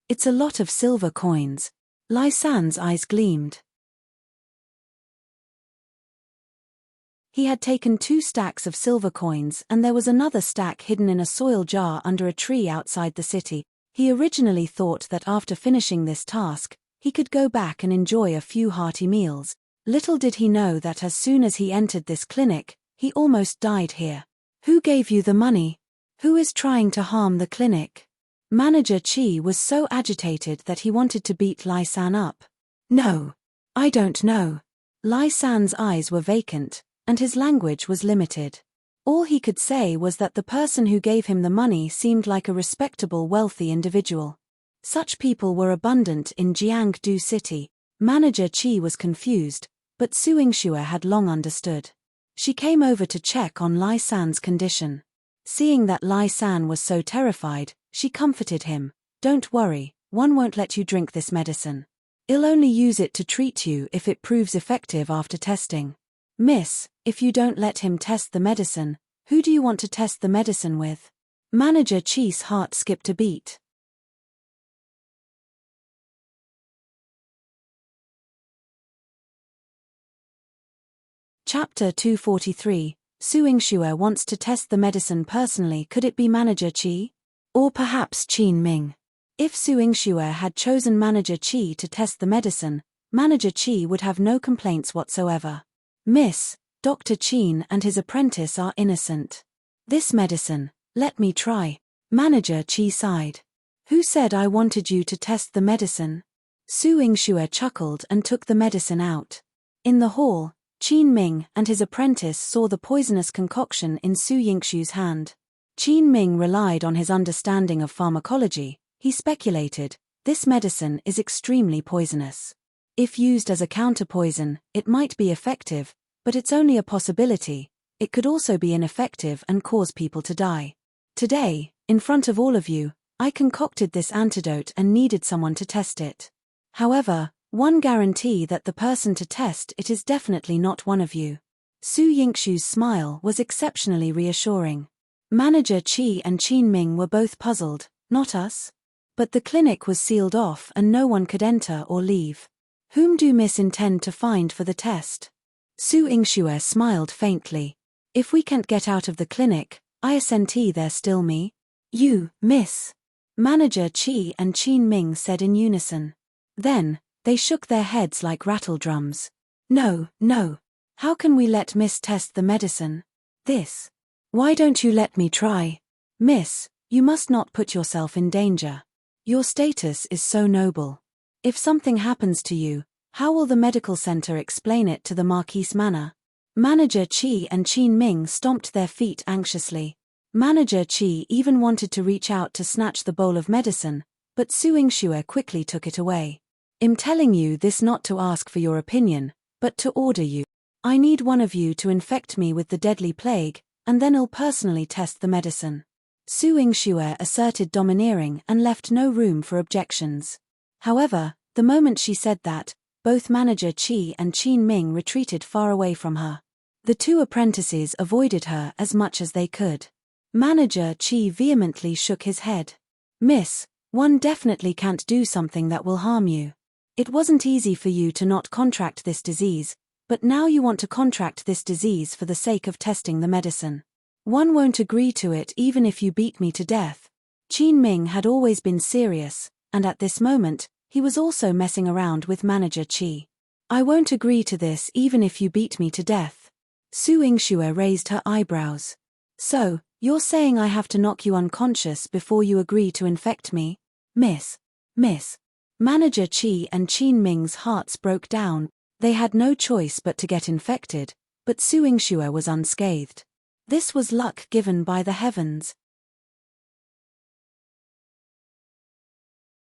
It's a lot of silver coins." Lai San's eyes gleamed. He had taken 2 stacks of silver coins and there was another stack hidden in a soil jar under a tree outside the city. He originally thought that after finishing this task, he could go back and enjoy a few hearty meals. Little did he know that as soon as he entered this clinic, he almost died here. "Who gave you the money? Who is trying to harm the clinic?" Manager Chi was so agitated that he wanted to beat Lai San up. "No. I don't know." Lai San's eyes were vacant, and his language was limited. All he could say was that the person who gave him the money seemed like a respectable, wealthy individual. Such people were abundant in Jiangdu City. Manager Chi was confused, but Su Yingxue had long understood. She came over to check on Lai San's condition. Seeing that Lai San was so terrified, she comforted him. "Don't worry, one won't let you drink this medicine. I'll only use it to treat you if it proves effective after testing." "Miss, if you don't let him test the medicine, who do you want to test the medicine with?" Manager Chi's heart skipped a beat. Chapter 243, Su Yingxue wants to test the medicine personally. Could it be Manager Chi? Or perhaps Qin Ming? If Su Yingxue had chosen Manager Chi to test the medicine, Manager Chi would have no complaints whatsoever. "Miss, Dr. Qin and his apprentice are innocent. This medicine, let me try." Manager Chi sighed. "Who said I wanted you to test the medicine?" Su Yingxue chuckled and took the medicine out. In the hall, Qin Ming and his apprentice saw the poisonous concoction in Su Yingxue's hand. Qin Ming relied on his understanding of pharmacology. He speculated, "This medicine is extremely poisonous. If used as a counterpoison, it might be effective, but it's only a possibility. It could also be ineffective and cause people to die. Today, in front of all of you, I concocted this antidote and needed someone to test it. However, one guarantee that the person to test it is definitely not one of you." Su Yingxue's smile was exceptionally reassuring. Manager Chi and Qin Ming were both puzzled. "Not us?" But the clinic was sealed off and no one could enter or leave. "Whom do Miss intend to find for the test?" Su Yingxue smiled faintly. "If we can't get out of the clinic, I assent there still me." "You, Miss." Manager Chi and Qin Ming said in unison. Then, they shook their heads like rattle drums. No. How can we let Miss test the medicine? This. Why don't you let me try?" "Miss, you must not put yourself in danger. Your status is so noble. If something happens to you, how will the medical center explain it to the Marquise Manor?" Manager Chi and Qin Ming stomped their feet anxiously. Manager Chi even wanted to reach out to snatch the bowl of medicine, but Su Yingxue quickly took it away. "I'm telling you this not to ask for your opinion, but to order you. I need one of you to infect me with the deadly plague, and then I'll personally test the medicine." Su Yingxue asserted domineering and left no room for objections. However, the moment she said that, both Manager Chi and Qin Ming retreated far away from her. The 2 apprentices avoided her as much as they could. Manager Chi vehemently shook his head. "Miss, one definitely can't do something that will harm you. It wasn't easy for you to not contract this disease, but now you want to contract this disease for the sake of testing the medicine. One won't agree to it even if you beat me to death." Qin Ming had always been serious, and at this moment, he was also messing around with Manager Chi. "I won't agree to this even if you beat me to death." Su Yingxue raised her eyebrows. "So, you're saying I have to knock you unconscious before you agree to infect me? Miss. Manager Chi and Qin Ming's hearts broke down. They had no choice but to get infected, but Su Yingxue was unscathed. This was luck given by the heavens.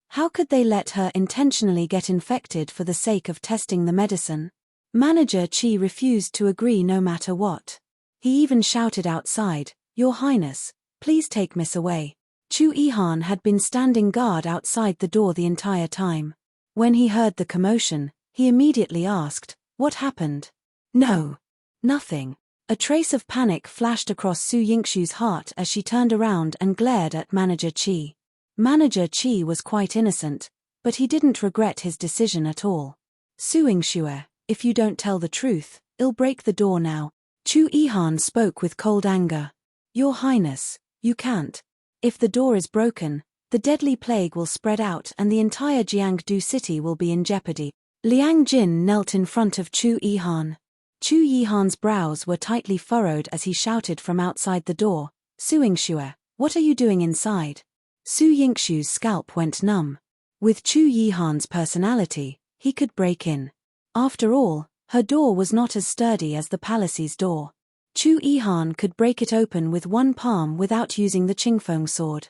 How could they let her intentionally get infected for the sake of testing the medicine? Manager Qi refused to agree no matter what. He even shouted outside, "Your Highness, please take Miss away." Chu Yihan had been standing guard outside the door the entire time. When he heard the commotion, he immediately asked, "What happened?" "No. Nothing." A trace of panic flashed across Su Yingxue's heart as she turned around and glared at Manager Qi. Manager Qi was quite innocent, but he didn't regret his decision at all. "Su Yingxue, if you don't tell the truth, I'll break the door now." Chu Yihan spoke with cold anger. "Your Highness, you can't. If the door is broken, the deadly plague will spread out and the entire Jiangdu city will be in jeopardy." Liang Jin knelt in front of Chu Yihan. Chu Yihan's brows were tightly furrowed as he shouted from outside the door, "Su Yingxue, what are you doing inside?" Su Yingxue's scalp went numb. With Chu Yihan's personality, he could break in. After all, her door was not as sturdy as the palace's door. Chu Yihan could break it open with one palm without using the Qingfeng sword.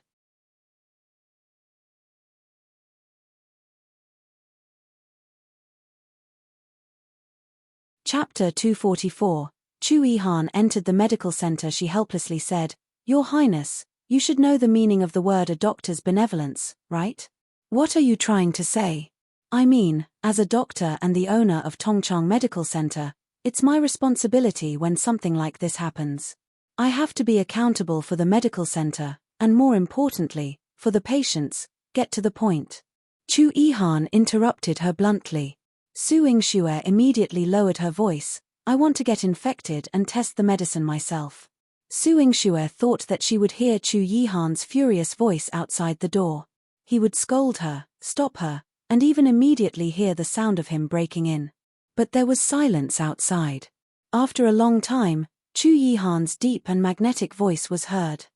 Chapter 244. Chu Yihan entered the medical center. She helplessly said, "Your Highness, you should know the meaning of the word a doctor's benevolence, right? What are you trying to say?" "I mean, as a doctor and the owner of Tongchang Medical Center, it's my responsibility when something like this happens. I have to be accountable for the medical center, and more importantly, for the patients. Get to the point." Chu Yihan interrupted her bluntly. Su Yingxue immediately lowered her voice, "I want to get infected and test the medicine myself." Su Yingxue thought that she would hear Chu Yihan's furious voice outside the door. He would scold her, stop her, and even immediately hear the sound of him breaking in. But there was silence outside. After a long time, Chu Yihan's deep and magnetic voice was heard.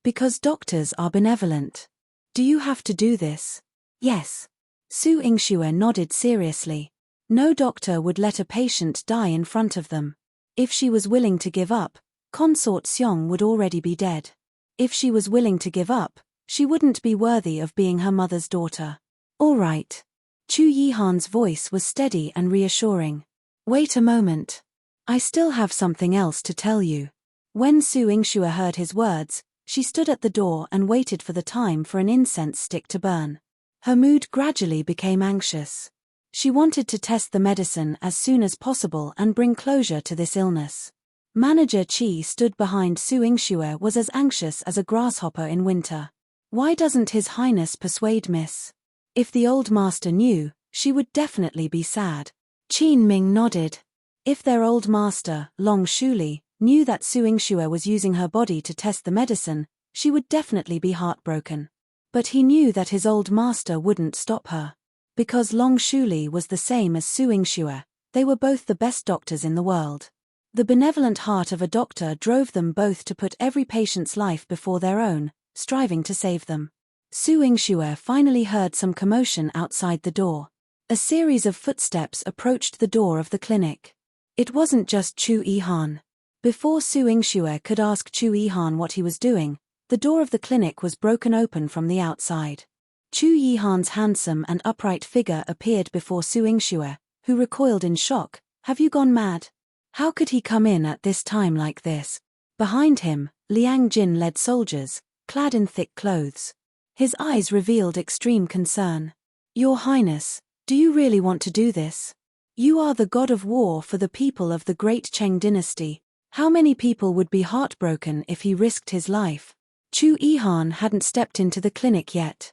"Because doctors are benevolent. Do you have to do this?" "Yes." Su Yingxue nodded seriously. No doctor would let a patient die in front of them. If she was willing to give up, Consort Xiong would already be dead. If she was willing to give up, she wouldn't be worthy of being her mother's daughter. "All right." Chu Yihan's voice was steady and reassuring. "Wait a moment. I still have something else to tell you." When Su Yingxue heard his words, she stood at the door and waited for the time for an incense stick to burn. Her mood gradually became anxious. She wanted to test the medicine as soon as possible and bring closure to this illness. Manager Qi stood behind Su Yingxue was as anxious as a grasshopper in winter. "Why doesn't His Highness persuade Miss?" If the old master knew, she would definitely be sad. Qin Ming nodded. If their old master, Long Shuli, knew that Su Yingxue was using her body to test the medicine, she would definitely be heartbroken. But he knew that his old master wouldn't stop her. Because Long Shuli was the same as Su Yingxue, they were both the best doctors in the world. The benevolent heart of a doctor drove them both to put every patient's life before their own, striving to save them. Su Yingxue finally heard some commotion outside the door. A series of footsteps approached the door of the clinic. It wasn't just Chu Yihan. Before Su Yingxue could ask Chu Yihan what he was doing, the door of the clinic was broken open from the outside. Chu Yihan's handsome and upright figure appeared before Su Yingxue, who recoiled in shock. "Have you gone mad? How could he come in at this time like this?" Behind him, Liang Jin led soldiers, clad in thick clothes. His eyes revealed extreme concern. "Your Highness, do you really want to do this? You are the god of war for the people of the great Cheng dynasty. How many people would be heartbroken if he risked his life?" Chu Yihan hadn't stepped into the clinic yet.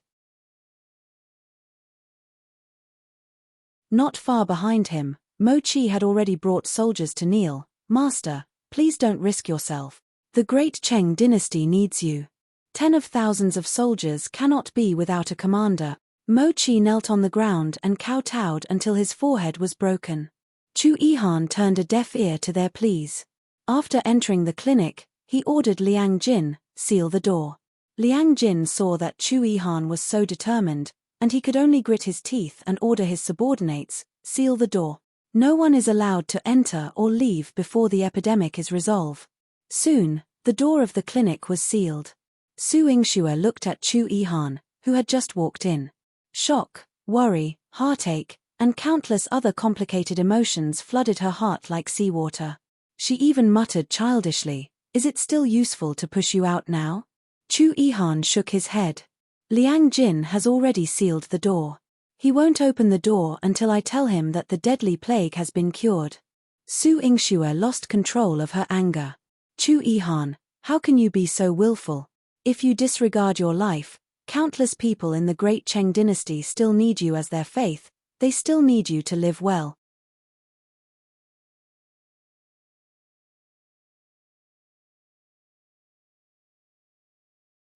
Not far behind him, Mo Chi had already brought soldiers to kneel. "Master, please don't risk yourself. The great Cheng dynasty needs you. 10 of thousands of soldiers cannot be without a commander." Mo Chi knelt on the ground and kowtowed until his forehead was broken. Chu Yihan turned a deaf ear to their pleas. After entering the clinic, he ordered Liang Jin, "Seal the door." Liang Jin saw that Chu Yihan was so determined, and he could only grit his teeth and order his subordinates, "Seal the door." No one is allowed to enter or leave before the epidemic is resolved. Soon, the door of the clinic was sealed. Su Yingxue looked at Chu Yihan, who had just walked in. Shock, worry, heartache, and countless other complicated emotions flooded her heart like seawater. She even muttered childishly, "Is it still useful to push you out now?" Chu Yihan shook his head. "Liang Jin has already sealed the door. He won't open the door until I tell him that the deadly plague has been cured." Su Yingxue lost control of her anger. "Chu Yihan, how can you be so willful? If you disregard your life, countless people in the great Cheng dynasty still need you as their faith, they still need you to live well."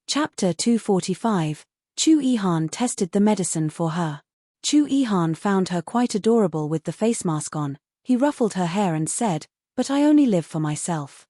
Chapter 245, Chu Yihan tested the medicine for her. Chu Yihan found her quite adorable with the face mask on. He ruffled her hair and said, "But I only live for myself."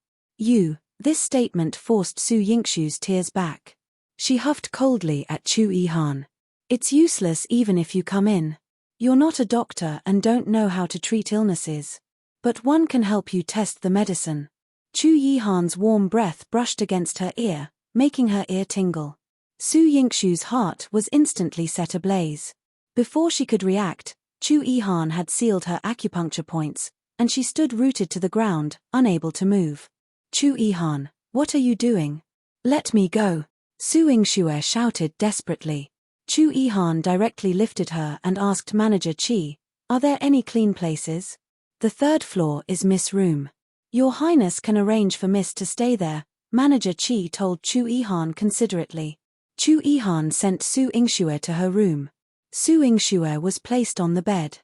This statement forced Su Yingxue's tears back. She huffed coldly at Chu Yihan. "It's useless even if you come in. You're not a doctor and don't know how to treat illnesses. But one can help you test the medicine." Chu Yihan's warm breath brushed against her ear, making her ear tingle. Su Yingxue's heart was instantly set ablaze. Before she could react, Chu Yihan had sealed her acupuncture points, and she stood rooted to the ground, unable to move. "Chu Yihan, what are you doing? Let me go!" Su Yingxue shouted desperately. Chu Yihan directly lifted her and asked Manager Qi, "Are there any clean places?" "The third floor is Miss' room. Your Highness can arrange for Miss to stay there," Manager Qi told Chu Yihan considerately. Chu Yihan sent Su Yingxue to her room. Su Yingxue was placed on the bed.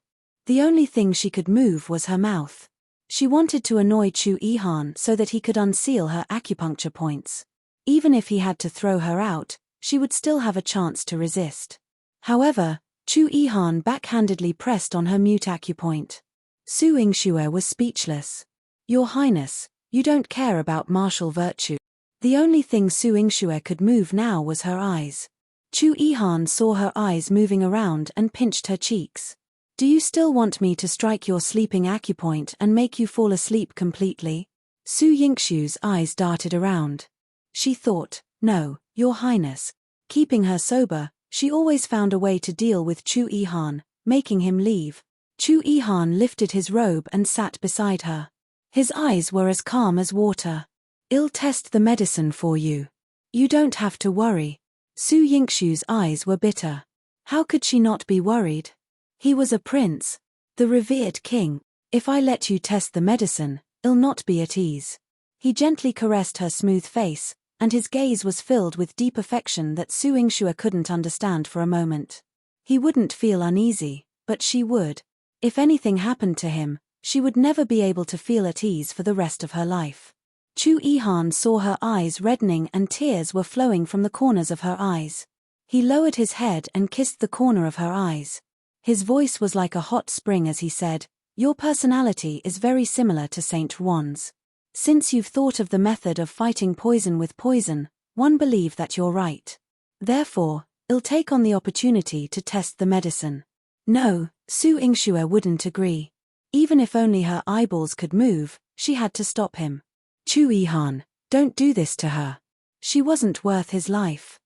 The only thing she could move was her mouth. She wanted to annoy Chu Yihan so that he could unseal her acupuncture points. Even if he had to throw her out, she would still have a chance to resist. However, Chu Yihan backhandedly pressed on her mute acupoint. Su Yingxue was speechless. "Your Highness, you don't care about martial virtue." The only thing Su Yingxue could move now was her eyes. Chu Yihan saw her eyes moving around and pinched her cheeks. "Do you still want me to strike your sleeping acupoint and make you fall asleep completely?" Su Yingxue's eyes darted around. She thought, "No, Your Highness." Keeping her sober, she always found a way to deal with Chu Yihan, making him leave. Chu Yihan lifted his robe and sat beside her. His eyes were as calm as water. "I'll test the medicine for you. You don't have to worry." Su Yingxue's eyes were bitter. How could she not be worried? He was a prince, the revered king. "If I let you test the medicine, I'll not be at ease." He gently caressed her smooth face, and his gaze was filled with deep affection that Su Yingxue couldn't understand for a moment. He wouldn't feel uneasy, but she would. If anything happened to him, she would never be able to feel at ease for the rest of her life. Chu Yihan saw her eyes reddening and tears were flowing from the corners of her eyes. He lowered his head and kissed the corner of her eyes. His voice was like a hot spring as he said, "Your personality is very similar to Saint Juan's. Since you've thought of the method of fighting poison with poison, one believe that you're right. Therefore, I'll take on the opportunity to test the medicine." No, Su Yingxue wouldn't agree. Even if only her eyeballs could move, she had to stop him. "Chu Yihan, don't do this to her. She wasn't worth his life."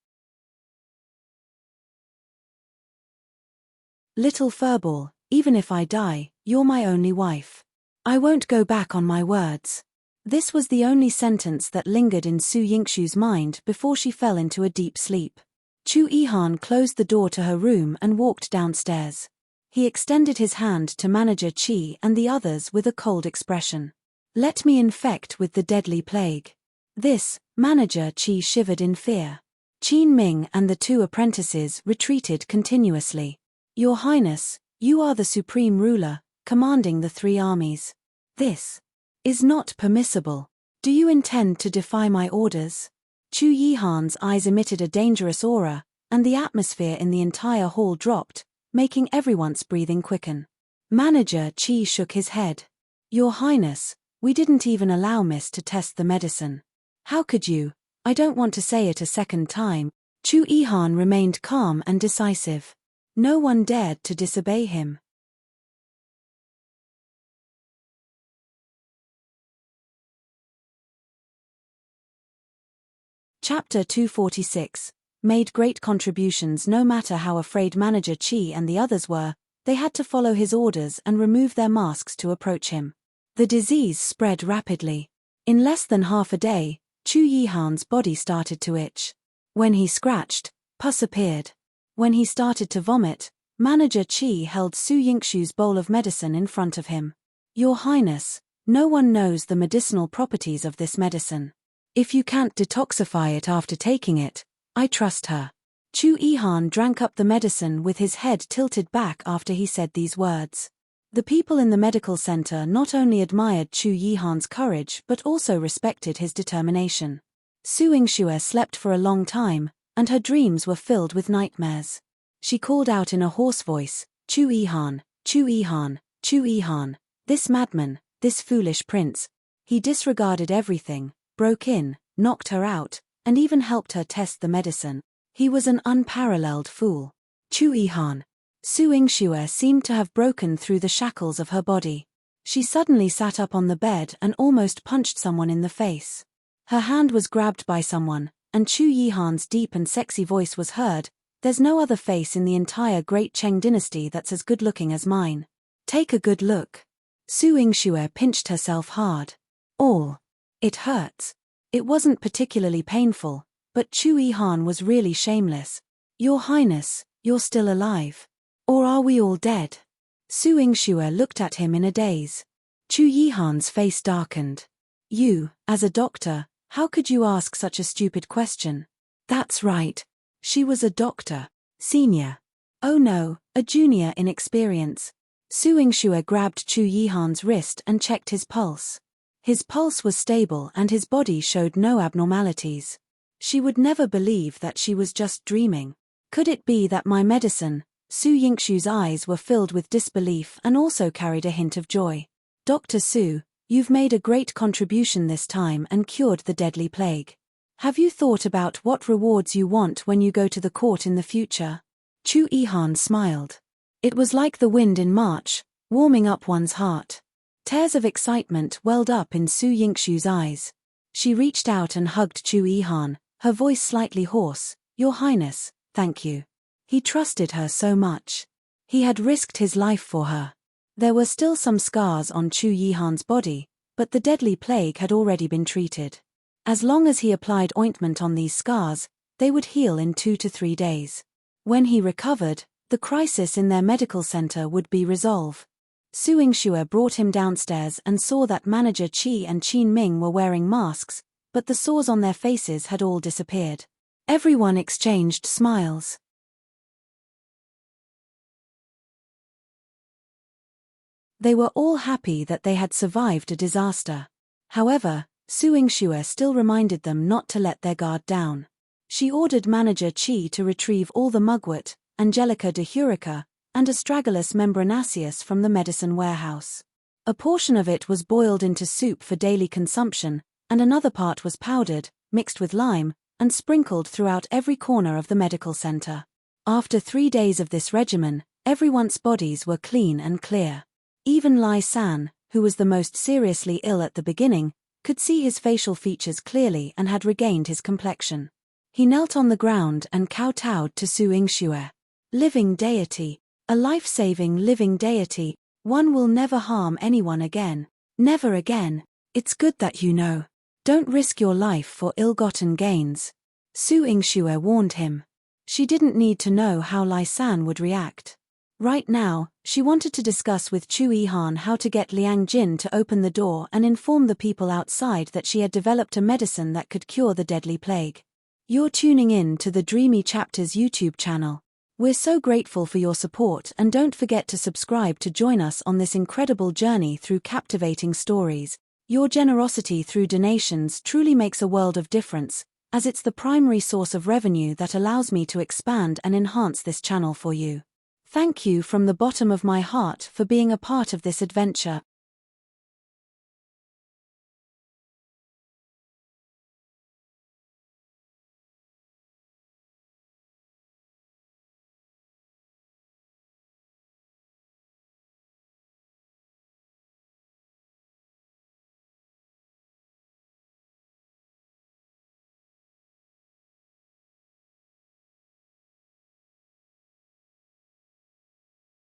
"Little furball, even if I die, you're my only wife. I won't go back on my words." This was the only sentence that lingered in Su Yingxue's mind before she fell into a deep sleep. Chu Yihan closed the door to her room and walked downstairs. He extended his hand to Manager Qi and the others with a cold expression. "Let me infect with the deadly plague." This, Manager Qi shivered in fear. Qin Ming and the two apprentices retreated continuously. "Your Highness, you are the supreme ruler, commanding the three armies. This is not permissible. Do you intend to defy my orders?" Chu Yihan's eyes emitted a dangerous aura, and the atmosphere in the entire hall dropped, making everyone's breathing quicken. Manager Qi shook his head. "Your Highness, we didn't even allow Miss to test the medicine. How could you? I don't want to say it a second time." Chu Yihan remained calm and decisive. No one dared to disobey him. Chapter 246. Made great contributions. No matter how afraid Manager Chi and the others were, they had to follow his orders and remove their masks to approach him. The disease spread rapidly. In less than half a day, Chu Yihan's body started to itch. When he scratched, pus appeared. When he started to vomit, Manager Chi held Su Yingshu's bowl of medicine in front of him. Your Highness, no one knows the medicinal properties of this medicine. If you can't detoxify it after taking it, I trust her. Chu Yihan drank up the medicine with his head tilted back after he said these words. The people in the medical center not only admired Chu Yihan's courage but also respected his determination. Su Yingxue slept for a long time, and her dreams were filled with nightmares. She called out in a hoarse voice, Chu Yihan, Chu Yihan, Chu Yihan, this madman, this foolish prince. He disregarded everything, broke in, knocked her out, and even helped her test the medicine. He was an unparalleled fool. Chu Yihan. Su Yingxue seemed to have broken through the shackles of her body. She suddenly sat up on the bed and almost punched someone in the face. Her hand was grabbed by someone, and Chu Yihan's deep and sexy voice was heard, there's no other face in the entire Great Cheng dynasty that's as good-looking as mine. Take a good look. Su Yingxue pinched herself hard. It hurts. It wasn't particularly painful, but Chu Yihan was really shameless. Your Highness, you're still alive. Or are we all dead? Su Yingxue looked at him in a daze. Chu Yihan's face darkened. You, as a doctor, how could you ask such a stupid question? That's right. She was a doctor. Senior. Oh no, a junior in experience. Su Yingxue grabbed Chu Yihan's wrist and checked his pulse. His pulse was stable and his body showed no abnormalities. She would never believe that she was just dreaming. Could it be that my medicine? Su Yingxu's eyes were filled with disbelief and also carried a hint of joy. Dr. Su, you've made a great contribution this time and cured the deadly plague. Have you thought about what rewards you want when you go to the court in the future? Chu Yihan smiled. It was like the wind in March, warming up one's heart. Tears of excitement welled up in Su Yingxu's eyes. She reached out and hugged Chu Yihan, her voice slightly hoarse. Your Highness, thank you. He trusted her so much. He had risked his life for her. There were still some scars on Chu Yihan's body, but the deadly plague had already been treated. As long as he applied ointment on these scars, they would heal in 2 to 3 days. When he recovered, the crisis in their medical center would be resolved. Su Yingxue brought him downstairs and saw that Manager Qi and Qin Ming were wearing masks, but the sores on their faces had all disappeared. Everyone exchanged smiles. They were all happy that they had survived a disaster. However, Su Yingxue still reminded them not to let their guard down. She ordered Manager Qi to retrieve all the mugwort, Angelica de Hurica, and Astragalus membranaceus from the medicine warehouse. A portion of it was boiled into soup for daily consumption, and another part was powdered, mixed with lime, and sprinkled throughout every corner of the medical center. After 3 days of this regimen, everyone's bodies were clean and clear. Even Lai San, who was the most seriously ill at the beginning, could see his facial features clearly and had regained his complexion. He knelt on the ground and kowtowed to Su Yingxue. Living deity. A life-saving living deity. One will never harm anyone again. Never again. It's good that you know. Don't risk your life for ill-gotten gains. Su Yingxue warned him. She didn't need to know how Lai San would react. Right now, she wanted to discuss with Chu Yihan how to get Liang Jin to open the door and inform the people outside that she had developed a medicine that could cure the deadly plague. You're tuning in to the Dreamy Chapters YouTube channel. We're so grateful for your support and don't forget to subscribe to join us on this incredible journey through captivating stories. Your generosity through donations truly makes a world of difference, as it's the primary source of revenue that allows me to expand and enhance this channel for you. Thank you from the bottom of my heart for being a part of this adventure.